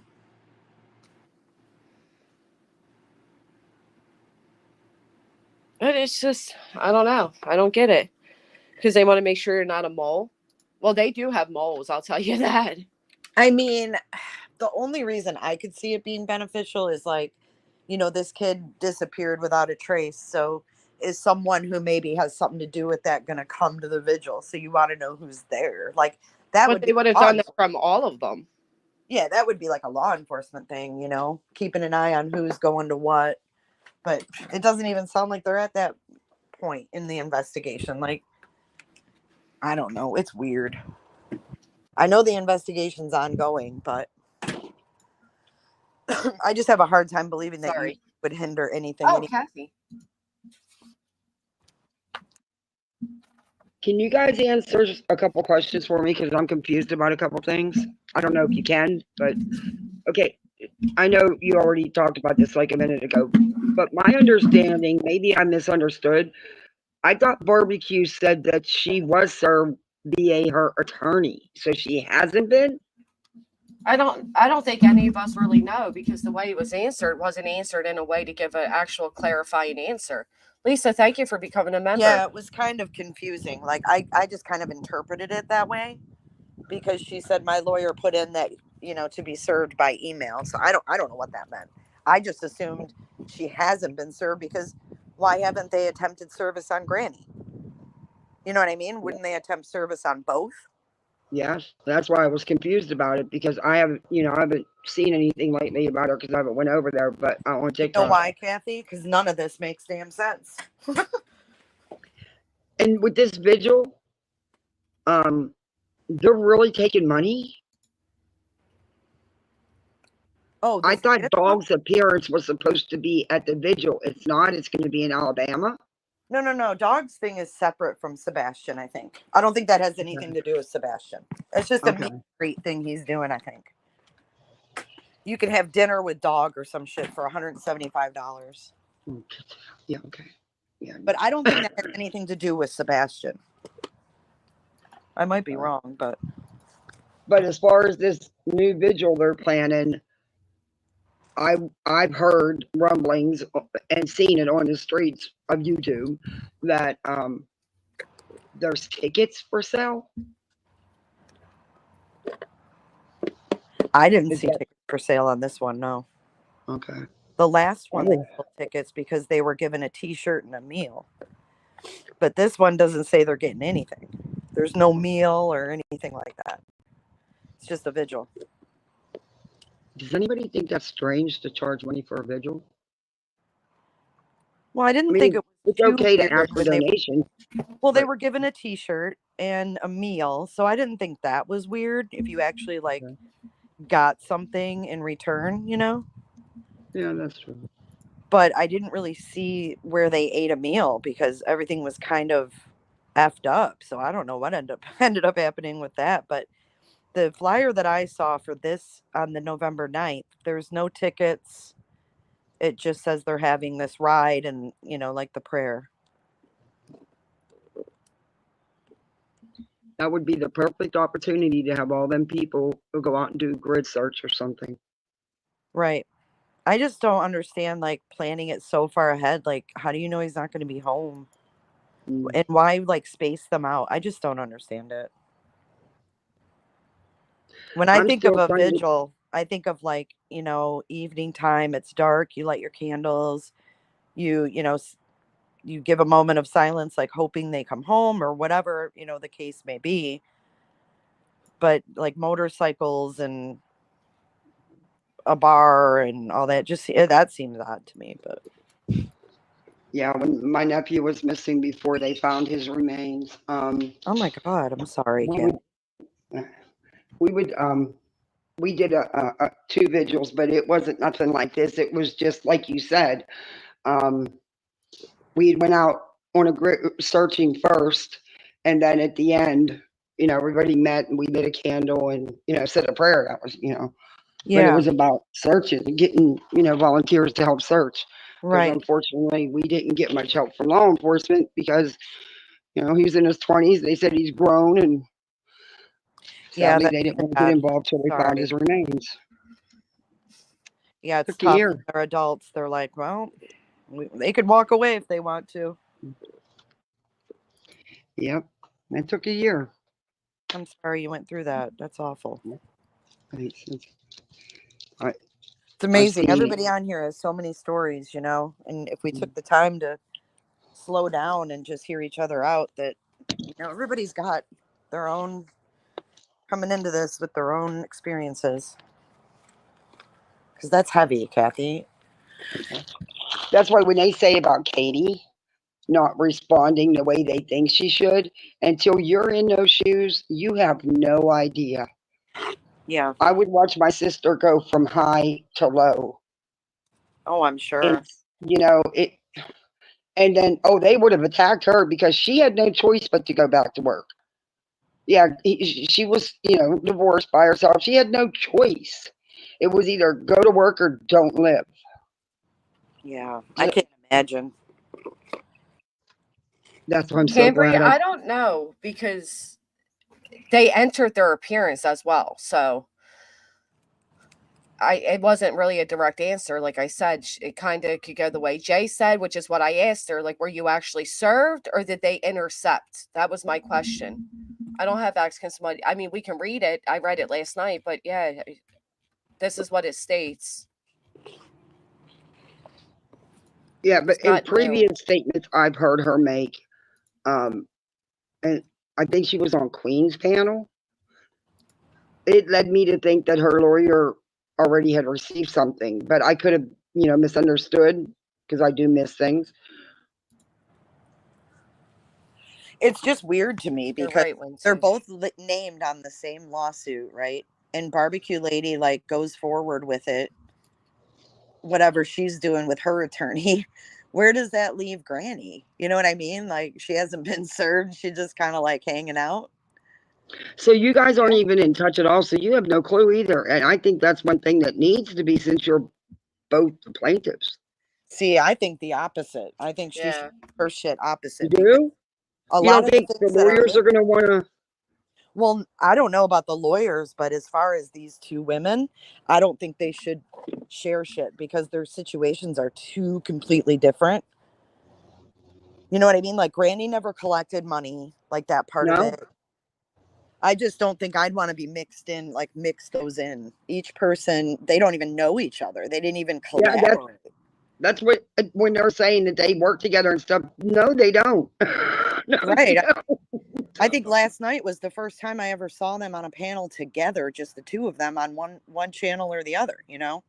S1: But it's just, I don't know. I don't get it. Because they want to make sure you're not a mole. Well, they do have moles, I'll tell you that.
S3: I mean, the only reason I could see it being beneficial is like, this kid disappeared without a trace. So is someone who maybe has something to do with that going to come to the vigil? So you want to know who's there. Like that
S1: But
S3: would
S1: they would have done that from all of them.
S3: Yeah, that would be like a law enforcement thing, keeping an eye on who's going to what. But it doesn't even sound like they're at that point in the investigation. Like, I don't know. It's weird. I know the investigation's ongoing, but I just have a hard time believing that you would hinder anything.
S1: Oh, Kathy.
S5: Can you guys answer a couple questions for me? Because I'm confused about a couple things. I don't know if you can, but okay. I know you already talked about this like a minute ago, but my understanding, maybe I misunderstood. I thought Barbecue said that she was served via her attorney, so she hasn't been.
S1: I don't think any of us really know, because the way it was answered wasn't answered in a way to give an actual clarifying answer. Lisa, thank you for becoming a member.
S3: Yeah, it was kind of confusing. Like I just kind of interpreted it that way because she said my lawyer put in that, to be served by email. So I don't know what that meant. I just assumed she hasn't been served because why haven't they attempted service on Granny? You know what I mean? Wouldn't they attempt service on both?
S5: Yes, that's why I was confused about it, because I haven't seen anything lately about her because I haven't went over there, but on
S3: You know
S5: TikTok.
S3: why, Kathy? Because none of this makes damn sense.
S5: And with this vigil, they're really taking money.
S3: Oh,
S5: I
S3: this
S5: thought
S3: is-
S5: Dog's appearance was supposed to be at the vigil. It's not. It's going to be in Alabama.
S3: no. Dog's thing is separate from Sebastian, I think. I don't think that has anything to do with Sebastian. It's just a
S5: Okay.
S3: meet and greet thing he's doing, I think. You can have dinner with Dog or some shit for $175.
S5: Yeah. Okay. Yeah.
S3: But I don't think that has anything to do with Sebastian. I might be wrong, but
S5: But as far as this new vigil they're planning, I've heard rumblings and seen it on the streets of YouTube that there's tickets for sale.
S3: I didn't
S5: Is
S3: see
S5: that-
S3: tickets for sale on this one, no.
S5: Okay.
S3: The last one they
S5: Oh.
S3: sold tickets because they were given a t-shirt and a meal. But this one doesn't say they're getting anything. There's no meal or anything like that. It's just a vigil.
S5: Does anybody think that's strange to charge money for a vigil?
S3: Well, I
S5: I
S3: didn't
S5: mean,
S3: think it was
S5: it's
S3: too
S5: okay to
S3: weird
S5: ask for
S3: when they
S5: donations.
S3: they were given a t-shirt and a meal, so I didn't think that was weird if you actually like
S5: Okay.
S3: got something in return,
S5: Yeah, that's true.
S3: But I didn't really see where they ate a meal because everything was kind of effed up. So I don't know what ended up happening with that. But the flyer that I saw for this on the November 9th, there's no tickets. It just says they're having this ride and, like the prayer.
S5: That would be the perfect opportunity to have all them people who go out and do grid search or something.
S3: Right. I just don't understand like planning it so far ahead. Like, how do you know he's not going to be home? And why like space them out? I just don't understand it. When I
S5: I'm
S3: think of
S5: still
S3: a
S5: trying to-
S3: vigil, I think of like, evening time, it's dark, you light your candles, you give a moment of silence, like hoping they come home or whatever, the case may be. But like motorcycles and a bar and all that, that seems odd to me. But
S5: Yeah, when my nephew was missing before they found his remains,
S3: oh my God, I'm sorry,
S5: we
S3: Kat.
S5: would we did a two vigils, but it wasn't nothing like this. It was just like you said. We went out on a grid searching first, and then at the end, everybody met and we lit a candle and said a prayer. That was But it
S3: Yeah,
S5: was about searching and getting volunteers to help search. Because
S3: right.
S5: unfortunately, we didn't get much help from law enforcement because he's in his 20s. They said he's grown, and
S3: Yeah,
S5: sadly
S3: that's
S5: they didn't want to
S3: sad.
S5: get involved till they found
S3: Sorry.
S5: his remains.
S3: Yeah, it's
S5: Took a
S3: tough.
S5: year.
S3: When they're adults. They're like, well, they could walk away if they want to.
S5: Yep, it took a year.
S3: I'm sorry you went through that. That's awful.
S5: It's
S3: It's amazing.
S5: seen-
S3: Everybody on here has so many stories, and if we took the time to slow down and just hear each other out, that, everybody's got their own coming into this with their own experiences. Because that's heavy, Kathy.
S5: That's why when they say about Katie not responding the way they think she should, until you're in those shoes, you have no idea.
S3: Yeah.
S5: I would watch my sister go from high to low.
S3: Oh, I'm sure.
S5: And, it, and then, they would have attacked her because she had no choice but to go back to work. Yeah, she was, divorced by herself. She had no choice. It was either go to work or don't live.
S3: Yeah, I can't imagine.
S5: That's why I'm so
S1: Cambria,
S5: glad.
S1: I don't know, because they entered their appearance as well. So it wasn't really a direct answer. Like I said, it kind of could go the way Jay said, which is what I asked her. Like, were you actually served, or did they intercept? That was my question. I don't have access to money. I mean, we can read it. I read it last night, but yeah, this is what it states.
S5: Yeah, but
S1: It's
S5: in
S1: not new.
S5: previous statements I've heard her make, and I think she was on Queen's panel, it led me to think that her lawyer already had received something, but I could have, misunderstood, because I do miss things.
S3: It's just weird to me
S1: You're
S3: because
S1: right,
S3: they're
S1: Lindsay.
S3: both named on the same lawsuit, right? And Barbecue Lady like goes forward with it, whatever she's doing with her attorney. Where does that leave Granny? You know what I mean? Like, she hasn't been served. She's just kind of like hanging out.
S5: So you guys aren't even in touch at all, so you have no clue either. And I think that's one thing that needs to be, since you're both the plaintiffs.
S3: See, I think the opposite. I think she should
S1: Yeah.
S3: do her shit
S5: You
S3: opposite. Because
S5: do?
S3: a
S5: You
S3: lot
S5: don't
S3: of the
S5: think the
S3: things that are
S5: lawyers are going to want to?
S3: well, I don't know about the lawyers, but as far as these two women, I don't think they should share shit because their situations are too completely different. You know what I mean? Like, Granny never collected money, like that part of
S5: No?
S3: it. I just don't think I'd want to be mix those in. Each person, they don't even know each other. They didn't even
S5: Yeah,
S3: collaborate.
S5: that's what, when they're saying that they work together and stuff. No, they don't. No, they
S3: Right.
S5: don't.
S3: I think last night was the first time I ever saw them on a panel together, just the two of them on one channel or the other, you know?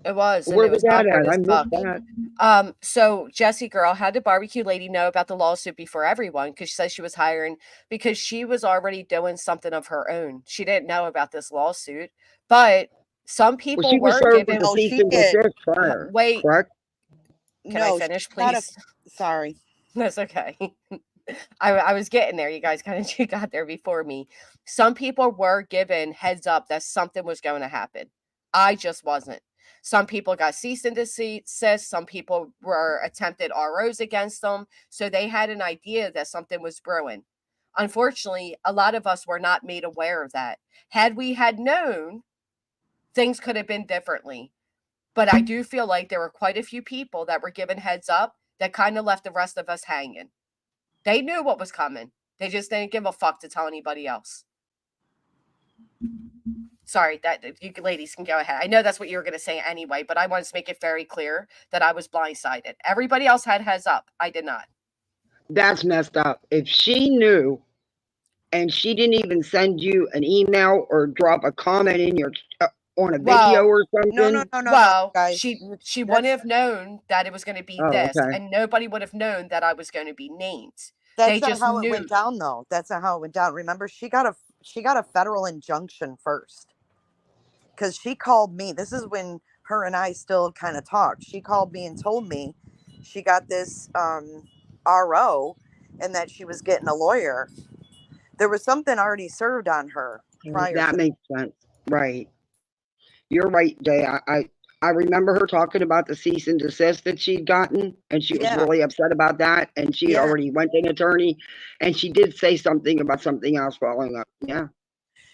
S1: It was, and
S5: Where
S1: it
S5: was
S1: was
S5: that
S1: awkward
S5: at? I
S1: as
S5: missed
S1: fuck.
S5: that.
S1: So Jessie girl, how did Barbecue Lady know about the lawsuit before everyone? Because she says she was hiring, because she was already doing something of her own. She didn't know about this lawsuit, but some
S5: Well,
S1: people
S5: she was
S1: were
S5: served with
S1: given.
S5: the
S3: No,
S5: cease
S3: she
S5: and
S3: did.
S5: desist prior,
S1: Wait,
S5: correct?
S1: can I
S3: No, she
S1: finish,
S3: got a
S1: please?
S3: sorry.
S1: That's okay. I was getting there. You guys kind of got there before me. Some people were given heads up that something was going to happen. I just wasn't. Some people got cease and desist. Some people were attempted ROs against them. So they had an idea that something was brewing. Unfortunately, a lot of us were not made aware of that. Had we had known, things could have been differently. But I do feel like there were quite a few people that were given heads up that kind of left the rest of us hanging. They knew what was coming. They just didn't give a fuck to tell anybody else. Sorry, that you ladies can go ahead. I know that's what you were going to say anyway, but I wanted to make it very clear that I was blindsided. Everybody else had heads up. I did not.
S5: That's messed up. If she knew and she didn't even send you an email or drop a comment in your on a video or something.
S1: Well,
S3: guys.
S1: she wouldn't have known that it was going to be
S5: Oh,
S1: this,
S5: okay.
S1: and nobody would have known that I was going to be named.
S3: That's
S1: They
S3: not
S1: just
S3: how it
S1: knew.
S3: went down, though. That's not how it went down. Remember, she got a federal injunction first because she called me. This is when her and I still kind of talked. She called me and told me she got this RO and that she was getting a lawyer. There was something already served on her prior
S5: That
S3: to.
S5: makes sense. Right. You're right, Jay. I remember her talking about the cease and desist that she'd gotten, and she was
S3: Yeah,
S5: really upset about that. And she had
S3: yeah.
S5: already went to an attorney, and she did say something about something else following up. Yeah.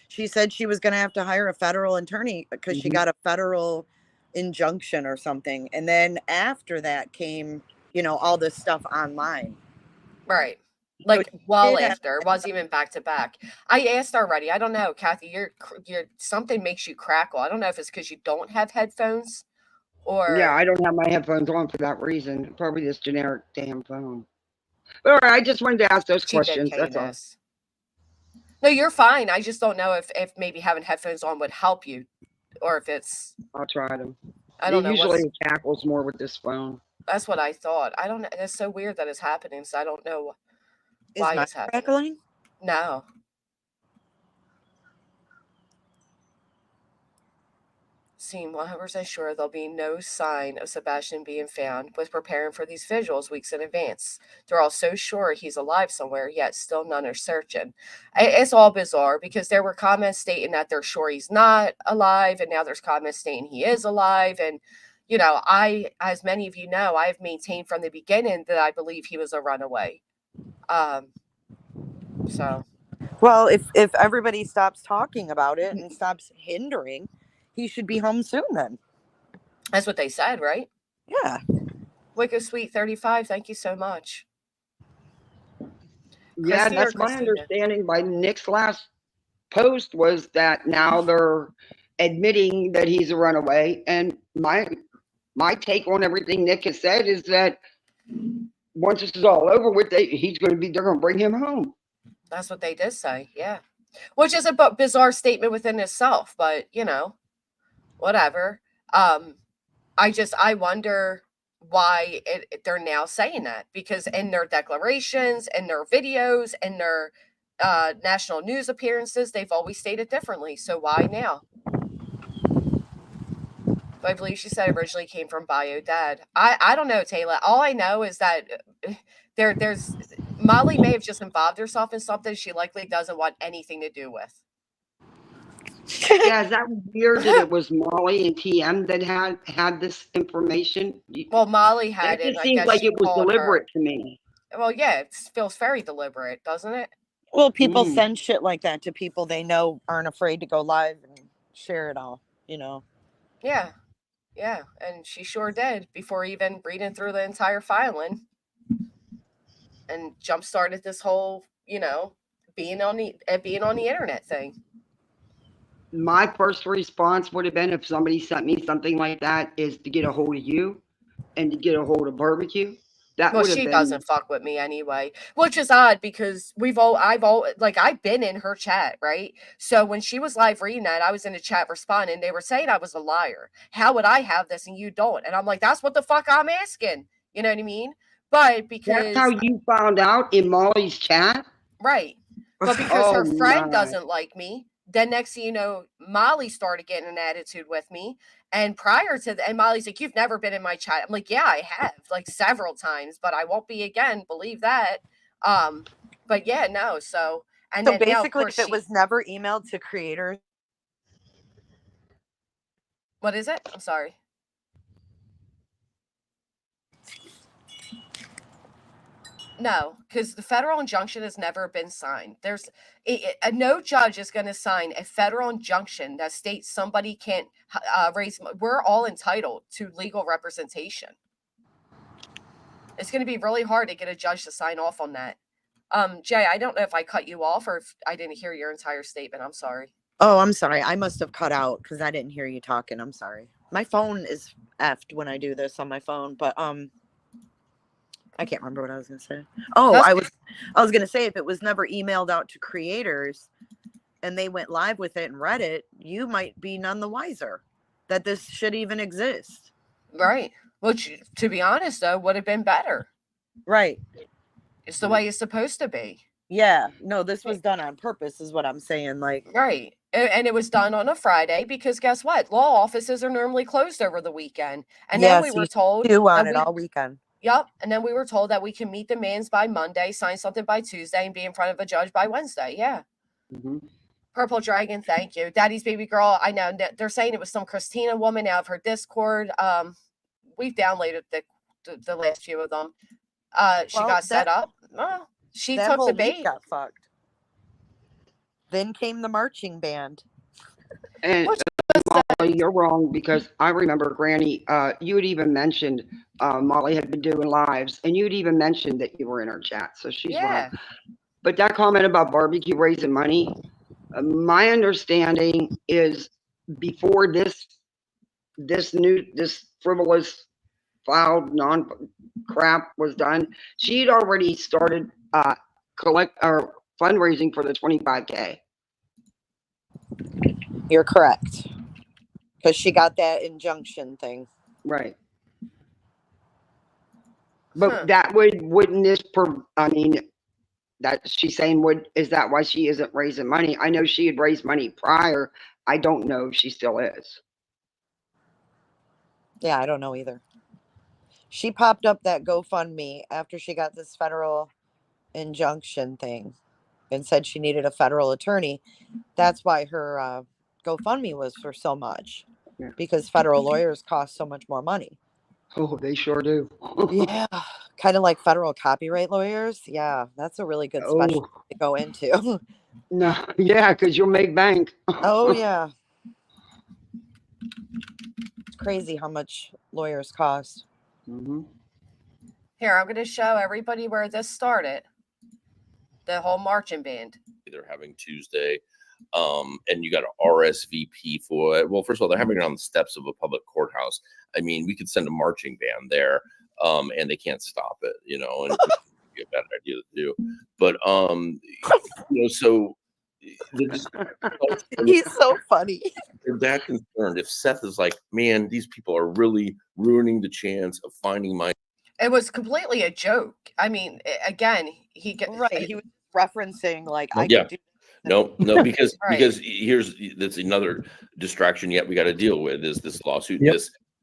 S3: She said she was going to have to hire a federal attorney because she
S5: Mhm.
S3: got a federal injunction or something. And then after that came, all this stuff online.
S1: Right.
S3: So
S1: Like,
S3: she
S1: well
S3: did have
S1: after. It wasn't even back to back. I asked already. I don't know, Kathy, you're something makes you crackle. I don't know if it's because you don't have headphones
S5: Yeah,
S1: or
S5: I don't have my headphones on for that reason. Probably this generic damn phone. But all right, I just wanted to ask those questions. That's all.
S1: TJKness. No, you're fine. I just don't know if maybe having headphones on would help you, or if it's,
S5: I'll try them.
S1: I don't know
S5: Usually
S1: what's.
S5: it cackles more with this phone.
S1: That's what I thought. I don't know. It's so weird that it's happening. So I don't know
S3: Is
S1: why
S3: mine
S1: it's happening.
S3: crackling?
S1: No. Seem 100% sure there'll be no sign of Sebastian being found, with preparing for these visuals weeks in advance. They're all so sure he's alive somewhere, yet still none are searching. It's all bizarre because there were comments stating that they're sure he's not alive, and now there's comments stating he is alive, and you know, as many of you know, I've maintained from the beginning that I believe he was a runaway. So,
S3: Well, if everybody stops talking about it and stops hindering, he should be home soon then.
S1: that's what they said, right?
S3: Yeah.
S1: Wicked Sweet 35, thank you so much.
S5: Yeah,
S1: Christy or
S5: that's my
S1: Christina?
S5: understanding by Nick's last post was that now they're admitting that he's a runaway. And my take on everything Nick has said is that once this is all over with, they're going to bring him home.
S1: That's what they did say, yeah. Which is a bizarre statement within itself, but you know, whatever. I wonder why they're now saying that, because in their declarations, in their videos, in their national news appearances, they've always stated differently. So why now? But I believe she said originally came from bio dad. I don't know, Taylor. All I know is that there's Molly may have just involved herself in something she likely doesn't want anything to do with.
S5: Yeah, is that weird that it was Molly and TM that had this information?
S1: Well, Molly had
S5: That
S1: it.
S5: just
S1: I
S5: seems
S1: guess
S5: like
S1: she
S5: it was
S1: called
S5: deliberate
S1: her.
S5: to me.
S1: Well, yeah, it feels very deliberate, doesn't it?
S3: Well, people send shit like that to people they know aren't afraid to go live and share it all, you know.
S1: Yeah. Yeah, and she sure did before even reading through the entire filing and jump started this whole, you know, being on the internet thing.
S5: My first response would have been, if somebody sent me something like that, is to get a hold of you and to get a hold of Barbecue. That
S1: Well,
S5: would have
S1: she
S5: been.
S1: doesn't fuck with me anyway, which is odd because I've been in her chat, right? So when she was live reading that, I was in the chat responding. They were saying I was a liar. How would I have this and you don't? And I'm like, that's what the fuck I'm asking. You know what I mean? But because
S5: That's how you found out in Molly's chat?
S1: right. But because
S5: Oh
S1: her friend
S5: my.
S1: doesn't like me, then next thing you know, Molly started getting an attitude with me. And prior to that, and Molly's like, "You've never been in my chat." I'm like, "Yeah, I have, like several times, but I won't be again. Believe that." But yeah, no. So and
S3: So
S1: then now, of
S3: basically,
S1: course,
S3: if it was never emailed to creators,
S1: what is it? I'm sorry. No, because the federal injunction has never been signed. There's no judge is going to sign a federal injunction that states somebody can't raise. We're all entitled to legal representation. It's going to be really hard to get a judge to sign off on that. Jay, I don't know if I cut you off or if I didn't hear your entire statement. I'm sorry.
S3: Oh, I'm sorry. I must have cut out because I didn't hear you talking. I'm sorry. My phone is effed when I do this on my phone, but I can't remember what I was gonna say. Oh, I was gonna say, if it was never emailed out to creators and they went live with it and read it, you might be none the wiser that this should even exist.
S1: Right. Which, to be honest, though, would have been better.
S3: Right.
S1: It's the way it's supposed to be.
S3: Yeah. No, this was done on purpose, is what I'm saying. Like,
S1: right. And it was done on a Friday because guess what? Law offices are normally closed over the weekend. And then we were told
S3: you want it all weekend.
S1: Yep. And then we were told that we can meet demands by Monday, sign something by Tuesday, and be in front of a judge by Wednesday. Yeah.
S5: Mm-hmm.
S1: Purple Dragon, thank you. Daddy's baby girl. I know they're saying it was some Christina woman out of her Discord. We've downloaded the last few of them. She got set up. Well, she took the bait.
S3: Got fucked. Then came the marching band.
S5: And Molly, you're wrong, because I remember, Granny, you had even mentioned Molly had been doing lives, and you had even mentioned that you were in her chat. So she's wrong. But that comment about Barbecue raising money, my understanding is before this frivolous filed non crap was done, she'd already started fundraising for the 25K.
S3: You're correct, because she got that injunction thing.
S5: Right. But that wouldn't this I mean, that she's saying, is that why she isn't raising money? I know she had raised money prior. I don't know if she still is.
S3: Yeah, I don't know either. She popped up that GoFundMe after she got this federal injunction thing and said she needed a federal attorney. That's why her GoFundMe was for so much.
S5: Yeah.
S3: because federal lawyers cost so much more money.
S5: Oh, they sure do.
S3: Yeah, kind of like federal copyright lawyers. Yeah, that's a really good specialty
S5: Oh,
S3: to go into.
S5: no. Yeah, because you'll make bank.
S3: Oh, yeah. It's crazy how much lawyers cost.
S5: Hmm.
S1: Here, I'm going to show everybody where this started. The whole marching band.
S7: They're having Tuesday, and you got to RSVP for it. Well, first of all, they're having it on the steps of a public courthouse. I mean, we could send a marching band there, and they can't stop it, you know, and it'd be a bad idea to do. But you know, so they're just
S3: He's so funny.
S7: they're that concerned. If Seth is like, man, these people are really ruining the chance of finding my.
S1: It was completely a joke. I mean, again,
S3: Right. He was referencing like I
S7: Yeah.
S3: could do.
S7: No, because
S1: Right.
S7: because that's another distraction yet we got to deal with is this lawsuit.
S6: Yep.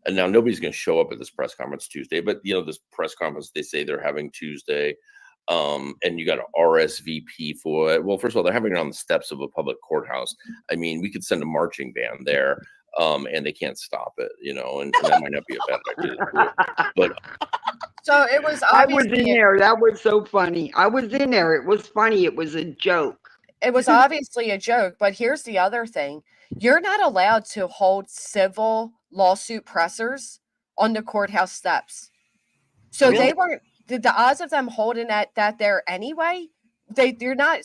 S7: And now nobody's going to show up at this press conference Tuesday, but you know this press conference they say they're having Tuesday, and you got to RSVP for it. Well, first of all, they're having it on the steps of a public courthouse. I mean, we could send a marching band there, and they can't stop it, you know, and that might not be a bad idea to do. But
S1: So it was
S5: I was
S1: obviously
S5: in there. That was so funny. I was in there. It was funny. It was a joke.
S1: It was obviously a joke, but here's the other thing. You're not allowed to hold civil lawsuit pressers on the courthouse steps. So
S3: Really?
S1: they weren't the odds of them holding that there anyway. You're not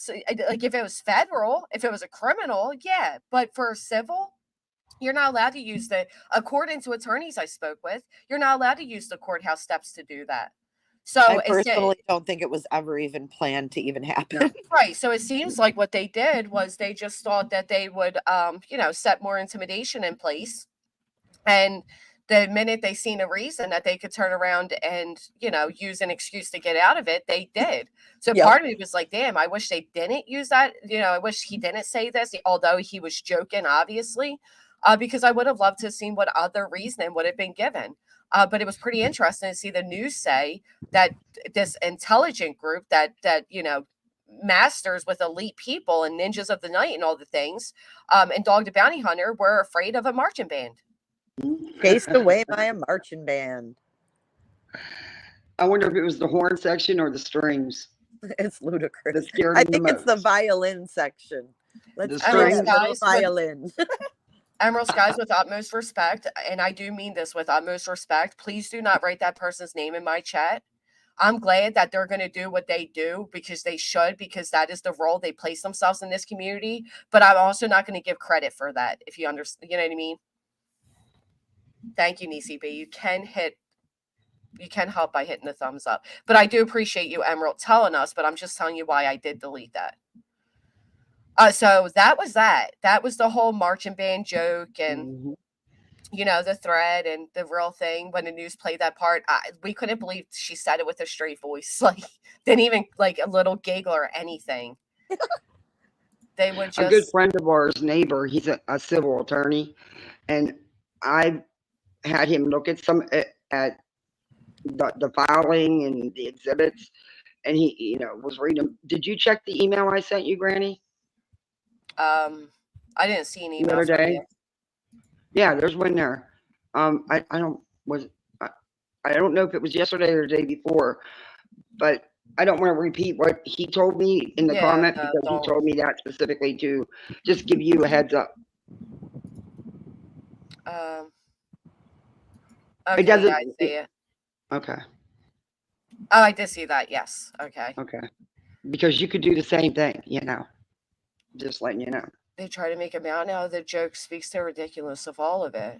S1: like if it was federal, if it was a criminal, yeah, but for civil, you're not allowed to use according to attorneys I spoke with, you're not allowed to use the courthouse steps to do that. So
S3: I personally don't think it was ever even planned to even happen.
S1: right. So it seems like what they did was they just thought that they would, set more intimidation in place. And the minute they seen a reason that they could turn around and, use an excuse to get out of it, they did. So
S3: Yep.
S1: part of me was like, damn, I wish they didn't use that. I wish he didn't say this, although he was joking, obviously, because I would have loved to have seen what other reasoning would have been given. But it was pretty interesting to see the news say that this intelligent group that masters with elite people and ninjas of the night and all the things, and Dog the Bounty Hunter were afraid of a marching band.
S3: Chased away by a marching band.
S5: I wonder if it was the horn section or the strings.
S3: It's ludicrous.
S5: that scared
S3: I
S5: him
S3: think
S5: the
S3: it's the
S5: most.
S3: violin section. Let's
S5: The
S3: try
S5: strings?
S3: that little
S1: Guys,
S3: violin.
S1: Emerald Skies, with utmost respect, and I do mean this with utmost respect, please do not write that person's name in my chat. I'm glad that they're going to do what they do because they should, because that is the role they place themselves in this community. But I'm also not going to give credit for that, if you understand, you know what I mean? Thank you, Nisi B. You can help by hitting the thumbs up. But I do appreciate you, Emerald, telling us, but I'm just telling you why I did delete that. So that was that. That was the whole marching band joke and, the thread and the real thing. When the news played that part, we couldn't believe she said it with a straight voice. Like, didn't even like a little giggle or anything. They would just.
S5: A good friend of ours, neighbor, he's a civil attorney, and I had him look at at the filing and the exhibits, and he, was reading. Did you check the email I sent you, Granny?
S1: I didn't see an
S5: The
S1: email
S5: other
S1: from
S5: day?
S1: you.
S5: Yeah, there's one there. I don't know if it was yesterday or the day before, but I don't want to repeat what he told me in the
S1: Yeah,
S5: comment
S1: no,
S5: because
S1: don't.
S5: he told me that specifically to just give you a heads up.
S1: Okay,
S5: doesn't-
S1: yeah, I see it.
S5: Okay.
S1: Oh, I did see that. Yes. Okay.
S5: Okay. Because you could do the same thing, just letting you know.
S1: They try to make him out now. The joke speaks to the ridiculous of all of it.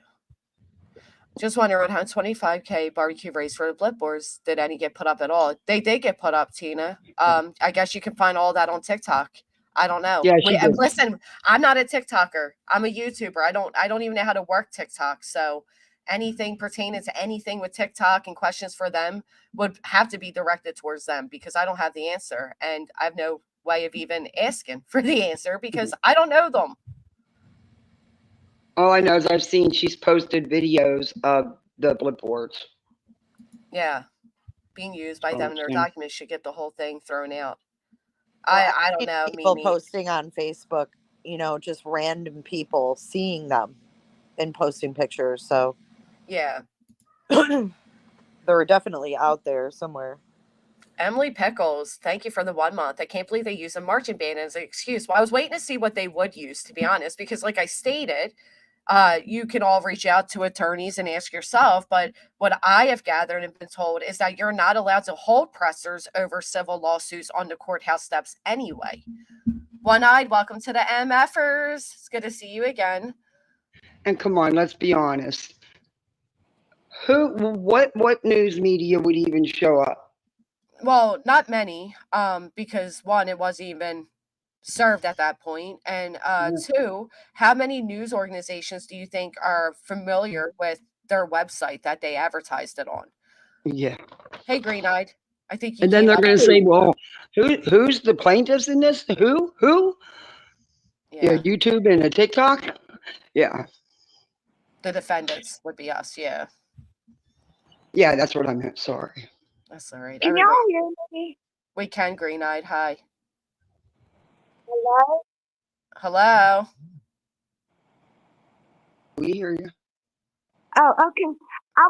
S1: Just wondering what happened. 25K barbecue race for the Blipboards. Did any get put up at all? They did get put up, Tina. I guess you can find all that on TikTok. I don't know.
S5: Yeah, she did.
S1: Listen, I'm not a TikToker. I'm a YouTuber. I don't even know how to work TikTok. So anything pertaining to anything with TikTok and questions for them would have to be directed towards them because I don't have the answer and I have no way of even asking for the answer because I don't know them.
S5: All I know is I've seen she's posted videos of the Blipboards.
S1: Yeah, being used by them in their
S5: Interesting.
S1: documents should get the whole thing thrown out.
S3: Well,
S1: I don't know.
S3: People
S1: Mimi.
S3: posting on Facebook, just random people seeing them and posting pictures. So
S1: Yeah.
S3: they're definitely out there somewhere.
S1: Emily Pickles, thank you for the 1 month. I can't believe they use a marching band as an excuse. Well, I was waiting to see what they would use, to be honest, because like I stated, you can all reach out to attorneys and ask yourself. But what I have gathered and been told is that you're not allowed to hold pressers over civil lawsuits on the courthouse steps anyway. One-Eyed, welcome to the MFers. It's good to see you again.
S5: And come on, let's be honest. What news media would even show up?
S1: Well, not many, because one, it wasn't even served at that point, and two, how many news organizations do you think are familiar with their website that they advertised it on?
S5: Yeah.
S1: Hey, Green-Eyed, I think you
S5: And then
S1: came
S5: they're
S1: up
S5: going to
S1: with-
S5: say, well, who's the plaintiffs in this? Who? Yeah,
S1: yeah,
S5: YouTube and a TikTok? Yeah.
S1: the defendants would be us. Yeah,
S5: Yeah, that's what I meant. Sorry.
S1: that's all right.
S8: Can
S1: Everybody,
S8: y'all hear me?
S1: we can. Green-Eyed, hi.
S8: Hello?
S1: Hello.
S5: We hear you.
S8: Oh, okay. I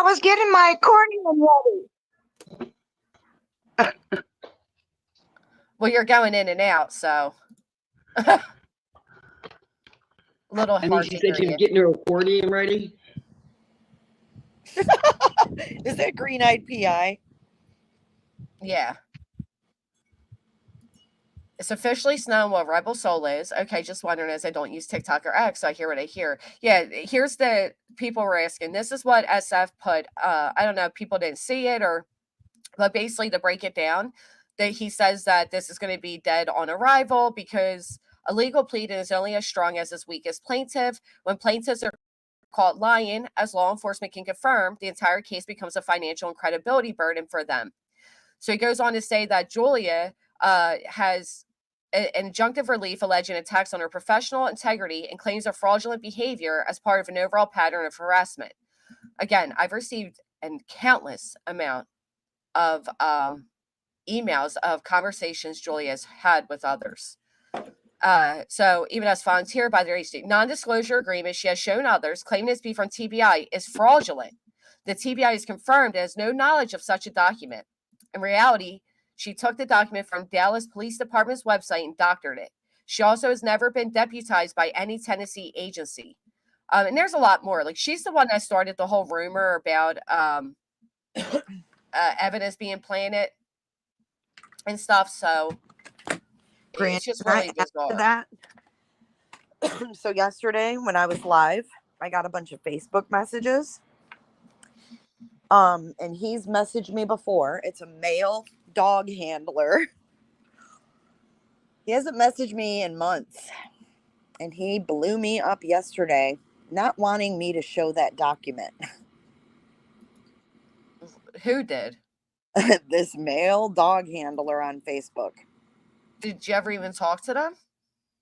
S8: was getting my accordion ready.
S1: Well, you're going in and out, so a little
S5: And then
S1: hard
S5: she
S1: to
S5: said
S1: hear
S5: she was
S1: you.
S5: getting her accordion ready.
S3: Is that Green-Eyed PI?
S1: Yeah. It's officially snowing where Rebel Soul is. Okay, just wondering as I don't use TikTok or X, so I hear what I hear. Yeah, here's the people were asking. This is what SF put. I don't know if people didn't see it but basically to break it down, that he says that this is going to be dead on arrival because a legal pleading is only as strong as its weakest plaintiff. When plaintiffs are caught lying, as law enforcement can confirm, the entire case becomes a financial and credibility burden for them. So he goes on to say that Julia has an injunctive relief alleging attacks on her professional integrity and claims of fraudulent behavior as part of an overall pattern of harassment. Again, I've received a countless amount of emails of conversations Julia's had with others. So even as volunteered by the non-disclosure agreement she has shown others, claiming this beef from TBI is fraudulent. The TBI has confirmed it has no knowledge of such a document. In reality, she took the document from Dallas Police Department's website and doctored it. She also has never been deputized by any Tennessee agency. And there's a lot more. Like, she's the one that started the whole rumor about evidence being planted and stuff. So
S3: Grant,
S1: it's just
S3: can I
S1: really
S3: add to
S1: bizarre.
S3: that? So yesterday when I was live, I got a bunch of Facebook messages. And he's messaged me before. It's a male dog handler. He hasn't messaged me in months. And he blew me up yesterday, not wanting me to show that document.
S1: Who did?
S3: This male dog handler on Facebook.
S1: Did you ever even talk to them?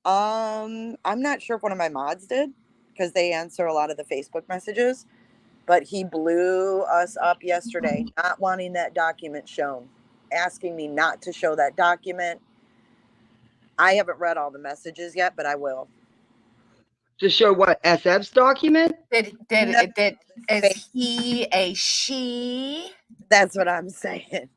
S3: I'm not sure if one of my mods did, because they answer a lot of the Facebook messages. But he blew us up yesterday, not wanting that document shown, asking me not to show that document. I haven't read all the messages yet, but I will.
S5: To show what? SF's document?
S1: Is he a she?
S3: That's what I'm saying.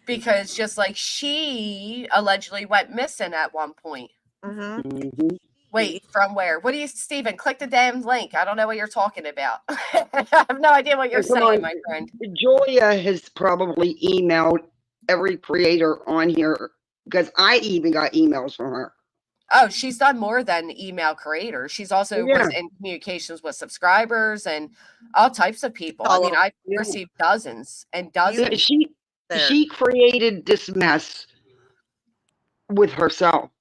S1: Because just like she allegedly went missing at one point.
S3: Mm-hmm.
S5: Mm-hmm.
S1: Wait, from where? What do you, Steven? Click the damn link. I don't know what you're talking about. I have no idea what you're saying, my friend.
S5: Julia has probably emailed every creator on here because I even got emails from her.
S1: Oh, she's done more than email creators. She's also was in communications with subscribers and all types of people. I mean, I've received dozens and dozens.
S5: She created this mess with herself.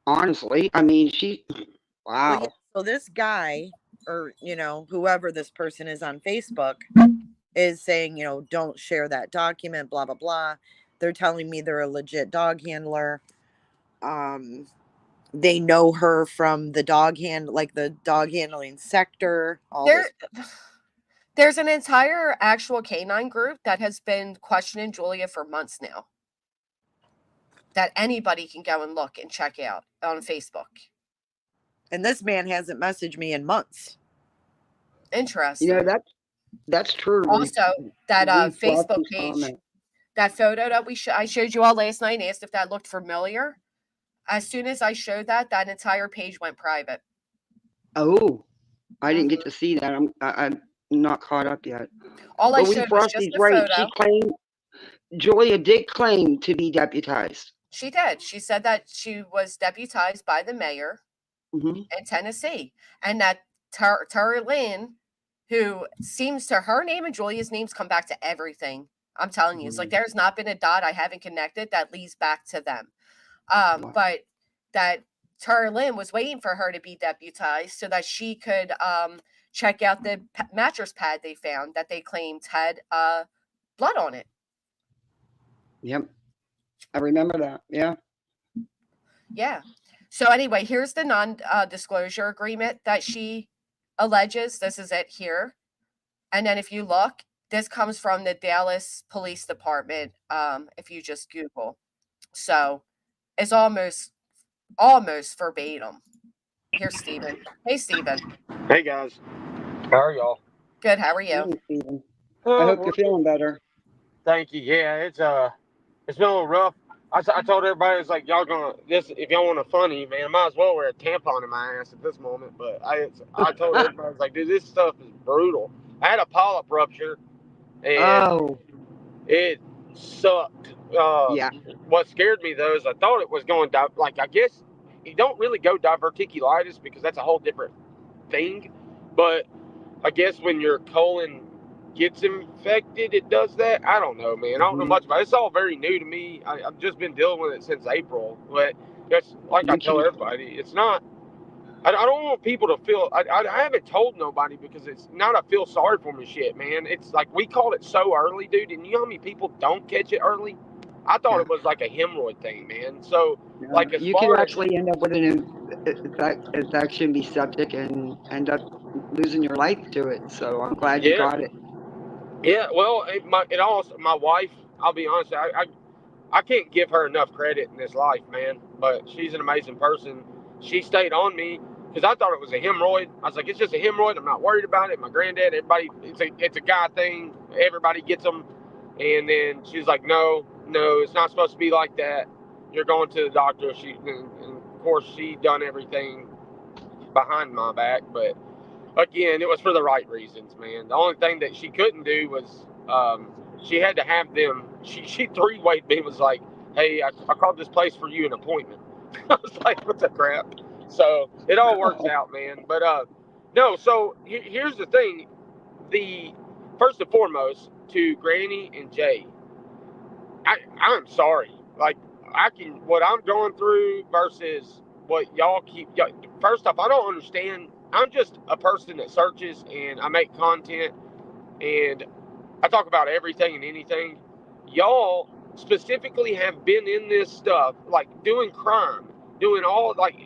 S5: Honestly, I mean, wow.
S3: Well, yeah, so this guy, or whoever this person is on Facebook, is saying, don't share that document, blah blah blah. They're telling me they're a legit dog handler. They know her from the dog handling sector.
S1: There's an entire actual canine group that has been questioning Julia for months now. That anybody can go and look and check out on Facebook.
S3: And this man hasn't messaged me in months.
S1: Interesting.
S5: You know, that's true.
S1: Also, that
S5: we blocked
S1: Facebook
S5: his
S1: page,
S5: comment.
S1: that photo that I showed you all last night and asked if that looked familiar. As soon as I showed that entire page went private.
S5: Oh, I didn't get to see that. I'm not caught up yet.
S1: All I
S5: But
S1: showed was just the
S5: right.
S1: photo.
S5: She claimed, Julia did claim to be deputized.
S1: She did. She said that she was deputized by the mayor in Tennessee, and that Tara Lynn, who seems to her name and Julia's names come back to everything. I'm telling you, it's like there's not been a dot I haven't connected that leads back to them. But that Tara Lynn was waiting for her to be deputized so that she could check out the mattress pad they found that they claimed had blood on it.
S5: Yep. I remember that. Yeah.
S1: Yeah. So anyway, here's the non-disclosure agreement that she alleges. This is it here. And then if you look, this comes from the Dallas Police Department, if you just Google. So it's almost verbatim. Here's Steven. Hey, Steven.
S9: Hey, guys. How are y'all?
S1: Good. How are you?
S5: Hey, Stephen. I hope you're feeling better.
S9: Thank you. Yeah, it's been a little rough. I told everybody, it's like, y'all if y'all want a funny, man, I might as well wear a tampon in my ass at this moment. But I told everybody, it's like, dude, this stuff is brutal. I had a polyp rupture, and it sucked.
S5: Yeah.
S9: What scared me, though, is I thought it was going, I guess you don't really go diverticulitis because that's a whole different thing. But I guess when your colon gets infected, it does that. I don't know, man. I don't know much about it. It's all very new to me. I've just been dealing with it since April. But it's like I tell everybody, it's not. I don't want people to feel. I haven't told nobody because it's not a feel sorry for me shit, man. It's like we called it so early, dude. And you know how many people don't catch it early? I thought it was like a hemorrhoid thing, man. So like as
S5: you
S9: far
S5: can
S9: as,
S5: actually end up with an infection, be septic, and end up losing your life to it. So I'm glad you got it.
S9: Yeah, well, my wife, I'll be honest, I can't give her enough credit in this life, man. But she's an amazing person. She stayed on me because I thought it was a hemorrhoid. I was like, it's just a hemorrhoid. I'm not worried about it. My granddad, everybody, it's a guy thing. Everybody gets them. And then she was like, no, it's not supposed to be like that. You're going to the doctor. And of course, she done everything behind my back, but again, it was for the right reasons, man. The only thing that she couldn't do was she had to have them. She three-wayed me, was like, hey, I called this place for you an appointment. I was like, what the crap? So it all works out, man. But no, so here's the thing. First and foremost, to Granny and Jay, I'm sorry. Like, what I'm going through versus what y'all first off, I don't understand. I'm just a person that searches and I make content and I talk about everything and anything. Y'all specifically have been in this stuff, like doing crime, doing all, like,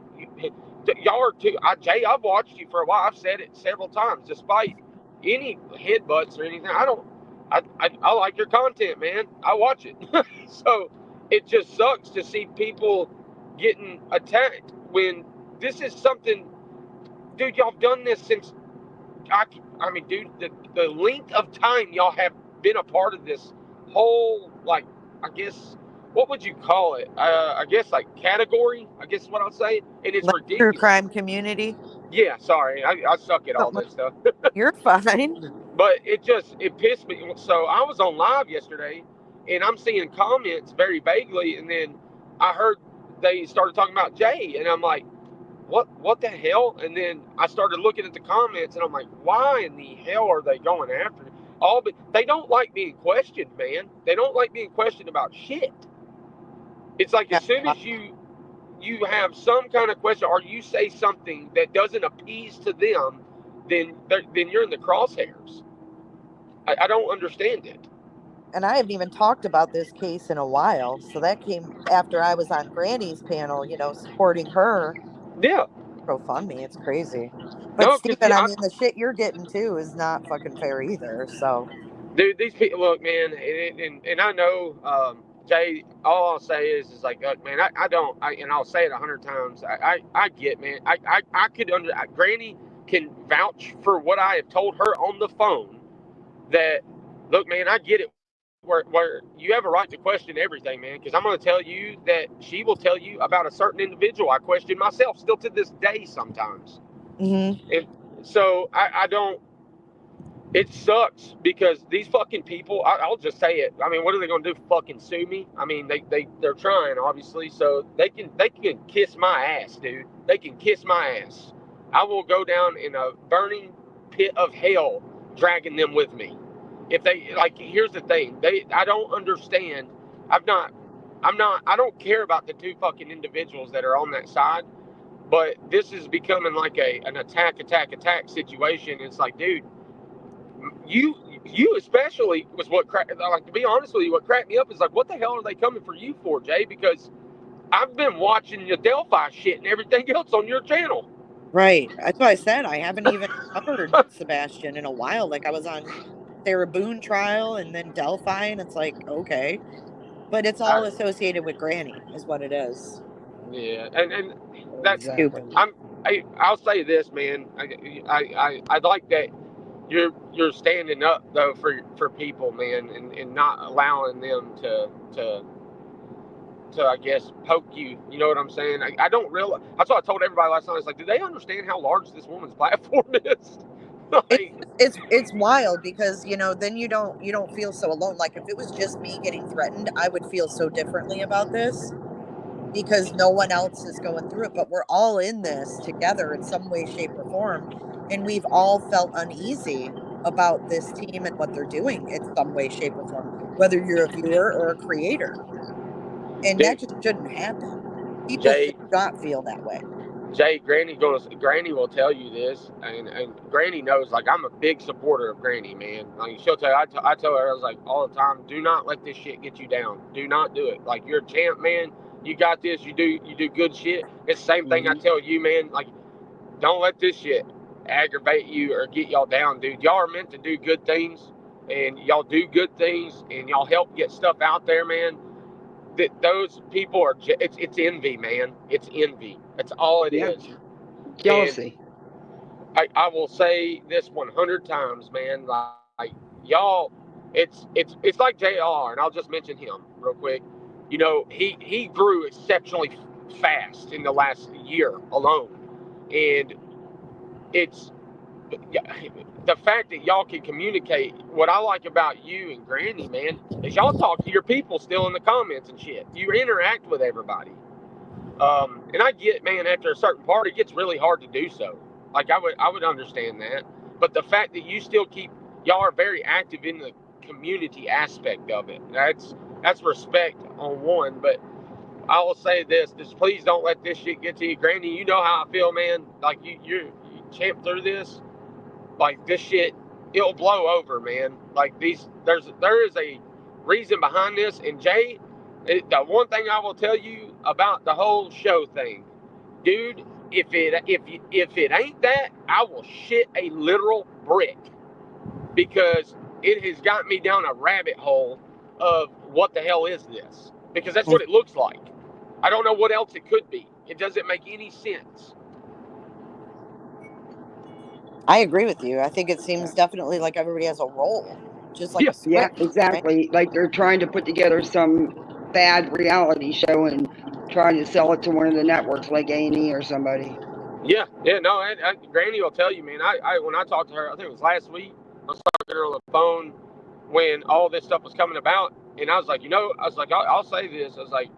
S9: y'all are too. Jay, I've watched you for a while. I've said it several times, despite any headbutts or anything. I like your content, man. I watch it. So it just sucks to see people getting attacked when this is something, dude, y'all have done this since, I mean, dude, the length of time y'all have been a part of this whole, like, I guess, what would you call it? I guess, like, category, I guess is what I'll say. And it's ridiculous.
S3: True crime community.
S9: Yeah, sorry. I suck at all this stuff.
S3: You're fine.
S9: But it pissed me. So I was on live yesterday, and I'm seeing comments very vaguely, and then I heard they started talking about Jay, and I'm like, what the hell? And then I started looking at the comments, and I'm like, why in the hell are they going after me? But they don't like being questioned, man. They don't like being questioned about shit. It's like as soon as you have some kind of question or you say something that doesn't appease to them, then you're in the crosshairs. I don't understand it.
S3: And I haven't even talked about this case in a while. So that came after I was on Granny's panel, supporting her.
S9: Yeah.
S3: GoFundMe. It's crazy. But Stephen, I mean, the shit you're getting too is not fucking fair either. So,
S9: dude, these people, look, man, and I know Jay, all I'll say is like, look, man, and I'll say it 100 times. I get, man. I could Granny can vouch for what I have told her on the phone. That, look, man, I get it. Where you have a right to question everything, man. Because I'm going to tell you that she will tell you about a certain individual I question myself still to this day sometimes.
S3: Mm-hmm.
S9: And so I don't. It sucks because these fucking people, I'll just say it. I mean, what are they going to do? Fucking sue me? I mean, they're trying, obviously, so they can kiss my ass, dude. They can kiss my ass. I will go down in a burning pit of hell dragging them with me. If they, like, here's the thing. I don't understand. I don't care about the two fucking individuals that are on that side, but this is becoming like an attack situation. It's like, dude, you especially was what like, to be honest with you, what cracked me up is like, what the hell are they coming for you for, Jay? Because I've been watching the Delphi shit and everything else on your channel.
S3: Right. That's what I said. I haven't even covered Sebastian in a while. Like, I was on Sarah Boone trial and then Delphi, and it's like, okay. But it's all associated with Granny, is what it is.
S9: Yeah, and that's
S3: Stupid.
S9: I'll say this, man. I like that you're standing up though for people, man, and not allowing them to I guess poke you. You know what I'm saying? I don't realize. That's what I told everybody last night. It's like, do they understand how large this woman's platform is? Like,
S3: it's wild because, you know, then you don't feel so alone. Like, if it was just me getting threatened, I would feel so differently about this because no one else is going through it. But we're all in this together in some way, shape, or form, and we've all felt uneasy about this team and what they're doing in some way, shape, or form, whether you're a viewer or a creator. And
S9: dude,
S3: that just shouldn't happen. People
S9: Jay,
S3: should not feel that way.
S9: Jay, Granny will tell you this, and Granny knows. Like, I'm a big supporter of Granny, man. Like, she'll tell you. I tell her, I was like, all the time, do not let this shit get you down. Do not do it. Like, you're a champ, man. You got this. You do good shit. It's the same thing I tell you, man. Like, don't let this shit aggravate you or get y'all down, dude. Y'all are meant to do good things, and y'all do good things, and y'all help get stuff out there, man. That those people are, it's envy, man. It's envy. That's all it is.
S5: Jealousy.
S9: And I will say this 100 times, man. Like, y'all, it's like JR, and I'll just mention him real quick. You know, he grew exceptionally fast in the last year alone, and it's the fact that y'all can communicate. What I like about you and Granny, man, is y'all talk to your people still in the comments and shit. You interact with everybody. And I get, man, after a certain part, it gets really hard to do so. Like, I would understand that. But the fact that you still y'all are very active in the community aspect of it. That's respect on one. But I will say this, just please don't let this shit get to you. Granny, you know how I feel, man. Like, you champ through this. Like, this shit, it'll blow over, man. Like, there is a reason behind this. And Jay, the one thing I will tell you about the whole show thing, dude, if it ain't that, I will shit a literal brick, because it has got me down a rabbit hole of what the hell is this? Because that's what it looks like. I don't know what else it could be. It doesn't make any sense.
S3: I agree with you. I think it seems definitely like everybody has a role, just like a script.
S5: Yeah, exactly. Right? Like they're trying to put together some bad reality show and trying to sell it to one of the networks like A&E or somebody.
S9: Yeah, no, Granny will tell you, man. When I talked to her, I think it was last week, I was talking to her on the phone when all this stuff was coming about, and I was like, I'll say this. I was like,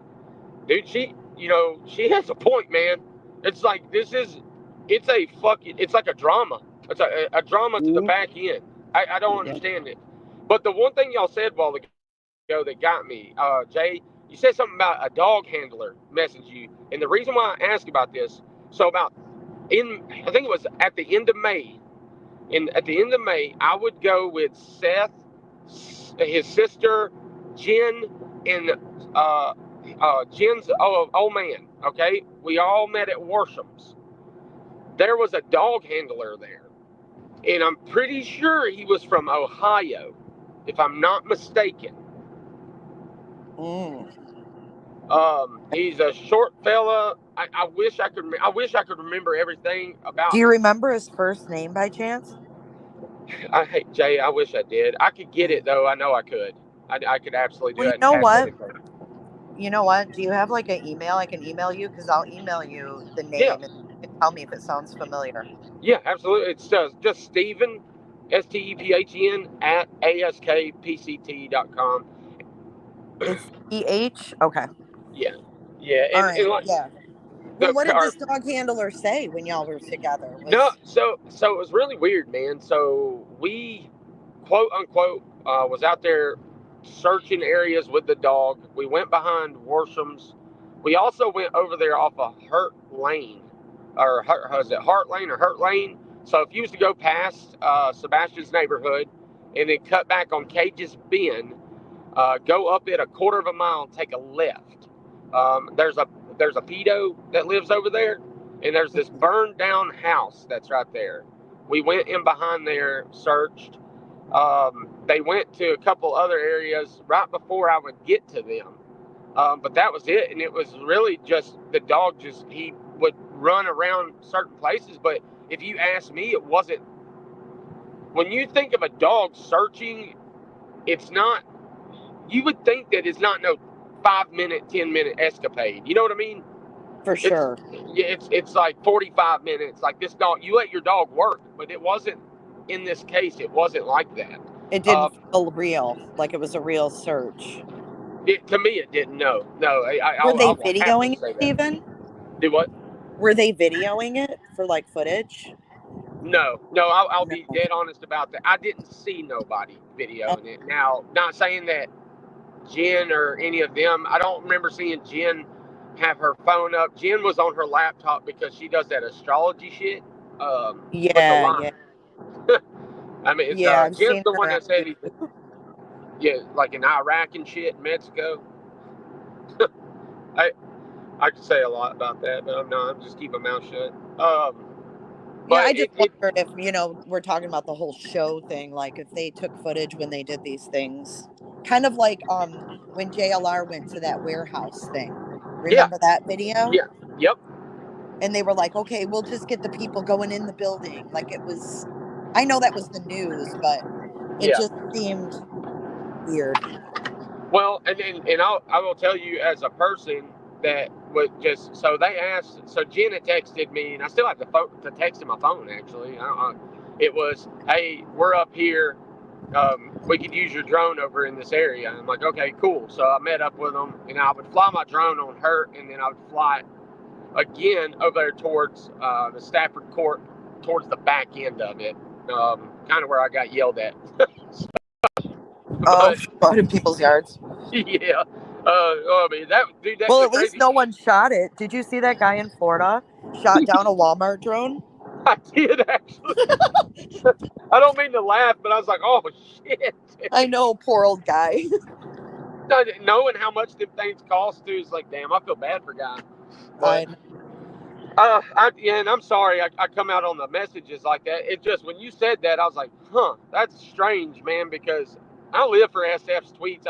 S9: dude, she has a point, man. It's like, it's like a drama. It's a drama to the back end. I don't understand it. But the one thing y'all said a while ago that got me, Jay, you said something about a dog handler messaged you. And the reason why I asked about this, so I think it was at the end of May. At the end of May, I would go with Seth, his sister, Jen, and Jen's old man. Okay, we all met at Warsham's. There was a dog handler there, and I'm pretty sure he was from Ohio, if I'm not mistaken.
S3: Mm.
S9: He's a short fella. I wish I could remember everything about
S3: Do you
S9: him.
S3: remember his first name by chance?
S9: I hate Jay. I wish I did. I could get it though. I know I could. I could absolutely do
S3: Well,
S9: it and pass that info.
S3: You know what? Do you have like an email I can email you? Because I'll email you the name
S9: Yeah.
S3: and you can tell me if it sounds familiar.
S9: Yeah, absolutely. It's just Stephen, STEPHEN at ASKPCT.com.
S3: It's PH? Okay.
S9: Yeah. Yeah.
S3: All
S9: And
S3: right.
S9: like
S3: Yeah. Well, what did this dog handler say when y'all were together?
S9: no, so it was really weird, man. So we, quote unquote, was out there searching areas with the dog. We went behind Worsham's. We also went over there off of Hurt Lane, or was it Hart Lane or Hurt Lane? So if you used to go past Sebastian's neighborhood and then cut back on Cage's Bend, go up it a quarter of a mile and take a left. There's a pedo that lives over there, and there's this burned down house that's right there. We went in behind there, searched. They went to a couple other areas right before I would get to them. But that was it. And it was really just the dog he would run around certain places. But if you ask me, it wasn't. When you think of a dog searching, it's not, you would think that it's not no 5-minute, 10-minute escapade. You know what I mean?
S3: For sure.
S9: It's like 45 minutes. Like this dog, you let your dog work, but it wasn't, in this case, it wasn't like that.
S3: It didn't feel real, like it was a real search.
S9: To me, it didn't. No.
S3: Were they videoing it, Steven?
S9: Do what?
S3: Were they videoing it for like footage?
S9: No, I'll be dead honest about that. I didn't see nobody videoing it. Now, not saying that Jen or any of them, I don't remember seeing Jen have her phone up. Jen was on her laptop because she does that astrology shit.
S3: Yeah.
S9: I mean,
S3: I've
S9: Jen's
S3: seen
S9: the
S3: her
S9: one that said like in Iraq and shit, Mexico. I could say a lot about that, but I'm just keeping my mouth shut.
S3: I just wondered if, we're talking about the whole show thing, like if they took footage when they did these things. Kind of like when JLR went to that warehouse thing. Remember that video?
S9: Yeah. Yep.
S3: And they were like, okay, we'll just get the people going in the building. Like it was, I know that was the news, but it just seemed weird.
S9: Well, and I will tell you as a person that would just, so they asked, so Jenna texted me, and I still have to text in my phone actually. It was, hey, we're up here. We could use your drone over in this area. I'm like, okay, cool. So I met up with them, and I would fly my drone on her, and then I would fly again over there towards the Stafford Court, towards the back end of it, kind of where I got yelled at.
S3: Out in people's yards.
S9: Yeah. I mean, that dude.
S3: Well, at least no one shot it. Did you see that guy in Florida shot down a Walmart drone?
S9: I did actually. I don't mean to laugh, but I was like, oh shit.
S3: I know, poor old guy.
S9: Knowing how much them things cost too is like, damn, I feel bad for guy. But and I'm sorry I come out on the messages like that. It just, when you said that, I was like, huh, that's strange, man, because I live for SF's tweets.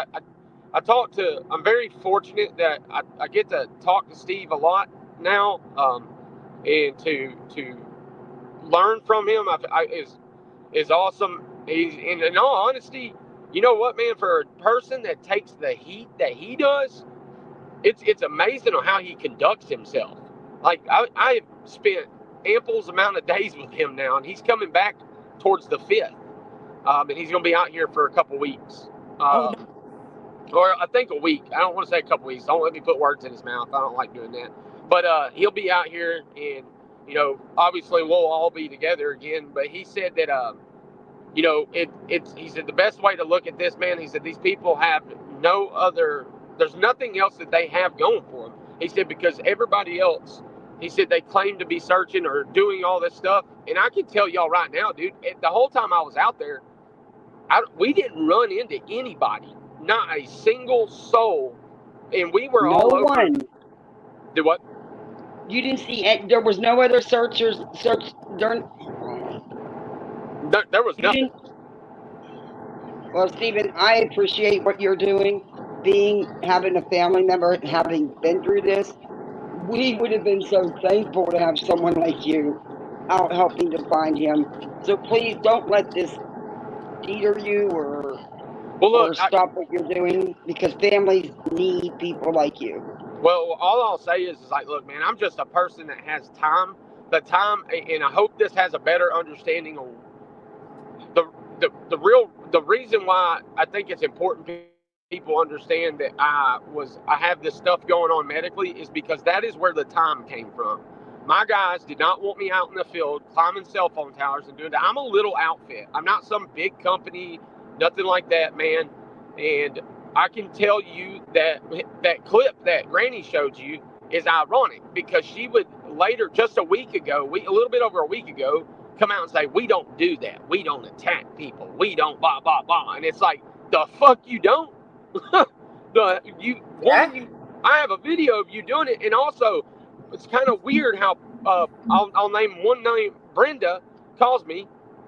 S9: I'm very fortunate that I get to talk to Steve a lot now, and to learn from him is awesome. He's, in all honesty, you know what, man, for a person that takes the heat that he does, it's amazing on how he conducts himself. Like I have spent ample amount of days with him now, and he's coming back towards the 5th, and he's going to be out here for a couple weeks. Or I think a week. I don't want to say a couple weeks. Don't let me put words in his mouth. I don't like doing that. But he'll be out here, and obviously we'll all be together again. But he said that he said the best way to look at this, man, he said these people have there's nothing else that they have going for them. He said because everybody else, he said they claim to be searching or doing all this stuff, and I can tell y'all right now, dude, the whole time I was out there, we didn't run into anybody. Not a single soul, and we were all over.
S5: one.
S9: Do what?
S5: You didn't see it. There was no other searchers. There
S9: was nothing.
S5: Well, Stephen, I appreciate what you're doing. having a family member, having been through this, we would have been so thankful to have someone like you out helping to find him. So please don't let this deter you or stop what you're doing, because families need people like you.
S9: Well, all I'll say is like, look, man, I'm just a person that has time. The time, and I hope this has a better understanding on the reason why I think it's important people understand that I have this stuff going on medically is because that is where the time came from. My guys did not want me out in the field climbing cell phone towers and doing that. I'm a little outfit. I'm not some big company, nothing like that, man. And I can tell you that clip that Granny showed you is ironic, because she would later, just a little bit over a week ago, come out and say, we don't do that. We don't attack people. We don't blah, blah, blah. And it's like, the fuck you don't? I have a video of you doing it. And also, it's kind of weird how I'll name one name. Brenda calls me,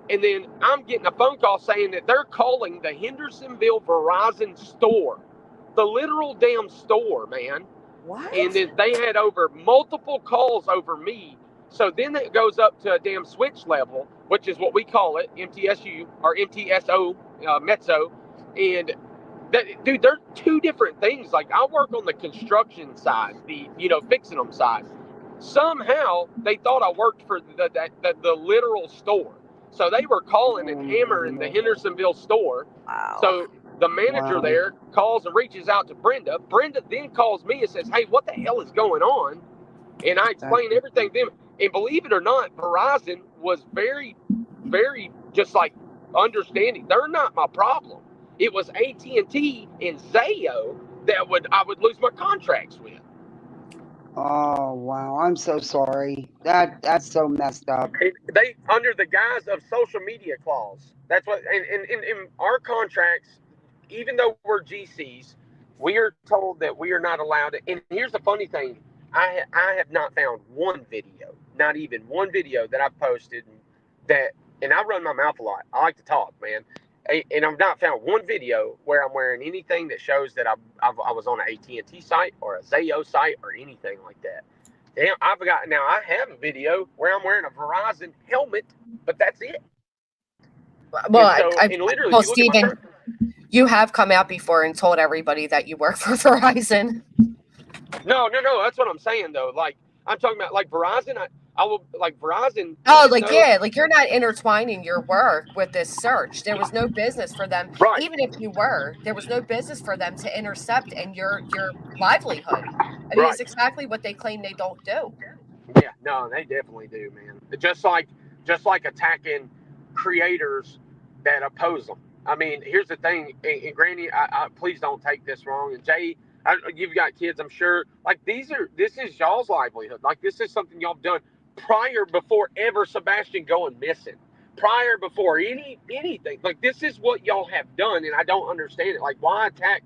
S9: and then I'm getting a phone call saying that they're calling the Hendersonville Verizon store, the literal damn store, man.
S3: What?
S9: And then they had over multiple calls over me. So then it goes up to a damn switch level, which is what we call it, MTSU or MTSO, Mezzo. And dude, they're two different things. Like, I work on the construction side, the fixing them side. Somehow they thought I worked for the literal store, so they were calling and hammering the Hendersonville store.
S3: Wow.
S9: So the manager there calls and reaches out to Brenda. Brenda then calls me and says, "Hey, what the hell is going on?" And I explained everything to them. And believe it or not, Verizon was very, very just like understanding. They're not my problem. It was AT&T and Zayo that I would lose my contracts with.
S5: Oh wow, I'm so sorry. That's so messed up.
S9: They under the guise of social media clause. That's what, and in our contracts, even though we're GCs, we are told that we are not allowed to. And here's the funny thing: I have not found one video, not even one video that I've posted that. And I run my mouth a lot. I like to talk, man. And I've not found one video where I'm wearing anything that shows that I was on an AT&T site or a Zayo site or anything like that. Damn, I have a video where I'm wearing a Verizon helmet, but that's it.
S1: Well, Stephen, you have come out before and told everybody that you work for Verizon.
S9: No, that's what I'm saying though. Like, I'm talking about like Verizon. I will like Verizon.
S1: Oh, like you're not intertwining your work with this search. There was no business for them,
S9: right.
S1: Even if you were, there was no business for them to intercept in your livelihood. I mean, It's exactly what they claim they don't do.
S9: Yeah, no, they definitely do, man. Just like attacking creators that oppose them. I mean, here's the thing, and Granny, I please don't take this wrong. And Jay, you've got kids, I'm sure. Like, this is y'all's livelihood. Like, this is something y'all have done before ever Sebastian going missing, before anything. Like, this is what y'all have done, and I don't understand it. Like, why attack?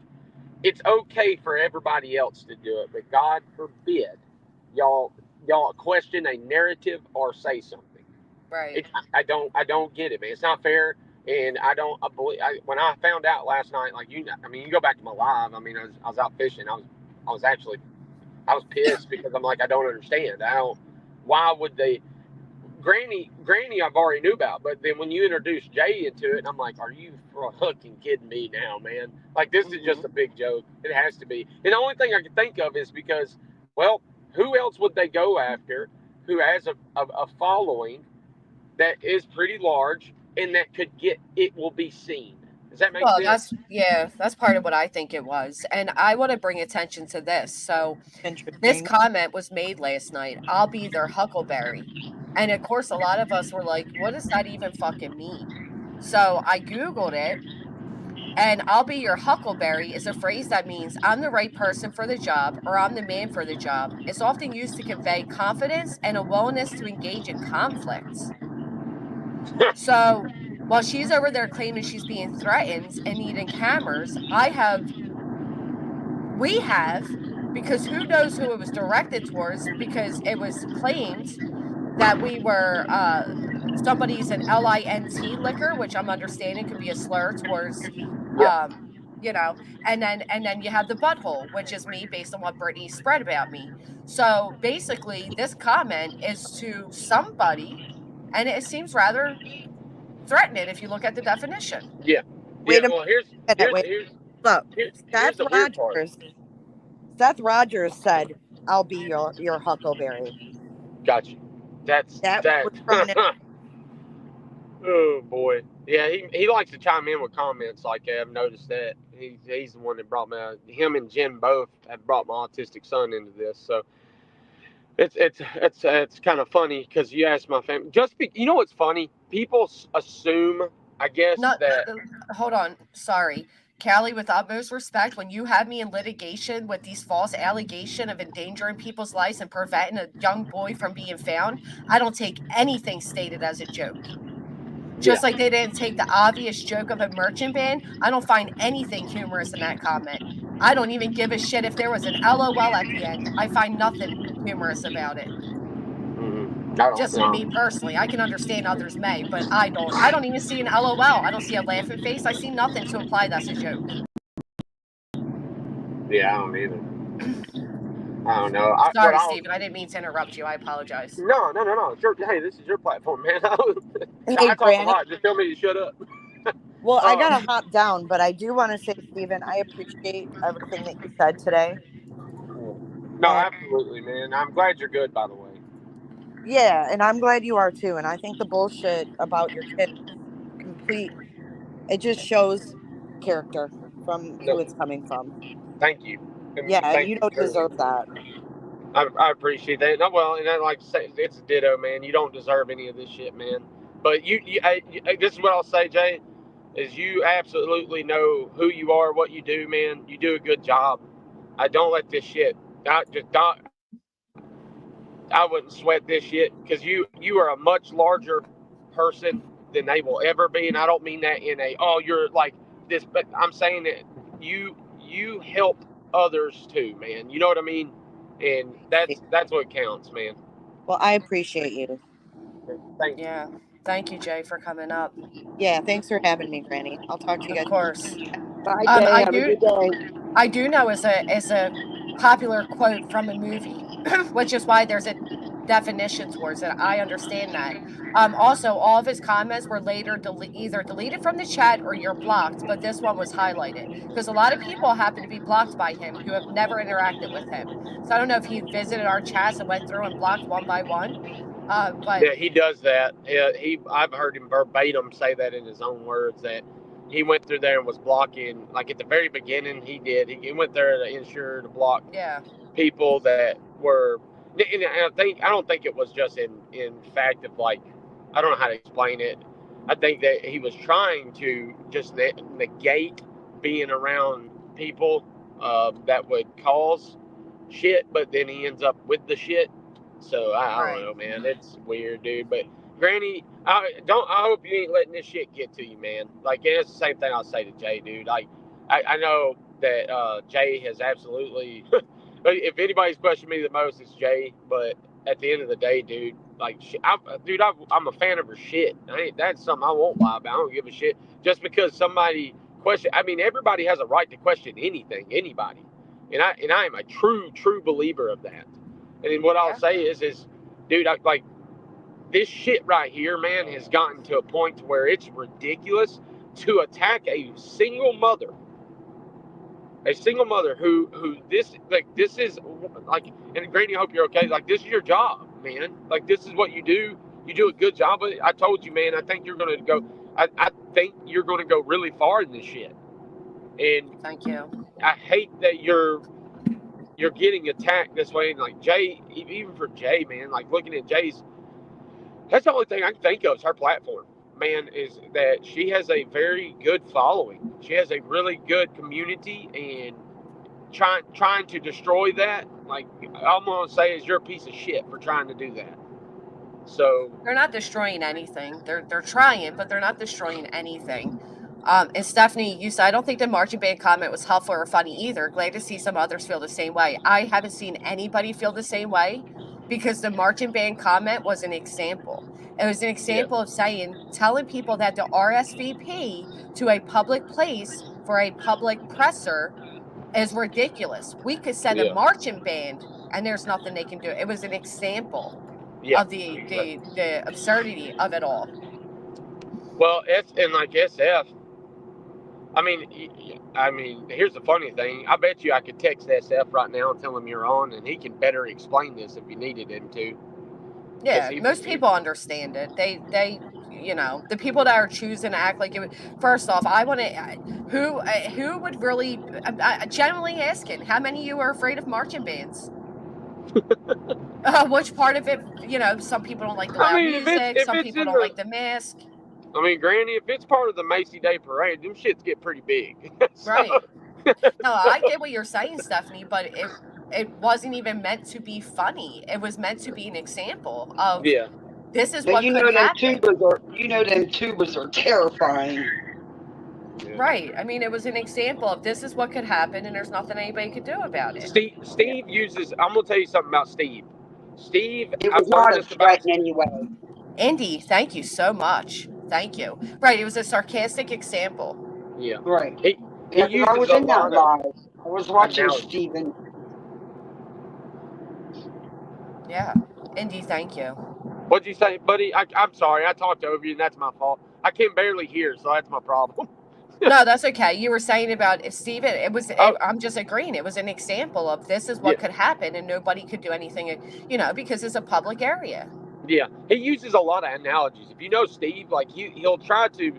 S9: It's okay for everybody else to do it, but God forbid y'all question a narrative or say something.
S1: Right.
S9: I don't get it, man. It's not fair. And when I found out last night, like, you go back to my live. I mean, I was out fishing. I was pissed because I'm like, I don't understand. Why would they? Granny, I've already knew about, but then when you introduce Jay into it, I'm like, are you fucking kidding me now, man? Like, this is just a big joke. It has to be. And the only thing I can think of is because, well, who else would they go after who has a following that is pretty large and that will be seen? Does that make sense?
S1: That's part of what I think it was. And I want to bring attention to this. So this comment was made last night. I'll be their huckleberry. And of course, a lot of us were like, what does that even fucking mean? So I Googled it. And I'll be your huckleberry is a phrase that means I'm the right person for the job or I'm the man for the job. It's often used to convey confidence and a willingness to engage in conflicts. So while she's over there claiming she's being threatened and needing cameras, we have, because who knows who it was directed towards, because it was claimed that we were somebody's an LINT liquor, which I'm understanding could be a slur towards you know, and then you have the butthole, which is me based on what Brittany spread about me. So basically, this comment is to somebody, and it seems rather threatening if you look at the definition.
S9: Yeah.
S3: Wait a
S9: Well,
S3: minute. Wait. Look,
S9: here's
S3: Seth
S9: the weird part.
S3: Rogers said, "I'll be your Huckleberry."
S9: Gotcha. That's
S3: That
S9: that.
S3: was from an
S9: Oh boy. Yeah, he likes to chime in with comments like that. I've noticed that. He's the one that brought me. Him and Jen both have brought my autistic son into this. So it's kind of funny because you asked my family. You know what's funny? People assume, I guess, that.
S1: Hold on. Sorry. Callie, with utmost respect, when you have me in litigation with these false allegations of endangering people's lives and preventing a young boy from being found, I don't take anything stated as a joke. Just like they didn't take the obvious joke of a merchant ban, I don't find anything humorous in that comment. I don't even give a shit if there was an LOL at the end. I find nothing humorous about it. Just me personally. I can understand others may, but I don't. I don't even see an LOL. I don't see a laughing face. I see nothing to imply that's a joke.
S9: Yeah, I don't either. I don't know.
S1: Sorry, Stephen. I didn't mean to interrupt you. I apologize.
S9: No. Hey, this is your platform, man.
S3: Hey,
S9: I talk
S3: Granny.
S9: a lot. Just tell me to shut up.
S3: Well, I gotta hop down, but I do want to say, Stephen, I appreciate everything that you said today.
S9: No, absolutely, man. I'm glad you're good, by the way.
S3: Yeah, and I'm glad you are too. And I think the bullshit about your kid is complete. It just shows character from who it's coming from.
S9: Thank you.
S3: And you don't deserve that.
S9: I appreciate that. No, well, and I like to say it's a ditto, man. You don't deserve any of this shit, man. But this is what I'll say, Jay, is you absolutely know who you are, what you do, man. You do a good job. I don't let this shit. I wouldn't sweat this shit because you are a much larger person than they will ever be, and I don't mean that in you're like this, but I'm saying that you help others too, man. You know what I mean? And that's what counts, man.
S3: Well, I appreciate you.
S9: Thank you.
S1: Yeah. Thank you, Jay, for coming up.
S3: Yeah, thanks for having me, Granny. I'll talk to you guys.
S1: Of course.
S5: Bye, Jay. Have a good day.
S1: I do know is a popular quote from a movie, which is why there's a definition towards it. I understand that. Also, all of his comments were later either deleted from the chat or you're blocked, but this one was highlighted because a lot of people happen to be blocked by him who have never interacted with him. So I don't know if he visited our chats and went through and blocked one by one. But
S9: yeah, he does that. Yeah, I've heard him verbatim say that in his own words that he went through there and was blocking. Like at the very beginning, he did. He went there to ensure to block people that were. And I don't think it was just in fact of like, I don't know how to explain it. I think that he was trying to just negate being around people that would cause shit, but then he ends up with the shit. So I don't know, man. It's weird, dude. But Granny, I hope you ain't letting this shit get to you, man. Like, and it's the same thing I'll say to Jay, dude. Like, I know that Jay has absolutely. If anybody's questioned me the most, it's Jay. But at the end of the day, dude, like, I'm a fan of her shit. That's something I won't lie about. I don't give a shit. Just because somebody question. I mean, everybody has a right to question anything, anybody, and I am a true believer of that. And then what I'll say is, dude, like this shit right here, man, has gotten to a point where it's ridiculous to attack a single mother who this is like, and Granny, I hope you're okay. Like, this is your job, man. Like, this is what you do. You do a good job of it. I told you, man, I think you're going to go, I think you're going to go really far in this shit. And
S1: thank you.
S9: I hate that you're getting attacked this way. And like Jay, even for Jay, man, like looking at Jay's, that's the only thing I can think of is her platform, man, is that she has a very good following. She has a really good community, and trying to destroy that, like, I'm going to say is you're a piece of shit for trying to do that. So
S1: they're not destroying anything. They're trying, but they're not destroying anything. And Stephanie, you said, I don't think the marching band comment was helpful or funny either. Glad to see some others feel the same way. I haven't seen anybody feel the same way because the marching band comment was an example. It was an example of telling people that to RSVP to a public place for a public presser is ridiculous. We could send a
S9: Yeah.
S1: marching band and there's nothing they can do. It was an example
S9: Yeah.
S1: of the absurdity of it all.
S9: Well, and like SF, I mean, here's the funny thing. I bet you I could text SF right now and tell him you're on, and he can better explain this if you needed him to.
S1: Yeah, most people understand it. They, you know, the people that are choosing to act like it would. First off, I want to. Who would really? Generally asking, how many of you are afraid of marching bands? Which part of it? You know, some people don't like the loud music. Some people don't like the mask.
S9: I mean, Granny, if it's part of the Macy Day Parade, them shits get pretty big. So-
S1: Right. No, I get what you're saying, Stephanie, but it wasn't even meant to be funny. It was meant to be an example of this is
S5: But
S1: what
S5: you
S1: could
S5: know them
S1: happen.
S5: tubers are terrifying.
S1: Right. I mean, it was an example of this is what could happen, and there's nothing anybody could do about it.
S9: Steve uses. I'm gonna tell you something about Steve. Steve,
S5: It was not a threat in any way.
S1: Indy, thank you so much. Thank you. Right. It was a sarcastic example.
S9: Yeah.
S5: Right.
S9: He
S5: I
S9: uses
S5: was
S9: a
S5: in that
S9: lot
S5: live. I was watching
S9: analogy.
S5: Steven.
S1: Yeah. Indy, thank you.
S9: What'd you say, buddy? I'm sorry. I talked over you, and that's my fault. I can barely hear, so that's my problem.
S1: No, that's okay. You were saying about Steven. I'm just agreeing. It was an example of this is what could happen, and nobody could do anything, you know, because it's a public area.
S9: Yeah, he uses a lot of analogies. If you know Steve, like he'll try to,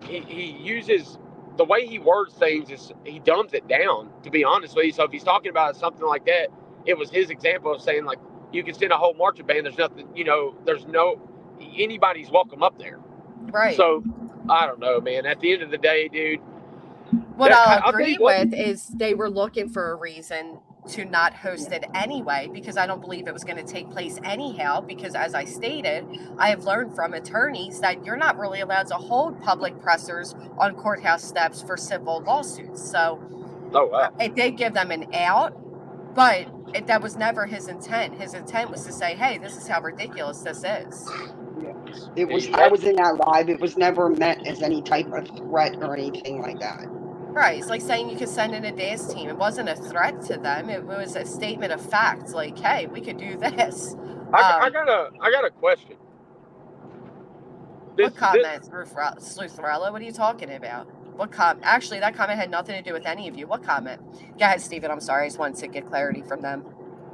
S9: he uses the way he words things is he dumbs it down. To be honest with you, so if he's talking about something like that, it was his example of saying like you can send a whole marching band. There's nothing, you know, anybody's welcome up there.
S1: Right.
S9: So I don't know, man. At the end of the day, dude.
S1: What I'll agree with is they were looking for a reason to not host it anyway, because I don't believe it was going to take place anyhow, because as I stated, I have learned from attorneys that you're not really allowed to hold public pressers on courthouse steps for civil lawsuits. So it did give them an out, but that was never his intent. His intent was to say, hey, this is how ridiculous this is.
S5: It was. I was in that live. It was never meant as any type of threat or anything like that.
S1: Right. It's like saying you could send in a dance team. It wasn't a threat to them. It was a statement of fact. Like, hey, we could do this.
S9: I got a question.
S1: What comment, Sluthrella? What are you talking about? What comment? Actually, that comment had nothing to do with any of you. What comment? Go ahead, Steven. I'm sorry. I just wanted to get clarity from them.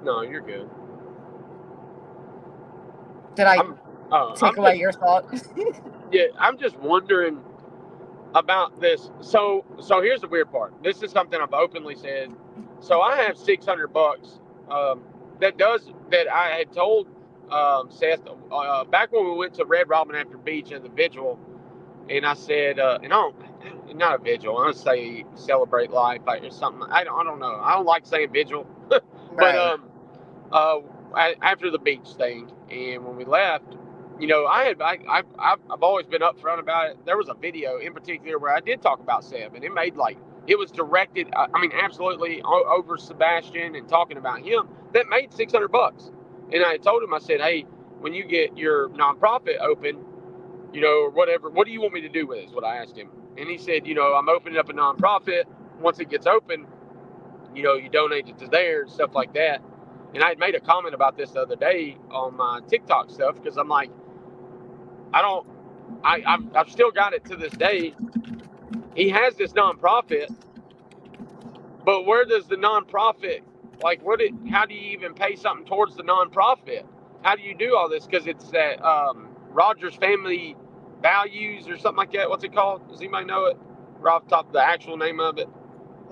S9: No, you're good.
S1: Did I take away your thought?
S9: Yeah, I'm just wondering about this. So here's the weird part. This is something I've openly said. So I have $600 that I had told Seth back when we went to Red Robin after Beach and the Vigil, and I said, not a Vigil. I say Celebrate Life or something. I don't know. I don't like saying Vigil, but after the beach thing, and when we left, you know, I've always been upfront about it. There was a video in particular where I did talk about Seb, and it was directed. I mean, absolutely over Sebastian and talking about him. That made $600. And I told him, I said, hey, when you get your nonprofit open, you know, or whatever, what do you want me to do with it? Is what I asked him. And he said, you know, I'm opening up a nonprofit. Once it gets open, you know, you donate it to there and stuff like that. And I had made a comment about this the other day on my TikTok stuff, because I'm like, I've still got it to this day. He has this nonprofit, but where does the nonprofit, like, how do you even pay something towards the nonprofit? How do you do all this? Because it's that Rogers Family Values or something like that. What's it called? Does anybody know it? Right off the top of the actual name of it?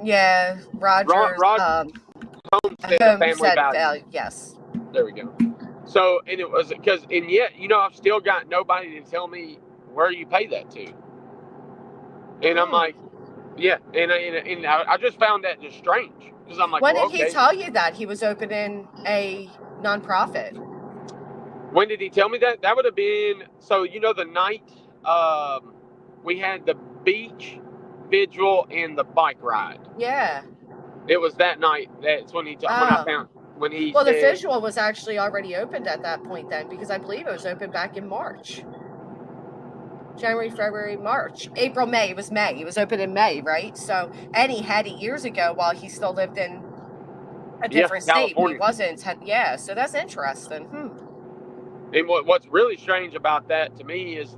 S1: Yeah, Rogers.
S9: Homestead Family Values.
S1: Yes.
S9: There we go. So, and it was because, and yet, you know, I've still got nobody to tell me where you pay that to. And I'm like, yeah. And I just found that just strange, because I'm like,
S1: when did he tell you that he was opening a nonprofit?
S9: When did he tell me that? That would have been, so, you know, the night we had the beach, Vigil, and the bike ride.
S1: Yeah.
S9: It was that night. That's when when he
S1: Well,
S9: said,
S1: the Vigil was actually already opened at that point then, because I believe it was open back in March. January, February, March, April, May. It was May. It was open in May, right? So, and he had it years ago while he still lived in a different state. He
S9: California.
S1: wasn't. Yeah, so that's interesting.
S9: And what's really strange about that to me is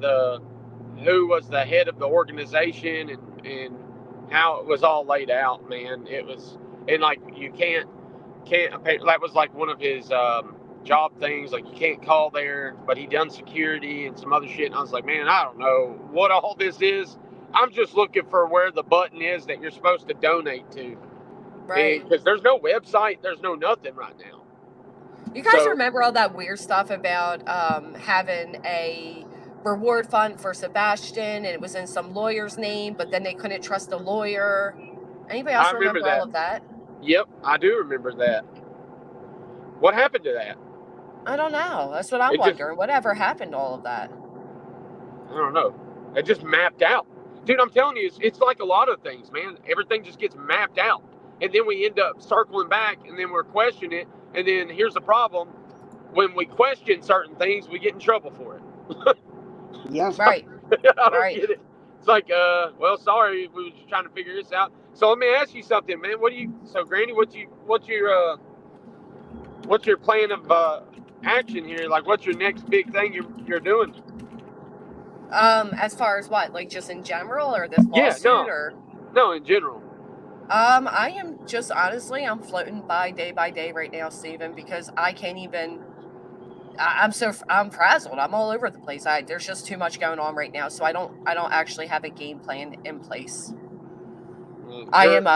S9: who was the head of the organization and how it was all laid out, man. It was, and like you can't that was like one of his job things, like you can't call there, but he done security and some other shit, and I was like, man, I don't know what all this is. I'm just looking for where the button is that you're supposed to donate to,
S1: Right.
S9: because there's no website, there's no nothing right now.
S1: You guys remember all that weird stuff about having a reward fund for Sebastian, and it was in some lawyer's name, but then they couldn't trust the lawyer? Anybody else remember all of that?
S9: Yep, I do remember that. What happened to that?
S1: I don't know. That's what I'm wondering. Whatever happened to all of that?
S9: I don't know. It just mapped out. Dude, I'm telling you, it's like a lot of things, man. Everything just gets mapped out. And then we end up circling back, and then we're questioning it. And then here's the problem. When we question certain things, we get in trouble for it.
S5: Yeah.
S1: Right.
S9: I don't get it. It's like, well, sorry, we were just trying to figure this out. So let me ask you something, man. Granny, what's your plan of action here? Like, what's your next big thing you're doing?
S1: As far as what, like just in general, or this lawsuit, or?
S9: No, in general.
S1: I am just honestly, I'm floating by day right now, Stephen, because I can't even. I'm frazzled. I'm all over the place. There's just too much going on right now, so I don't actually have a game plan in place. I am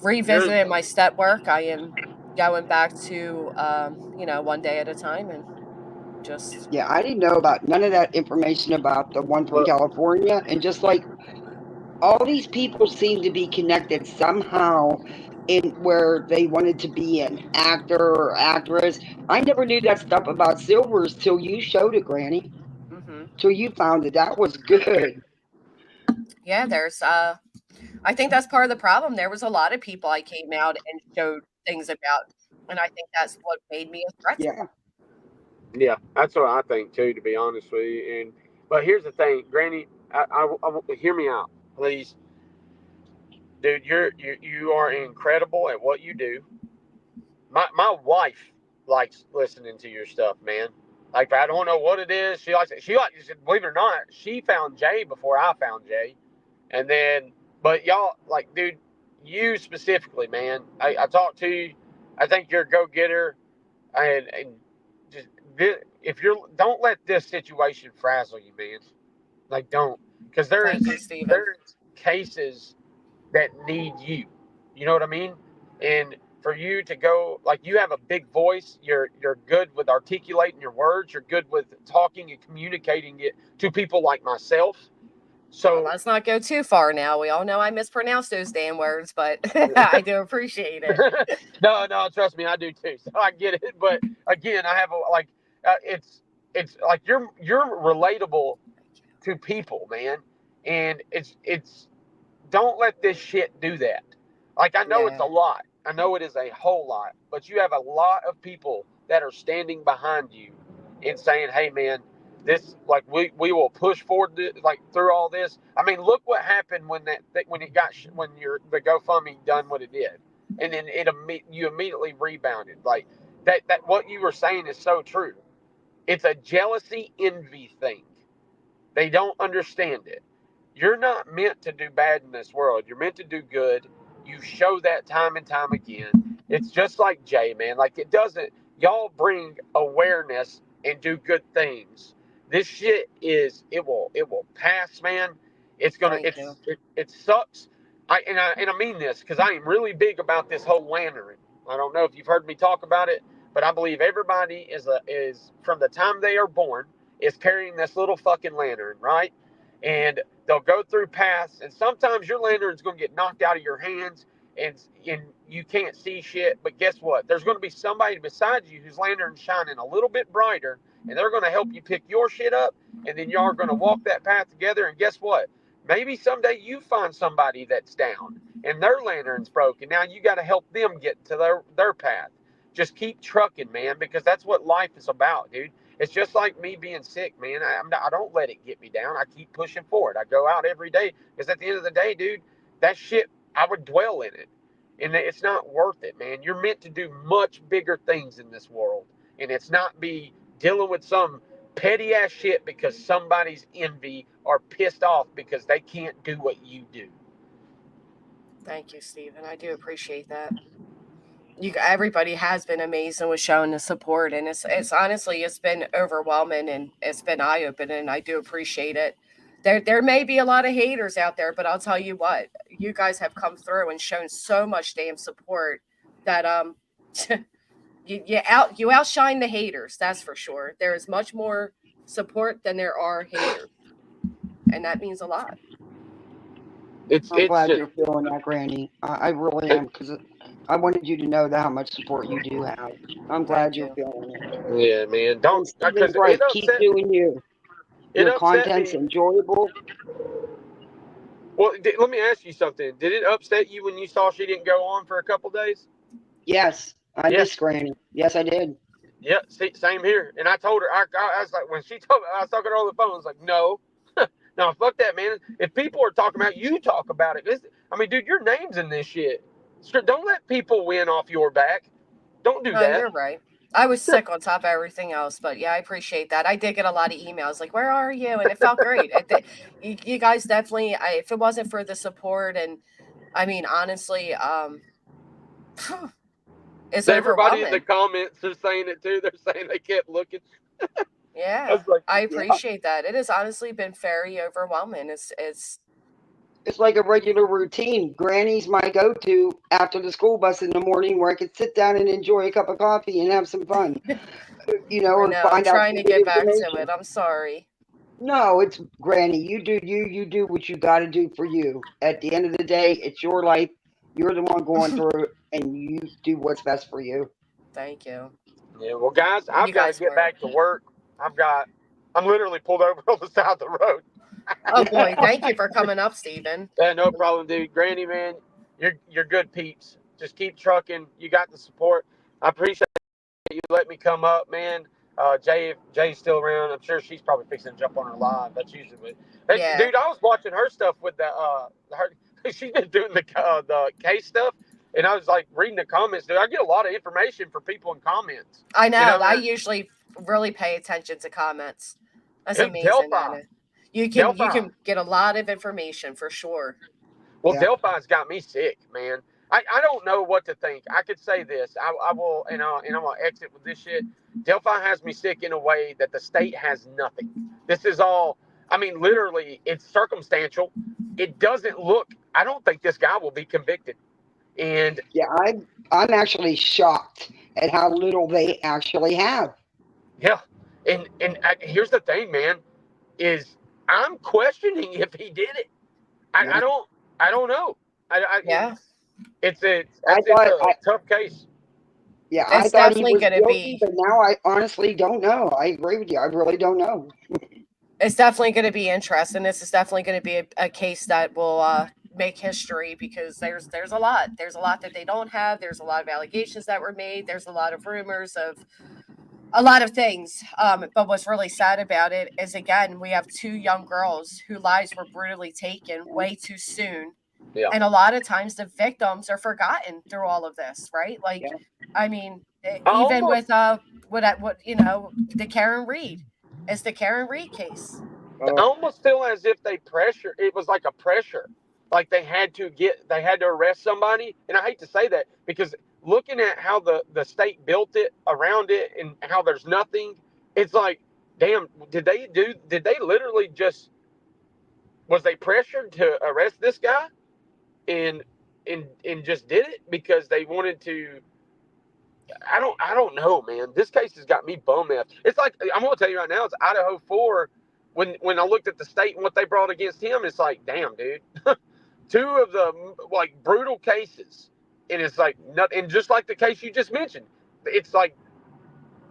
S1: revisiting my step work. I am going back to one day at a time, and just.
S5: Yeah, I didn't know about none of that information about the one from California, and just like all these people seem to be connected somehow in where they wanted to be an actor or actress. I never knew that stuff about Silvers till you showed it, Granny. Till you found it. That was good.
S1: Yeah, there's I think that's part of the problem. There was a lot of people I came out and showed things about, and I think that's what made me a threat.
S9: Yeah, that's what I think too, to be honest with you. But here's the thing, Granny, I hear me out, please. Dude, you are incredible at what you do. My wife likes listening to your stuff, man. Like, I don't know what it is. She likes it. Believe it or not, she found Jay before I found Jay. And then, but y'all, like, dude, you specifically, man, I talked to you. I think you're a go-getter. And just, don't let this situation frazzle you, man. Like, don't. Because there's cases that need you. You know what I mean? And for you to go, like, you have a big voice. You're good with articulating your words. You're good with talking and communicating it to people like myself. So
S1: let's not go too far now. We all know I mispronounce those damn words, but I do appreciate it.
S9: No, trust me, I do too. So I get it. But again, I have it's like you're relatable to people, man. And it's don't let this shit do that. Like, I know it's a lot. I know it is a whole lot, but you have a lot of people that are standing behind you and saying, hey, man, this, like, we will push forward like through all this. I mean, look what happened when the GoFundMe done what it did, and then you immediately rebounded. Like that what you were saying is so true. It's a jealousy, envy thing. They don't understand it. You're not meant to do bad in this world. You're meant to do good. You show that time and time again. It's just like Jay, man. Like, y'all bring awareness and do good things. This shit it will pass, man. It sucks. I mean this because I am really big about this whole lantern. I don't know if you've heard me talk about it, but I believe everybody is from the time they are born is carrying this little fucking lantern, right? And they'll go through paths, and sometimes your lantern's going to get knocked out of your hands, and you can't see shit. But guess what? There's going to be somebody beside you whose lantern's shining a little bit brighter, and they're going to help you pick your shit up, and then y'all are going to walk that path together. And guess what? Maybe someday you find somebody that's down, and their lantern's broken. Now you got to help them get to their path. Just keep trucking, man, because that's what life is about, dude. It's just like me being sick, man. I don't let it get me down. I keep pushing forward. I go out every day because at the end of the day, dude, that shit, I would dwell in it. And it's not worth it, man. You're meant to do much bigger things in this world. And it's not be dealing with some petty ass shit because somebody's envy or pissed off because they can't do what you do.
S1: Thank you, Stephen. I do appreciate that. Everybody has been amazing with showing the support, and it's honestly it's been overwhelming and it's been eye opening. And I do appreciate it. There may be a lot of haters out there, but I'll tell you what, you guys have come through and shown so much damn support that you outshine the haters. That's for sure. There is much more support than there are haters, and that means a lot.
S5: I'm glad you're feeling that, Granny. I really am, because I wanted you to know how much support you do have. I'm glad you're feeling it.
S9: Yeah, man. Don't,
S5: Stephen's right. Keep doing you. Your content's enjoyable.
S9: Well, let me ask you something. Did it upset you when you saw she didn't go on for a couple days?
S5: Yes, I miss Granny. Yes, I did.
S9: Yeah, same here. And I told her, I was like, when she told me, I was talking to her on the phone, I was like, no. No, fuck that, man. If people are talking about you, talk about it. I mean, dude, your name's in this shit. Don't let people win off your back. Don't do that.
S1: You're right. I was sick on top of everything else, but yeah, I appreciate that. I did get a lot of emails like, where are you? And it felt great. You guys definitely, if it wasn't for the support, and I mean, honestly, it's
S9: everybody in the
S1: overwhelming.
S9: comments are saying it too. They're saying they kept looking.
S1: Yeah, I appreciate that. It has honestly been very overwhelming. It's
S5: like a regular routine. Granny's my go-to after the school bus in the morning, where I could sit down and enjoy a cup of coffee and have some fun. Or find out.
S1: I'm trying to get back to it. I'm sorry.
S5: No, it's Granny. You do you. You do what you got to do for you. At the end of the day, it's your life. You're the one going through it, and you do what's best for you.
S1: Thank you.
S9: Yeah, well, guys, I've got to get back to work. I'm literally pulled over on the side of the road.
S1: Oh boy, thank you for coming up, Stephen.
S9: Yeah, no problem, dude. Granny, man, you're good peeps. Just keep trucking. You got the support. I appreciate you letting me come up, man. Jay's still around. I'm sure she's probably fixing to jump on her live. That's usually what. Hey,
S1: Yeah.
S9: Dude, I was watching her stuff with she's been doing the case stuff, and I was like reading the comments. Dude, I get a lot of information for people in comments.
S1: I know. I usually really pay attention to comments. That's amazing. You can get a lot of information for sure.
S9: Well, Delphi's got me sick, man. I don't know what to think. I could say this. I will, and I'm gonna exit with this shit. Delphi has me sick in a way that the state has nothing. This is all. I mean, literally, it's circumstantial. It doesn't look. I don't think this guy will be convicted. And
S5: yeah, I'm actually shocked at how little they actually have.
S9: Yeah, and here's the thing, man, is I'm questioning if he did it. I don't know. It's a tough case.
S5: Yeah, I thought he was guilty, but now I honestly don't know. I agree with you. I really don't know.
S1: It's definitely going to be interesting. This is definitely going to be a case that will make history, because there's a lot. There's a lot that they don't have. There's a lot of allegations that were made. There's a lot of rumors of a lot of things. But what's really sad about it is, again, we have two young girls whose lives were brutally taken way too soon. Yeah. And a lot of times the victims are forgotten through all of this, right? Like, yeah. I mean, even with the Karen Reed. It's the Karen Reed case.
S9: I almost feel as if it was like a pressure. Like they had to arrest somebody. And I hate to say that, because looking at how the state built it around it and how there's nothing, it's like, damn, did they literally was they pressured to arrest this guy and just did it because they wanted to? I don't know, man. This case has got me bum effed. It's like, I'm gonna tell you right now, it's Idaho 4. When I looked at the state and what they brought against him, it's like, damn, dude. Two of the like brutal cases, and it's like nothing. And just like the case you just mentioned, it's like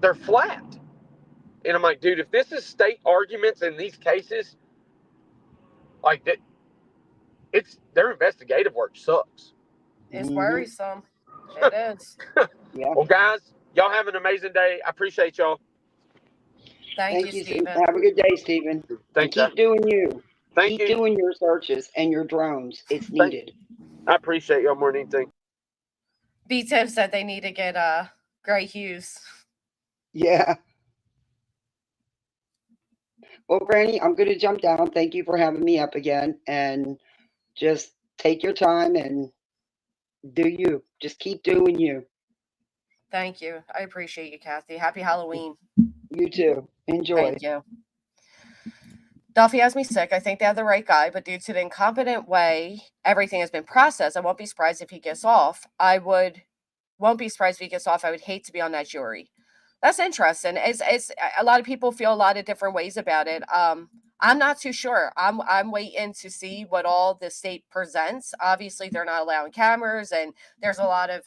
S9: they're flat. And I'm like, dude, if this is state arguments in these cases, like that, their investigative work sucks.
S1: It's worrisome. It is.
S9: Yeah. Well, guys, y'all have an amazing day. I appreciate y'all.
S1: Thank you,
S5: Stephen.
S1: Stephen.
S5: Have a good day, Stephen. And
S9: Thank
S5: keep
S9: you.
S5: doing you.
S9: Thank
S5: Keep
S9: you.
S5: doing your searches and your drones. It's
S9: Thank-
S5: needed.
S9: I appreciate y'all more than anything.
S1: B Tim said they need to get Gray Hughes.
S5: Yeah. Well, Granny, I'm going to jump down. Thank you for having me up again. And just take your time and do you. Just keep doing you.
S1: Thank you. I appreciate you, Kathy. Happy Halloween.
S5: You too. Enjoy.
S1: Thank you. Duffy has me sick. I think they have the right guy, but due to the incompetent way everything has been processed, I won't be surprised if he gets off. Won't be surprised if he gets off. I would hate to be on that jury. That's interesting. It's a lot of people feel a lot of different ways about it. I'm not too sure. I'm waiting to see what all the state presents. Obviously, they're not allowing cameras, and there's a lot of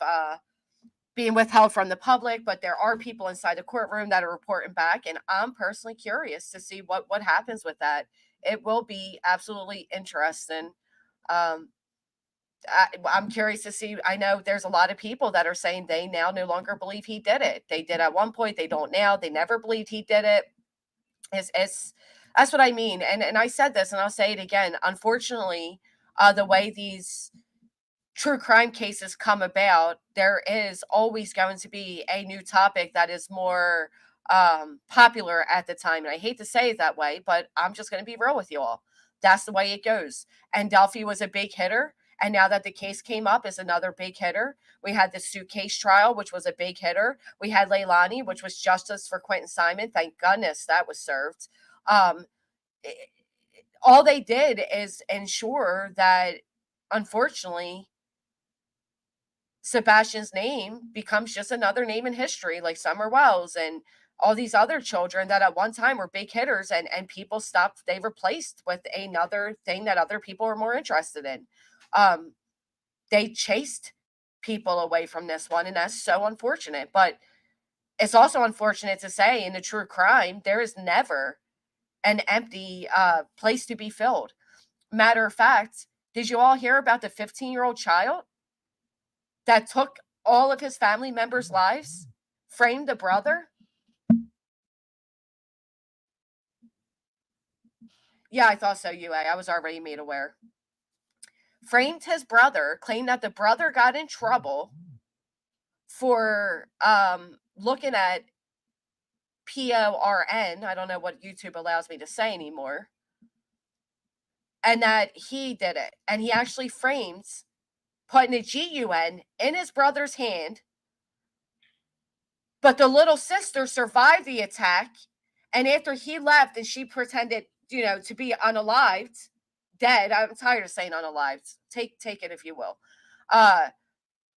S1: being withheld from the public, but there are people inside the courtroom that are reporting back, and I'm personally curious to see what happens with that. It will be absolutely interesting. I'm curious to see. I know there's a lot of people that are saying they now no longer believe he did it. They did at one point, they don't now. They never believed he did it. It's that's what I mean. And I said this, and I'll say it again. Unfortunately, the way these true crime cases come about, there is always going to be a new topic that is more popular at the time. And I hate to say it that way, but I'm just going to be real with you all. That's the way it goes. And Delphi was a big hitter. And now that the case came up is another big hitter. We had the suitcase trial, which was a big hitter. We had Leilani, which was justice for Quentin Simon. Thank goodness that was served. All they did is ensure that, unfortunately, Sebastian's name becomes just another name in history, like Summer Wells and all these other children that at one time were big hitters, and people stopped. They replaced with another thing that other people were more interested in. They chased people away from this one, and that's so unfortunate. But it's also unfortunate to say, in a true crime, there is never an empty place to be filled. Matter of fact, did you all hear about the 15-year-old child that took all of his family members' lives, framed the brother? Yeah, I thought so, UA. I was already made aware. Framed his brother, claimed that the brother got in trouble for looking at PORN. I don't know what YouTube allows me to say anymore. And that he did it. And he actually frames putting a GUN in his brother's hand. But the little sister survived the attack. And after he left and she pretended, to be unalived, dead. I'm tired of saying unalived. Take it if you will.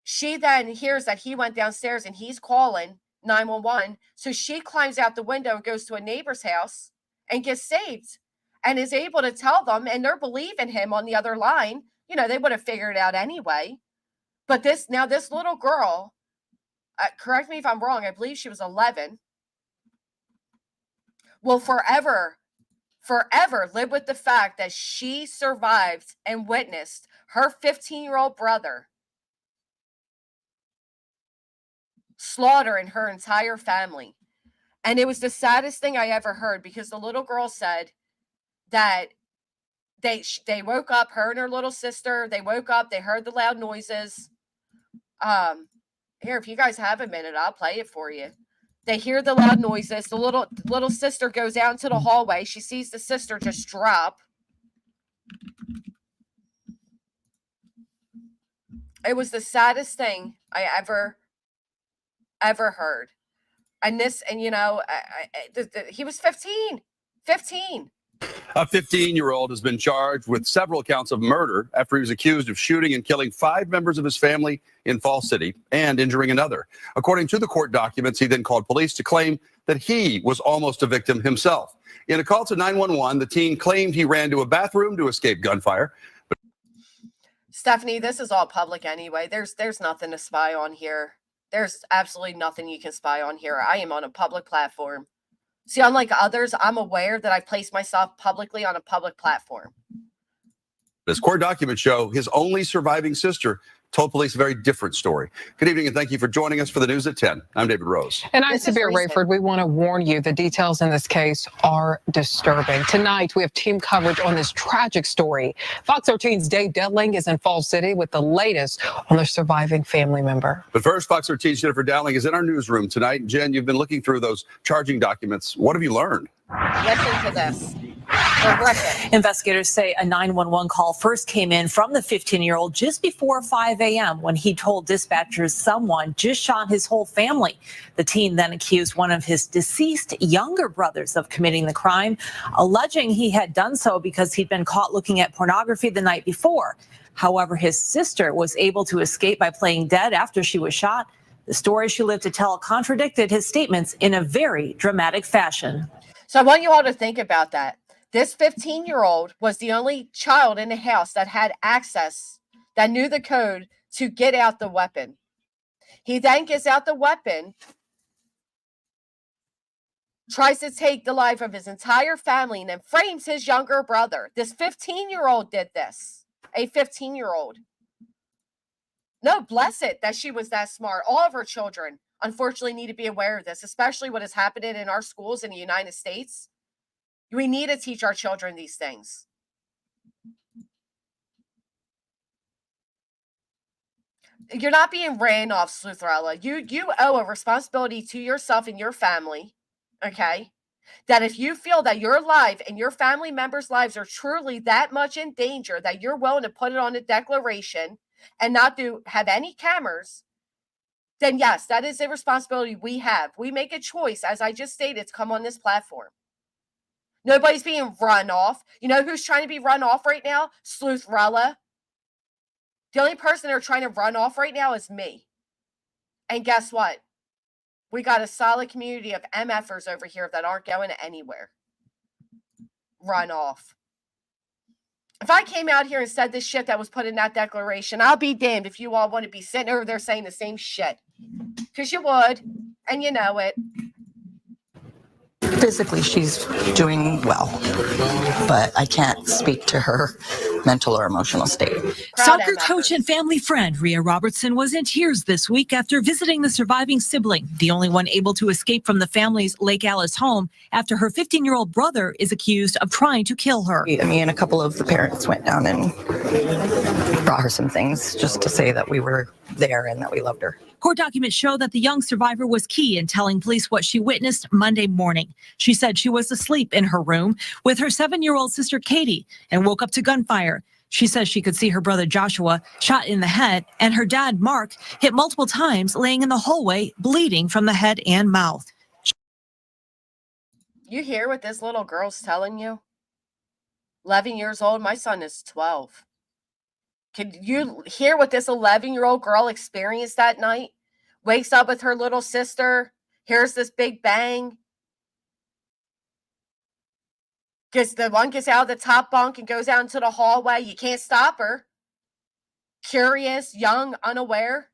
S1: She then hears that he went downstairs and he's calling 911. So she climbs out the window and goes to a neighbor's house and gets saved and is able to tell them, and they're believing him on the other line. They would have figured it out anyway. But this little girl, correct me if I'm wrong, I believe she was 11, will forever live with the fact that she survived and witnessed her 15-year-old brother slaughtering her entire family. And it was the saddest thing I ever heard, because the little girl said that they woke up, her and her little sister, they woke up, they heard the loud noises. Here, if you guys have a minute, I'll play it for you. They hear the loud noises. The little sister goes out into the hallway. She sees the sister just drop. It was the saddest thing I ever heard. And he was 15. 15.
S10: A 15-year-old has been charged with several counts of murder after he was accused of shooting and killing 5 members of his family in Falls City and injuring another. According to the court documents, he then called police to claim that he was almost a victim himself. In a call to 911, the teen claimed he ran to a bathroom to escape gunfire.
S1: Stephanie, this is all public anyway. There's nothing to spy on here. There's absolutely nothing you can spy on here. I am on a public platform. See, unlike others, I'm aware that I placed myself publicly on a public platform.
S10: As court documents show, his only surviving sister told police a very different story. Good evening, and thank you for joining us for the news at 10. I'm David Rose.
S11: And I'm
S3: This is
S11: Sabir
S3: recent.
S11: Rayford. We want to warn you, the details in this case are disturbing. Tonight, we have team coverage on this tragic story. Fox 13's Dave Dedling is in Falls City with the latest on the surviving family member.
S10: But first, Fox 13's Jennifer Dowling is in our newsroom tonight. Jen, you've been looking through those charging documents. What have you learned?
S3: Listen to this. Horrific.
S12: Investigators say a 911 call first came in from the 15-year-old just before 5 a.m. when he told dispatchers someone just shot his whole family. The teen then accused one of his deceased younger brothers of committing the crime, alleging he had done so because he'd been caught looking at pornography the night before. However, his sister was able to escape by playing dead after she was shot. The story she lived to tell contradicted his statements in a very dramatic fashion.
S13: So I want you all to think about that. This 15-year-old was the only child in the house that had access, that knew the code to get out the weapon. He then gets out the weapon, tries to take the life of his entire family, and then frames his younger brother. This 15-year-old did this. A 15-year-old. No, bless it that she was that smart. All of her children, unfortunately, need to be aware of this, especially what is happening in our schools in the United States. We need to teach our children these things. You're not being ran off, Sluthrella. You owe a responsibility to yourself and your family, okay? That if you feel that your life and your family members' lives are truly that much in danger, that you're willing to put it on a declaration and not have any cameras, then yes, that is a responsibility we have. We make a choice, as I just stated, to come on this platform. Nobody's being run off. You know who's trying to be run off right now? Sluthrella. The only person they're trying to run off right now is me. And guess what? We got a solid community of MFers over here that aren't going anywhere. Run off. If I came out here and said this shit that was put in that declaration, I'll be damned if you all want to be sitting over there saying the same shit. Because you would, and you know it.
S14: Physically, she's doing well, but I can't speak to her mental or emotional state.
S12: Soccer coach and family friend Rhea Robertson was in tears this week after visiting the surviving sibling, the only one able to escape from the family's Lake Alice home after her 15-year-old brother is accused of trying to kill her.
S14: Me and a couple of the parents went down and brought her some things just to say that we were there and that we loved her.
S12: Court documents show that the young survivor was key in telling police what she witnessed Monday morning. She said she was asleep in her room with her 7-year-old sister Katie and woke up to gunfire. She says she could see her brother Joshua shot in the head and her dad Mark hit multiple times, laying in the hallway, bleeding from the head and mouth.
S13: You hear what this little girl's telling you? 11 years old. My son is 12. Can you hear what this 11-year-old girl experienced that night? Wakes up with her little sister, hears this big bang. The one gets out of the top bunk and goes out into the hallway. You can't stop her. Curious, young, unaware.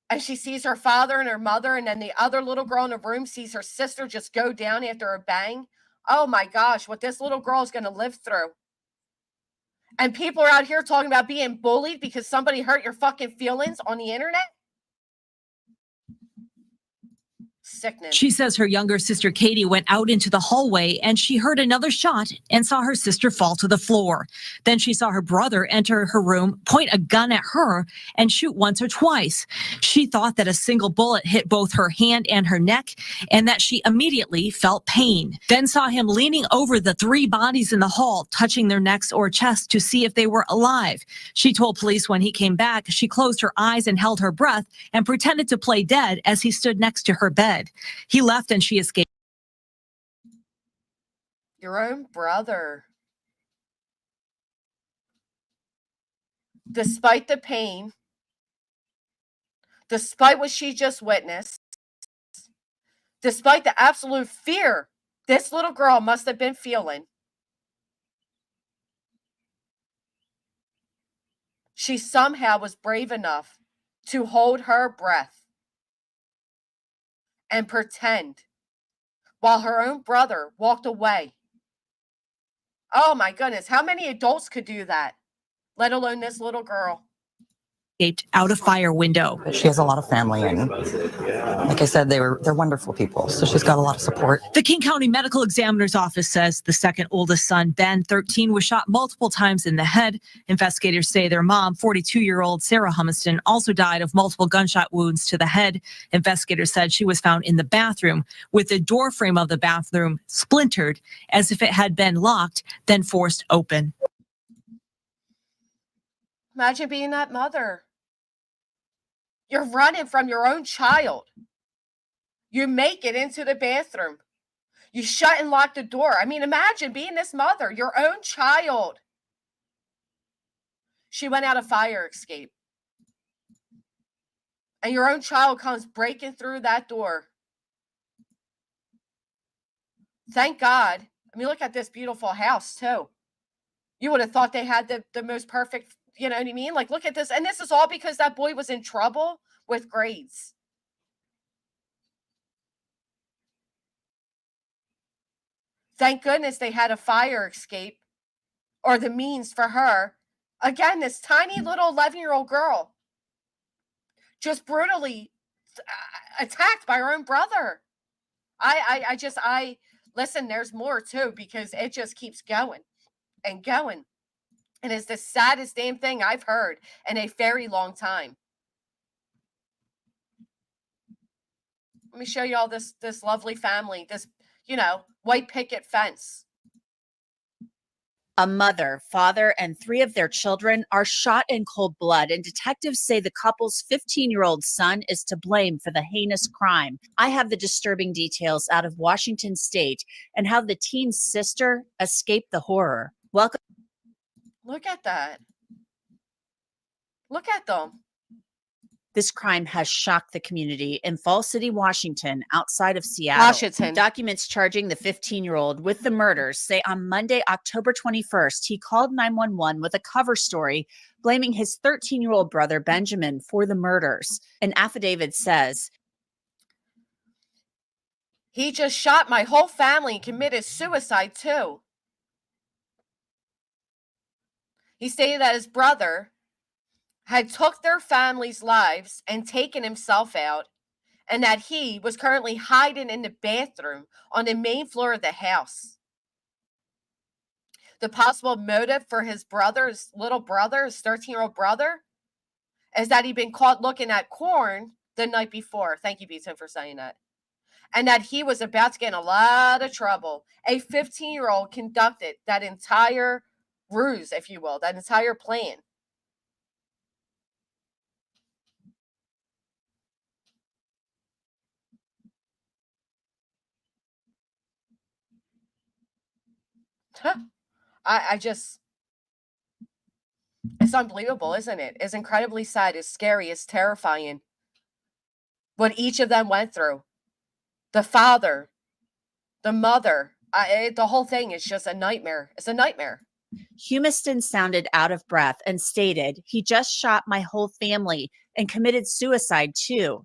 S13: And she sees her father and her mother, and then the other little girl in the room sees her sister just go down after a bang. Oh my gosh, what this little girl is going to live through. And people are out here talking about being bullied because somebody hurt your fucking feelings on the internet. Sickness.
S12: She says her younger sister Katie went out into the hallway and she heard another shot and saw her sister fall to the floor. Then she saw her brother enter her room, point a gun at her, and shoot once or twice. She thought that a single bullet hit both her hand and her neck and that she immediately felt pain. Then saw him leaning over the 3 bodies in the hall, touching their necks or chest to see if they were alive. She told police when he came back, she closed her eyes and held her breath and pretended to play dead as he stood next to her bed. He left and she escaped.
S13: Your own brother. Despite the pain, despite what she just witnessed, despite the absolute fear this little girl must have been feeling, she somehow was brave enough to hold her breath and pretend while her own brother walked away. Oh my goodness, how many adults could do that? let alone this little girl.
S12: Escaped out a fire window.
S14: She has a lot of family, and like I said, they're wonderful people. So she's got a lot of support.
S12: The King County Medical Examiner's Office says the second oldest son, Ben, 13, was shot multiple times in the head. Investigators say their mom, 42-year-old Sarah Humiston, also died of multiple gunshot wounds to the head. Investigators said she was found in the bathroom with the door frame of the bathroom splintered as if it had been locked, then forced open.
S13: Imagine being that mother. You're running from your own child. You make it into the bathroom. You shut and lock the door. I mean, imagine being this mother, your own child. She went out a fire escape. And your own child comes breaking through that door. Thank God. I mean, look at this beautiful house, too. You would have thought they had the most perfect, you know what I mean? Like, look at this. And this is all because that boy was in trouble with grades. Thank goodness they had a fire escape or the means for her. Again, this tiny little 11-year-old girl just brutally attacked by her own brother. I listen, there's more too, because it just keeps going and going. And it's the saddest damn thing I've heard in a very long time. Let me show you all this lovely family, this, you know, white picket fence.
S15: A mother, father, and 3 of their children are shot in cold blood, and detectives say the couple's 15-year-old son is to blame for the heinous crime. I have the disturbing details out of Washington State and how the teen's sister escaped the horror. Welcome.
S13: Look at that. Look at them.
S15: This crime has shocked the community in Falls City, Washington, outside of Seattle.
S13: Washington.
S15: Documents charging the 15-year-old with the murders say on Monday, October 21st, he called 911 with a cover story blaming his 13-year-old brother, Benjamin, for the murders. An affidavit says,
S13: he just shot my whole family and committed suicide too. He stated that his brother had took their family's lives and taken himself out, and that he was currently hiding in the bathroom on the main floor of the house. The possible motive for his brother, his little brother, his 13-year-old brother, is that he'd been caught looking at corn the night before. Thank you, Beaton, for saying that. And that he was about to get in a lot of trouble. A 15-year-old conducted that entire ruse, if you will, that entire plan. I just, it's unbelievable, isn't it? It's incredibly sad. It's scary. It's terrifying what each of them went through. The father, the mother, the whole thing is just a nightmare. It's a nightmare.
S15: Humiston sounded out of breath and stated, he just shot my whole family and committed suicide too.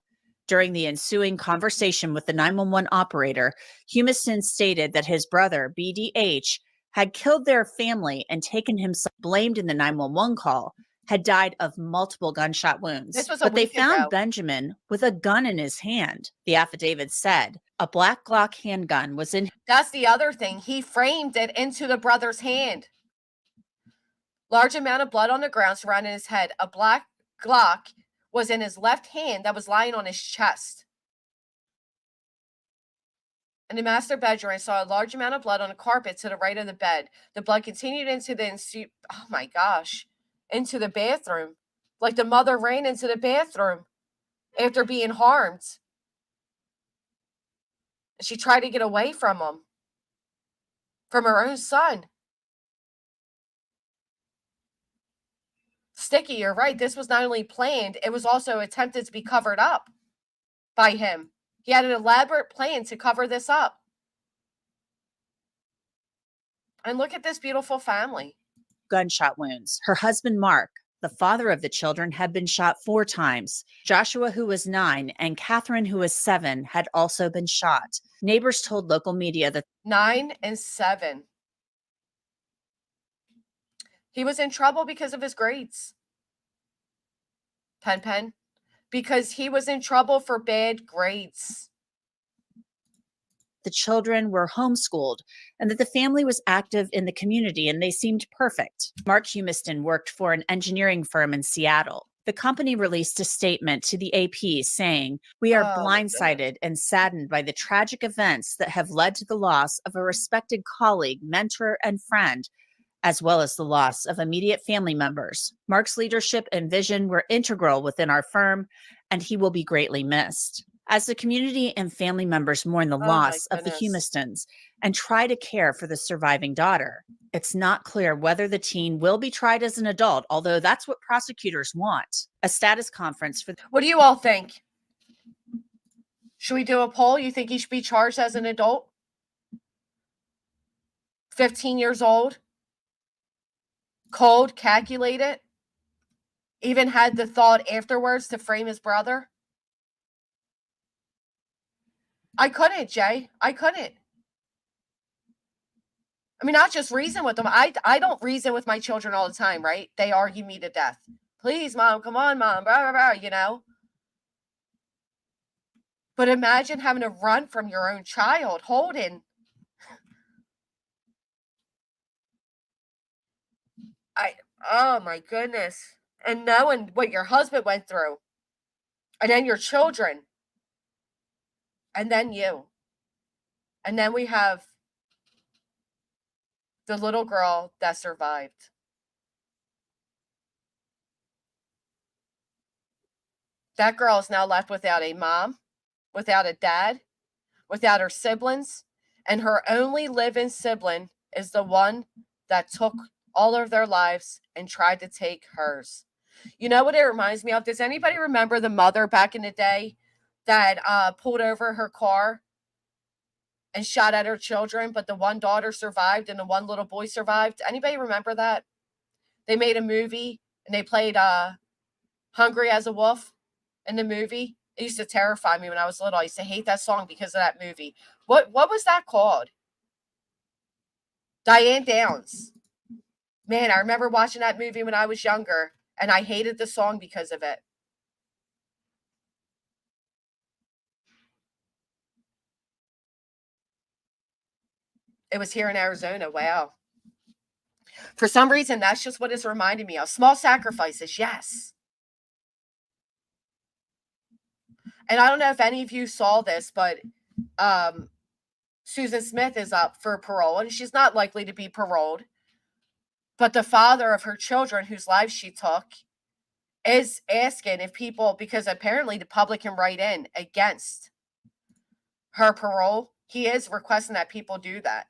S15: During the ensuing conversation with the 911 operator, Humiston stated that his brother, BDH, had killed their family and taken himself, blamed in the 911 call, had died of multiple gunshot wounds.
S13: This was a
S15: but they
S13: week
S15: found
S13: ago.
S15: Benjamin with a gun in his hand. The affidavit said a black Glock handgun was in.
S13: That's the other thing. He framed it into the brother's hand. Large amount of blood on the ground surrounding his head. A black Glock was in his left hand that was lying on his chest. In the master bedroom, I saw a large amount of blood on the carpet to the right of the bed. The blood continued into the, oh my gosh, into the bathroom. Like the mother ran into the bathroom after being harmed. She tried to get away from him, from her own son. Sticky, you're right. This was not only planned, it was also attempted to be covered up by him. He had an elaborate plan to cover this up. And look at this beautiful family.
S15: Gunshot wounds. Her husband, Mark, the father of the children, had been shot 4 times. Joshua, who was 9, and Catherine, who was 7, had also been shot. Neighbors told local media that
S13: 9 and 7. He was in trouble because of his grades. Pen. Because he was in trouble for bad grades.
S15: The children were homeschooled and that the family was active in the community and they seemed perfect. Mark Humiston worked for an engineering firm in Seattle. The company released a statement to the AP saying, "We are blindsided and saddened by the tragic events that have led to the loss of a respected colleague, mentor, and friend, as well as the loss of immediate family members. Mark's leadership and vision were integral within our firm, and he will be greatly missed." As the community and family members mourn the loss of the Humistons and try to care for the surviving daughter, it's not clear whether the teen will be tried as an adult, although that's what prosecutors want. A status conference for...
S13: What do you all think? Should we do a poll? You think he should be charged as an adult? 15 years old? Cold, calculated? Even had the thought afterwards to frame his brother? I couldn't, Jay. I couldn't. I mean, not just reason with them. I don't reason with my children all the time, right? They argue me to death. Please, Mom, come on, Mom, blah, blah, blah, you know? But imagine having to run from your own child, Holden. Oh my goodness. And knowing what your husband went through. And then your children. And then you. And then we have the little girl that survived. That girl is now left without a mom, without a dad, without her siblings, and her only living sibling is the one that took all of their lives and tried to take hers. You know what it reminds me of? Does anybody remember the mother back in the day that pulled over her car and shot at her children, but the one daughter survived and the one little boy survived? Anybody remember that? They made a movie and they played Hungry as a Wolf in the movie. It used to terrify me when I was little. I used to hate that song because of that movie. What was that called? Diane Downs. Man, I remember watching that movie when I was younger, and I hated the song because of it. It was here in Arizona. Wow. For some reason, that's just what it's reminding me of. Small sacrifices, yes. And I don't know if any of you saw this, but Susan Smith is up for parole, and she's not likely to be paroled. But the father of her children, whose lives she took, is asking if people, because apparently the public can write in against her parole. He is requesting that people do that.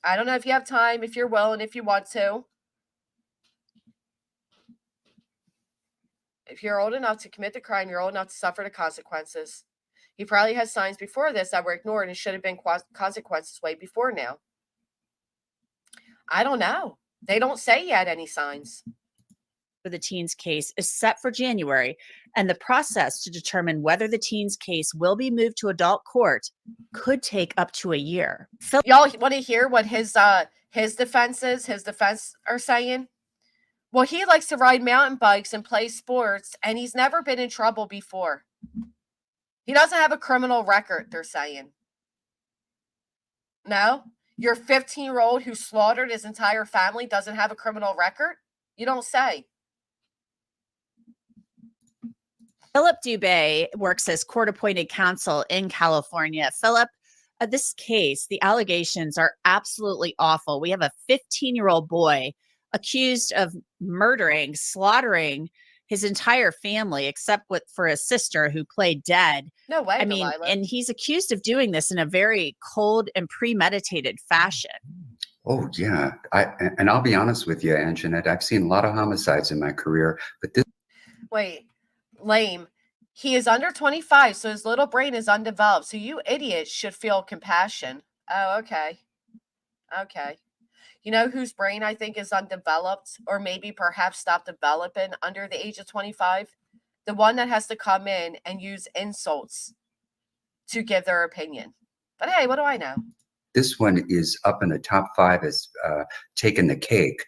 S13: I don't know if you have time, if you're willing, if you want to. If you're old enough to commit the crime, you're old enough to suffer the consequences. He probably has signs before this that were ignored and should have been consequences way before now. I don't know. They don't say yet any signs.
S15: For the teen's case is set for January, and the process to determine whether the teen's case will be moved to adult court could take up to a year.
S13: Y'all want to hear what his defense are saying? Well, he likes to ride mountain bikes and play sports, and he's never been in trouble before. He doesn't have a criminal record, they're saying. No? Your 15-year-old who slaughtered his entire family doesn't have a criminal record? You don't say.
S15: Philip Dubé works as court-appointed counsel in California. Philip, this case, the allegations are absolutely awful. We have a 15-year-old boy accused of murdering, slaughtering his entire family, except for his sister who played dead.
S13: No way,
S15: I mean,
S13: Delilah.
S15: and he's accused of doing this in a very cold and premeditated fashion.
S16: Oh, yeah. And I'll be honest with you, Anjanette, I've seen a lot of homicides in my career, but this...
S13: Wait, lame. He is under 25, so his little brain is undeveloped. So you idiots should feel compassion. Oh, okay. Okay. You know whose brain I think is undeveloped, or maybe perhaps stopped developing under the age of 25? The one that has to come in and use insults to give their opinion. But hey, what do I know?
S16: This one is up in the top 5 as taking the cake.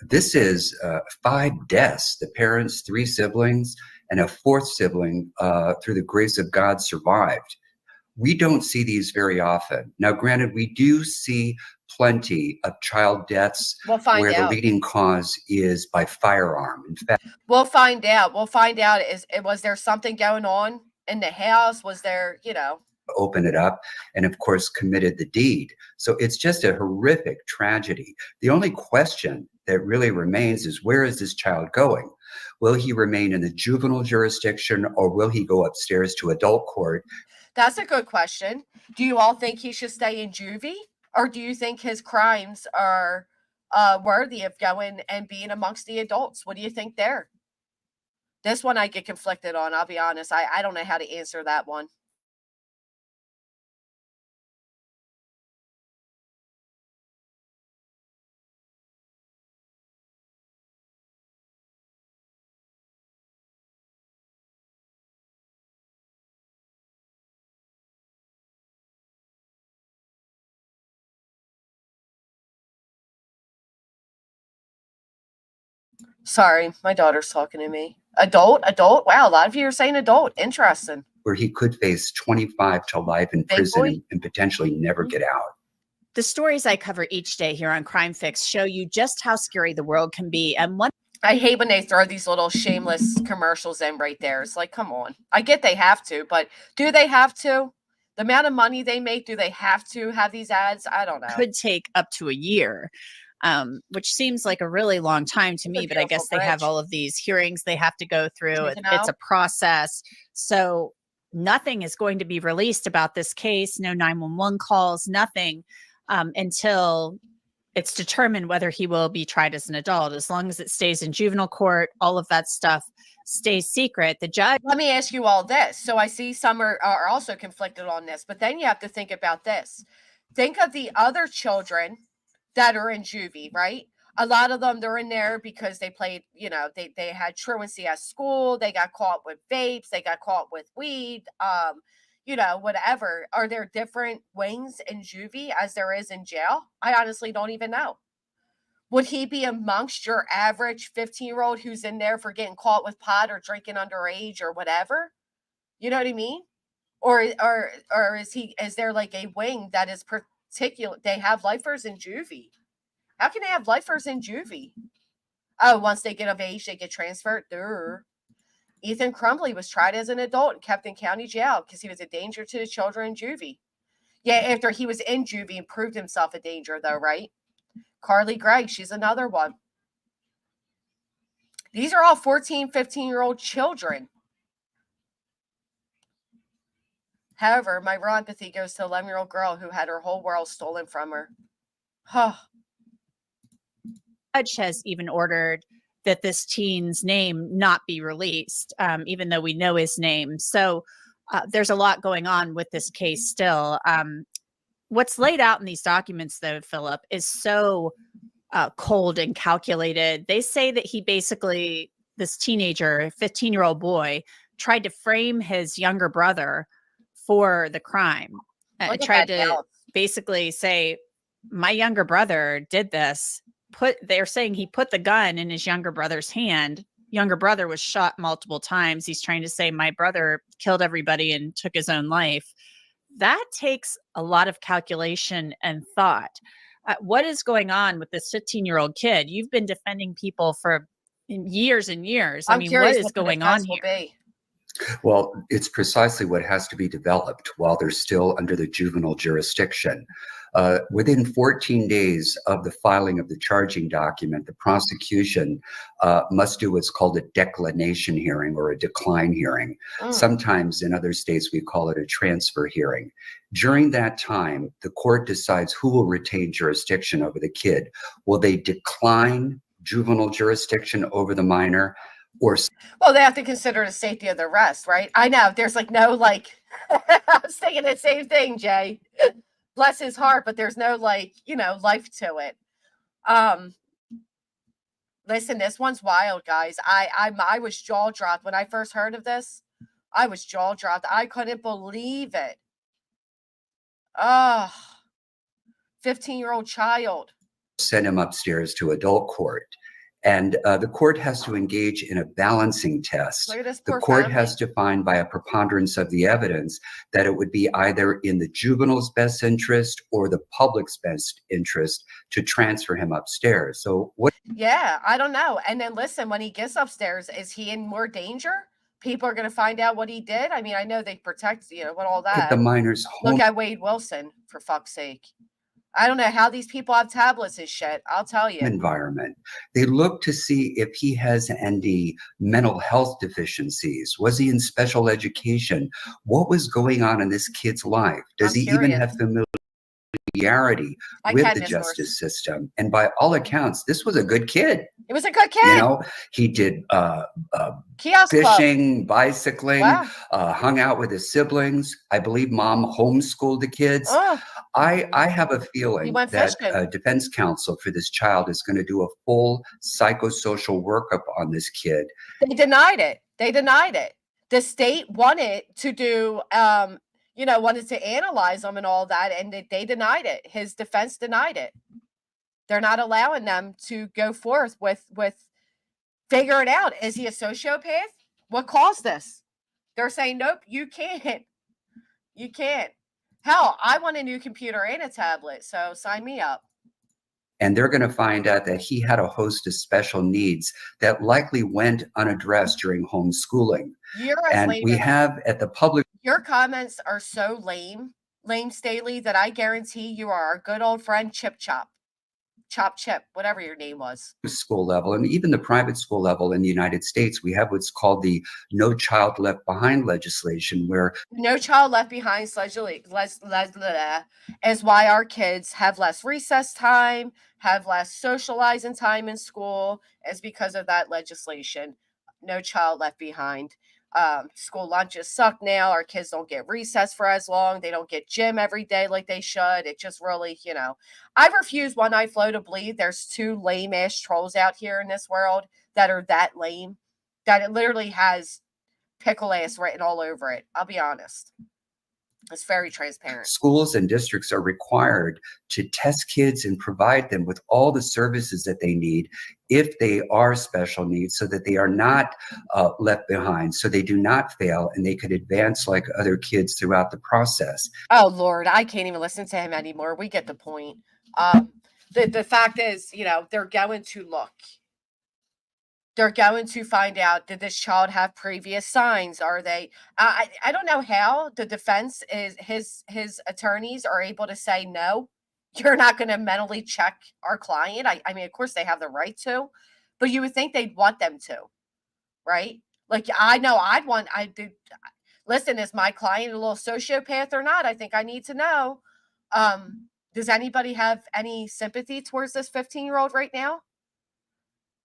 S16: This is 5 deaths. The parents, 3 siblings, and a 4th sibling, through the grace of God, survived. We don't see these very often. Now, granted, we do see plenty of child deaths
S13: We'll find
S16: where the
S13: out.
S16: leading cause is by firearm. In fact,
S13: We'll find out. We'll find out. Was there something going on in the house? Was there,
S16: open it up and, of course, committed the deed. So it's just a horrific tragedy. The only question that really remains is, where is this child going? Will he remain in the juvenile jurisdiction, or will he go upstairs to adult court?
S13: That's a good question. Do you all think he should stay in juvie, or do you think his crimes are worthy of going and being amongst the adults? What do you think there? This one I get conflicted on. I'll be honest. I don't know how to answer that one. Sorry, my daughter's talking to me. Adult? Wow, a lot of you are saying adult. Interesting.
S16: Where he could face 25 to life in prison and potentially never get out.
S15: The stories I cover each day here on Crime Fix show you just how scary the world can be. And one
S13: I hate when they throw these little shameless commercials in right there. It's like, come on. I get they have to, but do they have to? The amount of money they make, do they have to have these ads? I don't know.
S15: could take up to a year, which seems like a really long time to me, but I guess they have all of these hearings they have to go through. It's a process. So nothing is going to be released about this case. No 911 calls, nothing until it's determined whether he will be tried as an adult. As long as it stays in juvenile court, all of that stuff stays secret. The judge.
S13: Let me ask you all this. So I see some are also conflicted on this, but then you have to think about this. Think of the other children that are in juvie, right? A lot of them, they're in there because they played, they had truancy at school. They got caught with vapes. They got caught with weed, whatever. Are there different wings in juvie as there is in jail? I honestly don't even know. Would he be amongst your average 15-year-old who's in there for getting caught with pot or drinking underage or whatever? You know what I mean? Or is there like a wing that is particular? They have lifers in juvie. How can they have lifers in juvie? Oh, once they get of age, they get transferred. Durr. Ethan Crumbley was tried as an adult and kept in county jail because he was a danger to the children in juvie. Yeah, after he was in juvie and proved himself a danger, though, right? Carly Gregg, she's another one. These are all 14, 15-year-old children. However, my raw empathy goes to an 11-year-old girl who had her whole world stolen from her. Huh.
S15: Judge has even ordered that this teen's name not be released, even though we know his name. So there's a lot going on with this case still. What's laid out in these documents, though, Philip, is so cold and calculated. They say that he basically, this teenager, 15-year-old boy, tried to frame his younger brother for the crime. Tried to basically say, my younger brother did this. They're saying he put the gun in his younger brother's hand. Younger brother was shot multiple times. He's trying to say, my brother killed everybody and took his own life. That takes a lot of calculation and thought. What is going on with this 15-year-old kid? You've been defending people for years and years. I mean, what is going on here?
S16: Well, it's precisely what has to be developed while they're still under the juvenile jurisdiction. Within 14 days of the filing of the charging document, the prosecution must do what's called a declination hearing or a decline hearing. Sometimes in other states, we call it a transfer hearing. During that time, the court decides who will retain jurisdiction over the kid. Will they decline juvenile jurisdiction over the minor?
S13: Well, they have to consider the safety of the rest, right? I know. There's no I was thinking the same thing, Jay. Bless his heart, but there's no life to it. Listen, this one's wild, guys. I was jaw dropped when I first heard of this. I was jaw dropped. I couldn't believe it. 15-year-old child.
S16: sent him upstairs to adult court. And the court has to engage in a balancing test.
S13: Look at this
S16: The
S13: poor
S16: court
S13: family.
S16: has to find by a preponderance of the evidence that it would be either in the juvenile's best interest or the public's best interest to transfer him upstairs. So what?
S13: Yeah, I don't know. And then listen, when he gets upstairs, is he in more danger? People are going to find out what he did. I mean, I know they protect, what all
S16: At
S13: that.
S16: the minor's home
S13: Look at Wade Wilson, for fuck's sake. I don't know how these people have tablets and shit. I'll tell you.
S16: environment. They look to see if he has any mental health deficiencies. Was he in special education? What was going on in this kid's life? Does
S13: I'm
S16: he even
S13: curious.
S16: have familiarity
S13: I
S16: with
S13: can,
S16: the
S13: Miss
S16: justice system? And by all accounts, this was a good kid.
S13: He was a good kid.
S16: You know, he did
S13: Kiosk club.
S16: fishing, bicycling,
S13: Wow.
S16: hung out with his siblings. I believe mom homeschooled the kids.
S13: Oh,
S16: I have a
S13: he
S16: feeling
S13: went
S16: that
S13: fishing.
S16: defense counsel for this child is going to do a full psychosocial workup on this kid.
S13: They denied it. They denied it. The state wanted to do, wanted to analyze him and all that, and they denied it. His defense denied it. They're not allowing them to go forth with figuring out, is he a sociopath? What caused this? They're saying, nope, you can't. You can't. Hell, I want a new computer and a tablet, so sign me up.
S16: And they're going to find out that he had a host of special needs that likely went unaddressed during homeschooling.
S13: You're as
S16: And
S13: lame
S16: we
S13: as-
S16: have at the public
S13: Your comments are so lame, Staley, that I guarantee you are our good old friend Chip Chop. Chop Chip, whatever your name was.
S16: school level and even the private school level in the United States, we have what's called the No Child Left Behind legislation, where
S13: No Child Left Behind is why our kids have less recess time, have less socializing time in school, is because of that legislation. No Child Left Behind. School lunches suck now. Our kids don't get recess for as long. They don't get gym every day like they should. It just really, I refuse one night flow to believe there's two lame ass trolls out here in this world that are that lame, that it literally has pickle ass written all over it. I'll be honest. It's very transparent.
S16: schools and districts are required to test kids and provide them with all the services that they need if they are special needs, so that they are not left behind, so they do not fail and they could advance like other kids throughout the process.
S13: Oh Lord, I can't even listen to him anymore. We get the point. The fact is, they're going to look. They're going to find out, did this child have previous signs? Are they, I don't know how the defense is, his attorneys are able to say, no, you're not going to mentally check our client. I mean, of course they have the right to, but you would think they'd want them to, right? Like, I know listen, is my client a little sociopath or not? I think I need to know. Does anybody have any sympathy towards this 15-year-old right now?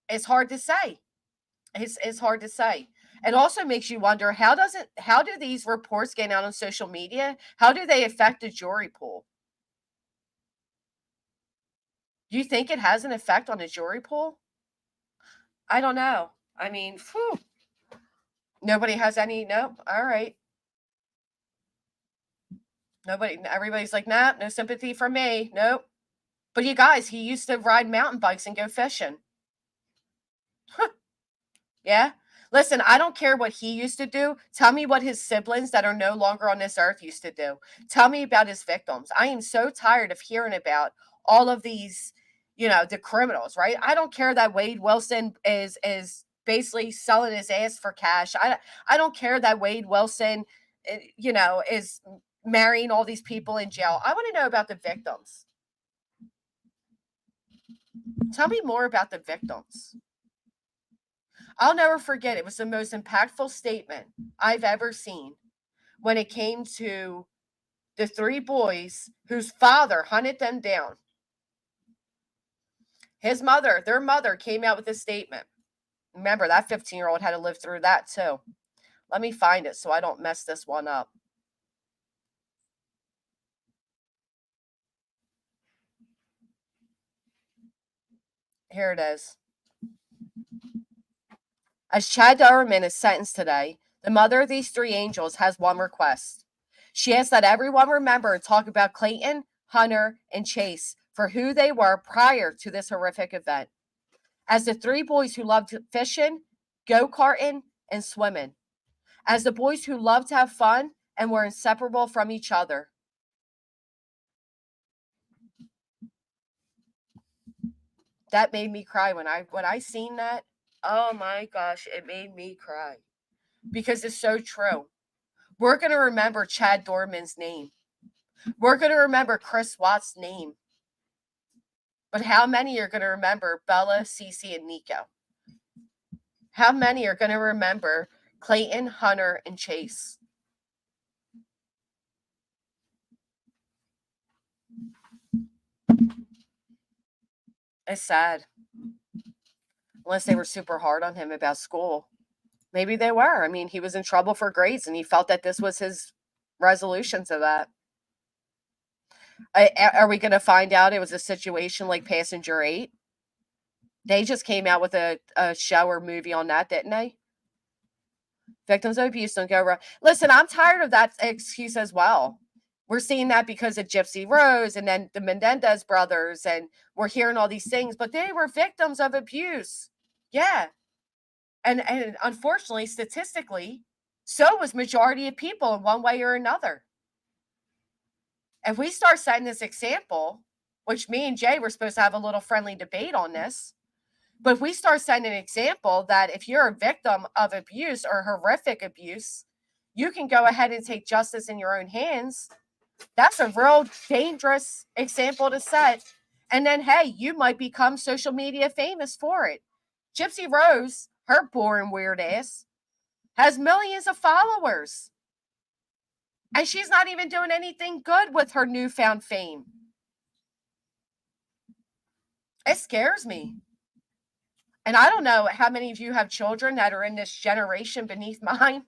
S13: It's hard to say. It's hard to say. It also makes you wonder, how do these reports get out on social media? How do they affect the jury pool? Do you think it has an effect on the jury pool? I don't know. I mean, nobody has any, nope. All right. Everybody's like, nah, no sympathy from me. Nope. But you guys, he used to ride mountain bikes and go fishing. Yeah. Listen, I don't care what he used to do. Tell me what his siblings that are no longer on this earth used to do. Tell me about his victims. I am so tired of hearing about all of these, the criminals, right? I don't care that Wade Wilson is basically selling his ass for cash. I don't care that Wade Wilson, is marrying all these people in jail. I want to know about the victims. Tell me more about the victims. I'll never forget, it was the most impactful statement I've ever seen when it came to the three boys whose father hunted them down. Their mother came out with a statement. Remember, that 15-year-old had to live through that too. Let me find it so I don't mess this one up. Here it is. As Chad Dowerman is sentenced today, the mother of these three angels has one request. She asks that everyone remember and talk about Clayton, Hunter, and Chase for who they were prior to this horrific event. As the three boys who loved fishing, go-karting, and swimming. As the boys who loved to have fun and were inseparable from each other. That made me cry when I seen that. Oh my gosh, it made me cry. Because it's so true. We're going to remember Chad Dorman's name. We're going to remember Chris Watt's name. But how many are going to remember Bella, Cece, and Nico? How many are going to remember Clayton, Hunter, and Chase? It's sad. Unless they were super hard on him about school. Maybe they were. I mean, he was in trouble for grades and he felt that this was his resolution to that. Are we going to find out it was a situation like Passenger 8? They just came out with a show or movie on that, didn't they? Victims of abuse don't go wrong. Listen, I'm tired of that excuse as well. We're seeing that because of Gypsy Rose and then the Menendez brothers, and we're hearing all these things, but they were victims of abuse. Yeah. And unfortunately, statistically, so was majority of people in one way or another. If we start setting this example, which me and Jay were supposed to have a little friendly debate on this, but if we start setting an example that if you're a victim of abuse or horrific abuse, you can go ahead and take justice in your own hands. That's a real dangerous example to set. And then, hey, you might become social media famous for it. Gypsy Rose, her boring weird ass, has millions of followers. And she's not even doing anything good with her newfound fame. It scares me. And I don't know how many of you have children that are in this generation beneath mine.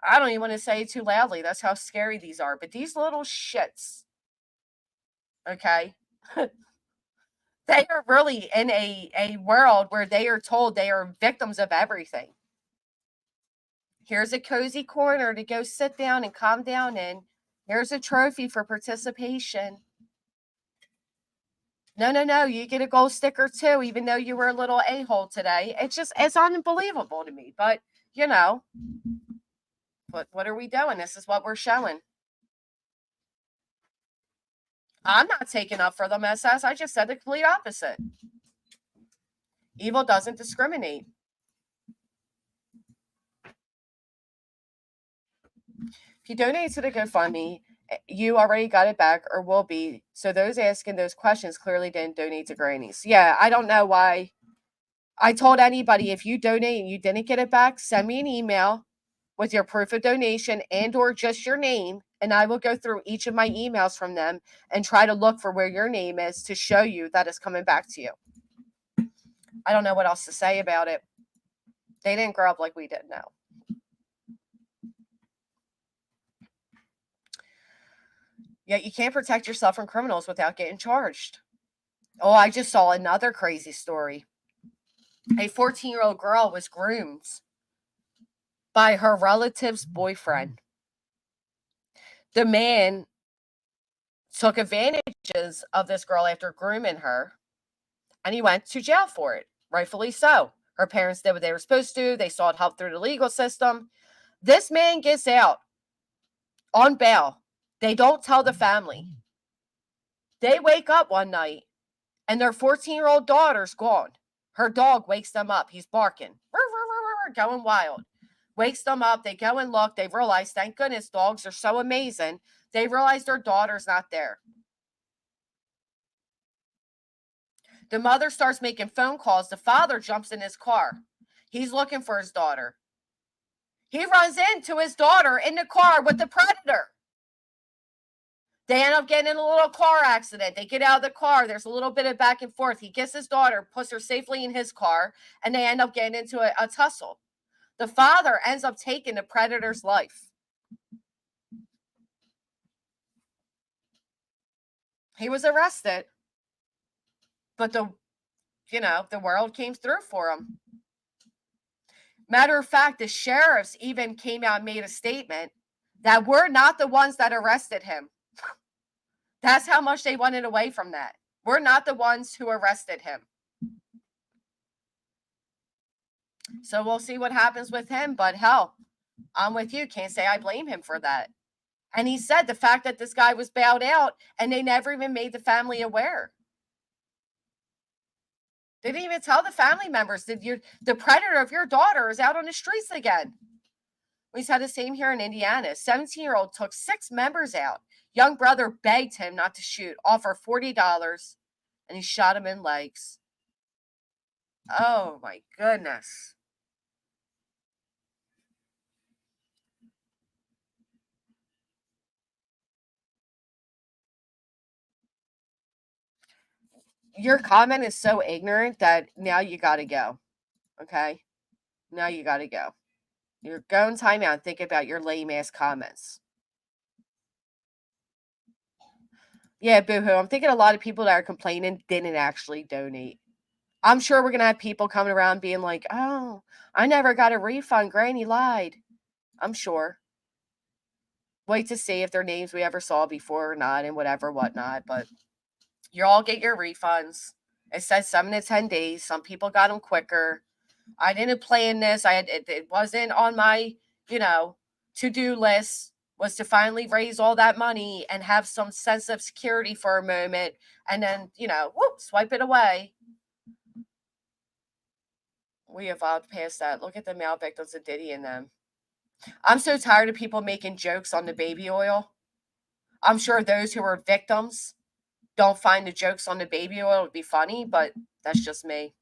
S13: I don't even want to say it too loudly. That's how scary these are. But these little shits, okay, they are really in a world where they are told they are victims of everything. Here's a cozy corner to go sit down and calm down in. Here's a trophy for participation. No, you get a gold sticker too, even though you were a little a-hole today. It's unbelievable to me. But, you know, what are we doing? This is what we're showing. I'm not taking up for them, SS. I just said the complete opposite. Evil doesn't discriminate. If you donate to the GoFundMe, you already got it back or will be. So those asking those questions clearly didn't donate to Granny's. Yeah, I don't know why. I told anybody, if you donate and you didn't get it back, send me an email with your proof of donation and or just your name, and I will go through each of my emails from them and try to look for where your name is to show you that it's coming back to you. I don't know what else to say about it. They didn't grow up like we did, no. Yet you can't protect yourself from criminals without getting charged. Oh, I just saw another crazy story. A 14-year-old girl was groomed by her relative's boyfriend. The man took advantages of this girl after grooming her, and he went to jail for it, rightfully so. Her parents did what they were supposed to. They sought help through the legal system. This man gets out on bail. They don't tell the family. They wake up one night, and their 14-year-old daughter's gone. Her dog wakes them up. He's barking, going wild. Wakes them up. They go and look. They realize, thank goodness, dogs are so amazing. They realize their daughter's not there. The mother starts making phone calls. The father jumps in his car. He's looking for his daughter. He runs into his daughter in the car with the predator. They end up getting in a little car accident. They get out of the car. There's a little bit of back and forth. He gets his daughter, puts her safely in his car, and they end up getting into a tussle. The father ends up taking the predator's life. He was arrested, but the world came through for him. Matter of fact, the sheriffs even came out and made a statement that we're not the ones that arrested him. That's how much they wanted away from that. We're not the ones who arrested him. So we'll see what happens with him. But hell, I'm with you. Can't say I blame him for that. And he said the fact that this guy was bailed out and they never even made the family aware. They didn't even tell the family members that the predator of your daughter is out on the streets again. We had the same here in Indiana. 17-year-old took 6 members out. Young brother begged him not to shoot, offered $40, and he shot him in legs. Oh my goodness. Your comment is so ignorant that now you got to go. Okay? Now you got to go. You're going time out and think about your lame ass comments. Yeah, boo-hoo. I'm thinking a lot of people that are complaining didn't actually donate. I'm sure we're going to have people coming around being like, oh, I never got a refund. Granny lied. I'm sure. Wait to see if their names we ever saw before or not and whatever, whatnot. But you all get your refunds. It says 7 to 10 days. Some people got them quicker. I didn't plan this. It wasn't on my, to-do list, was to finally raise all that money and have some sense of security for a moment and then, whoop, swipe it away. We evolved past that. Look at the male victims of Diddy and them. I'm so tired of people making jokes on the baby oil. I'm sure those who are victims don't find the jokes on the baby oil to be funny, but that's just me.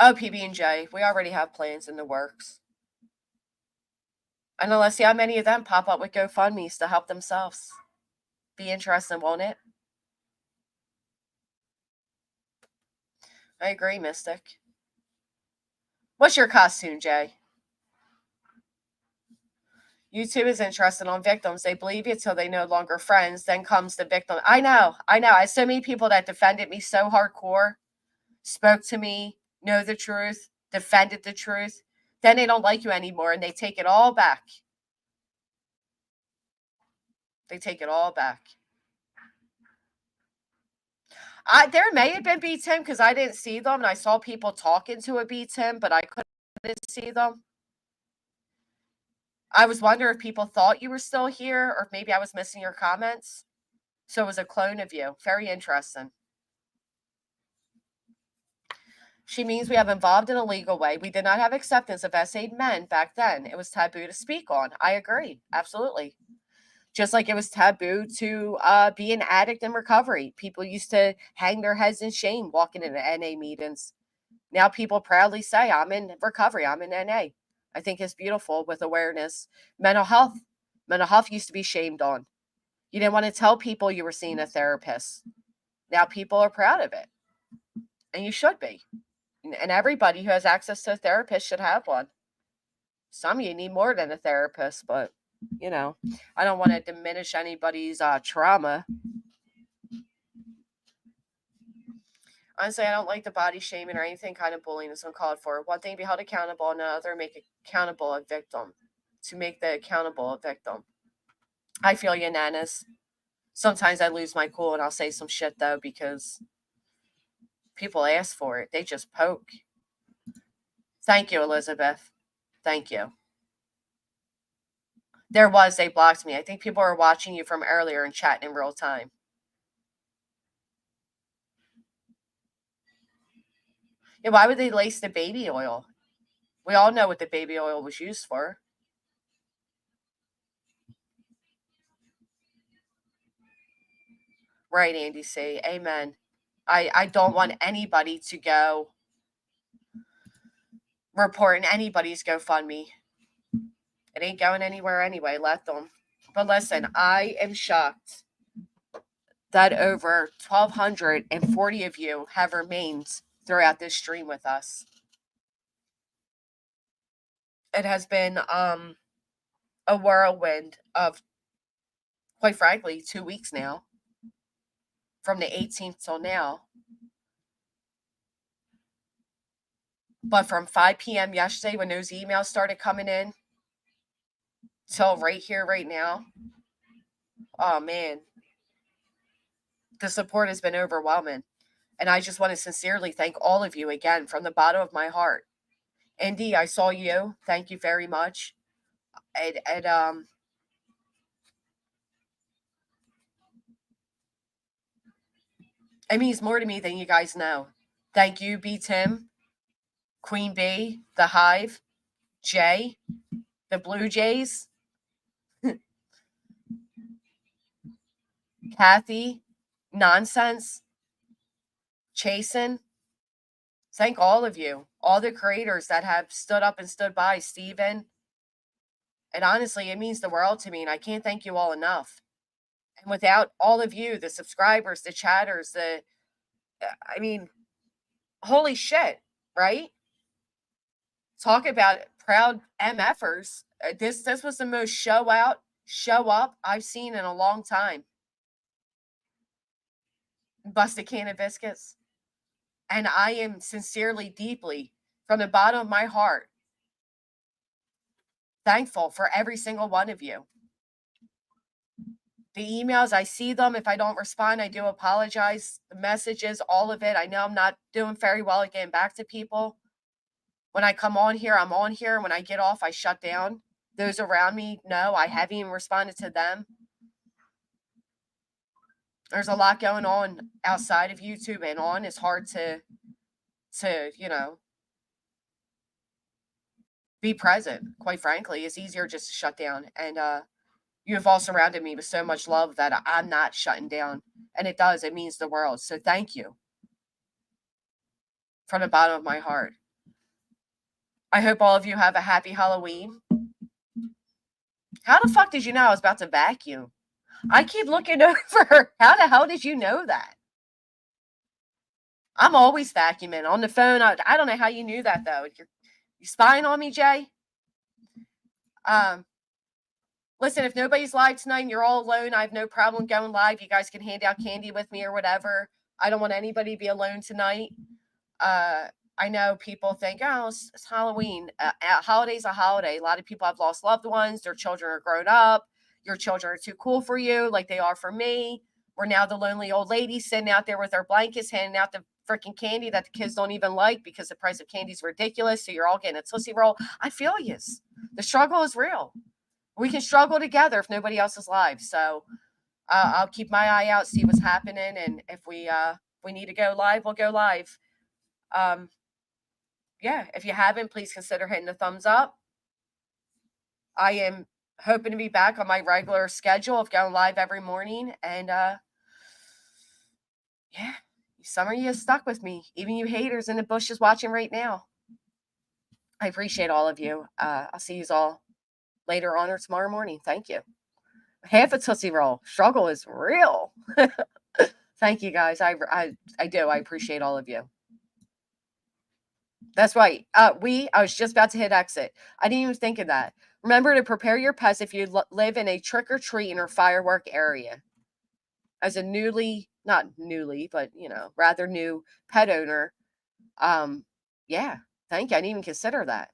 S13: Oh, PB&J, we already have plans in the works. And let's see how many of them pop up with GoFundMes to help themselves. Be interesting, won't it? I agree, Mystic. What's your costume, Jay? YouTube is interested on victims. They believe you till they no longer friends. Then comes the victim. I know. I have so many people that defended me so hardcore, spoke to me, know the truth, defended the truth. Then they don't like you anymore and they take it all back. They take it all back. There may have been B Tim because I didn't see them and I saw people talking to a B Tim, but I couldn't see them. I was wondering if people thought you were still here or if maybe I was missing your comments. So it was a clone of you. Very interesting. She means we have involved in a legal way. We did not have acceptance of SA men back then. It was taboo to speak on. I agree. Absolutely. Just like it was taboo to be an addict in recovery. People used to hang their heads in shame walking into NA meetings. Now people proudly say, I'm in recovery. I'm in NA. I think it's beautiful with awareness. Mental health used to be shamed on. You didn't want to tell people you were seeing a therapist. Now people are proud of it. And you should be. And everybody who has access to a therapist should have one. Some of you need more than a therapist, but, I don't want to diminish anybody's trauma. Honestly, I don't like the body shaming or anything kind of bullying is uncalled for. One thing, be held accountable, and another, make accountable a victim. To make the accountable a victim. I feel you, Nanas. Sometimes I lose my cool and I'll say some shit, though, because people ask for it. They just poke. Thank you, Elizabeth. Thank you. They blocked me. I think people were watching you from earlier and chatting in real time. Yeah, why would they lace the baby oil? We all know what the baby oil was used for. Right, Andy C. Amen. I don't want anybody to go reporting anybody's GoFundMe. It ain't going anywhere anyway. Let them. But listen, I am shocked that over 1,240 of you have remained throughout this stream with us. It has been a whirlwind of, quite frankly, 2 weeks now. From the 18th till now. But from 5 p.m. yesterday when those emails started coming in till right here, right now, oh man, the support has been overwhelming. And I just want to sincerely thank all of you again from the bottom of my heart. Indy, I saw you. Thank you very much. And it means more to me than you guys know. Thank you, B. Tim, Queen B, The Hive, Jay, the Blue Jays, Kathy, Nonsense, Chasen. Thank all of you, all the creators that have stood up and stood by, Steven. And honestly, it means the world to me, and I can't thank you all enough. And without all of you, the subscribers, the chatters, I mean, holy shit, right? Talk about proud MFers. This was the most show up I've seen in a long time. Bust a can of biscuits. And I am sincerely, deeply, from the bottom of my heart, thankful for every single one of you. The emails, I see them. If I don't respond, I do apologize. The messages, all of it. I know I'm not doing very well at getting back to people. When I come on here, I'm on here. When I get off, I shut down. Those around me know I haven't even responded to them. There's a lot going on outside of YouTube, and on. It's hard to be present. Quite frankly, it's easier just to shut down. And you have all surrounded me with so much love that I'm not shutting down. And it means the world. So thank you from the bottom of my heart. I hope all of you have a happy Halloween. How the fuck did you know I was about to vacuum? I keep looking over. How the hell did you know that? I'm always vacuuming on the phone. I don't know how you knew that, though. You spying on me, Jay? Listen, if nobody's live tonight and you're all alone, I have no problem going live. You guys can hand out candy with me or whatever. I don't want anybody to be alone tonight. I know people think, oh, it's Halloween. Holiday's a holiday. A lot of people have lost loved ones. Their children are grown up. Your children are too cool for you, like they are for me. We're now the lonely old lady sitting out there with our blankets, handing out the freaking candy that the kids don't even like because the price of candy is ridiculous. So you're all getting a Tootsie Roll. I feel you. The struggle is real. We can struggle together if nobody else is live. So I'll keep my eye out, see what's happening. And if we need to go live, we'll go live. Yeah, if you haven't, please consider hitting the thumbs up. I am hoping to be back on my regular schedule of going live every morning. And yeah, some of you stuck with me, even you haters in the bushes watching right now. I appreciate all of you. I'll see you all later on or tomorrow morning. Thank you. Half a Tootsie Roll. Struggle is real. Thank you, guys. I do. I appreciate all of you. That's right. I was just about to hit exit. I didn't even think of that. Remember to prepare your pets if you live in a trick-or-treating or firework area. As a rather new pet owner. Yeah, thank you. I didn't even consider that.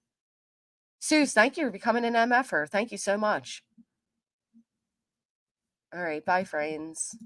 S13: Suze, thank you for becoming an MFer. Thank you so much. All right, bye, friends.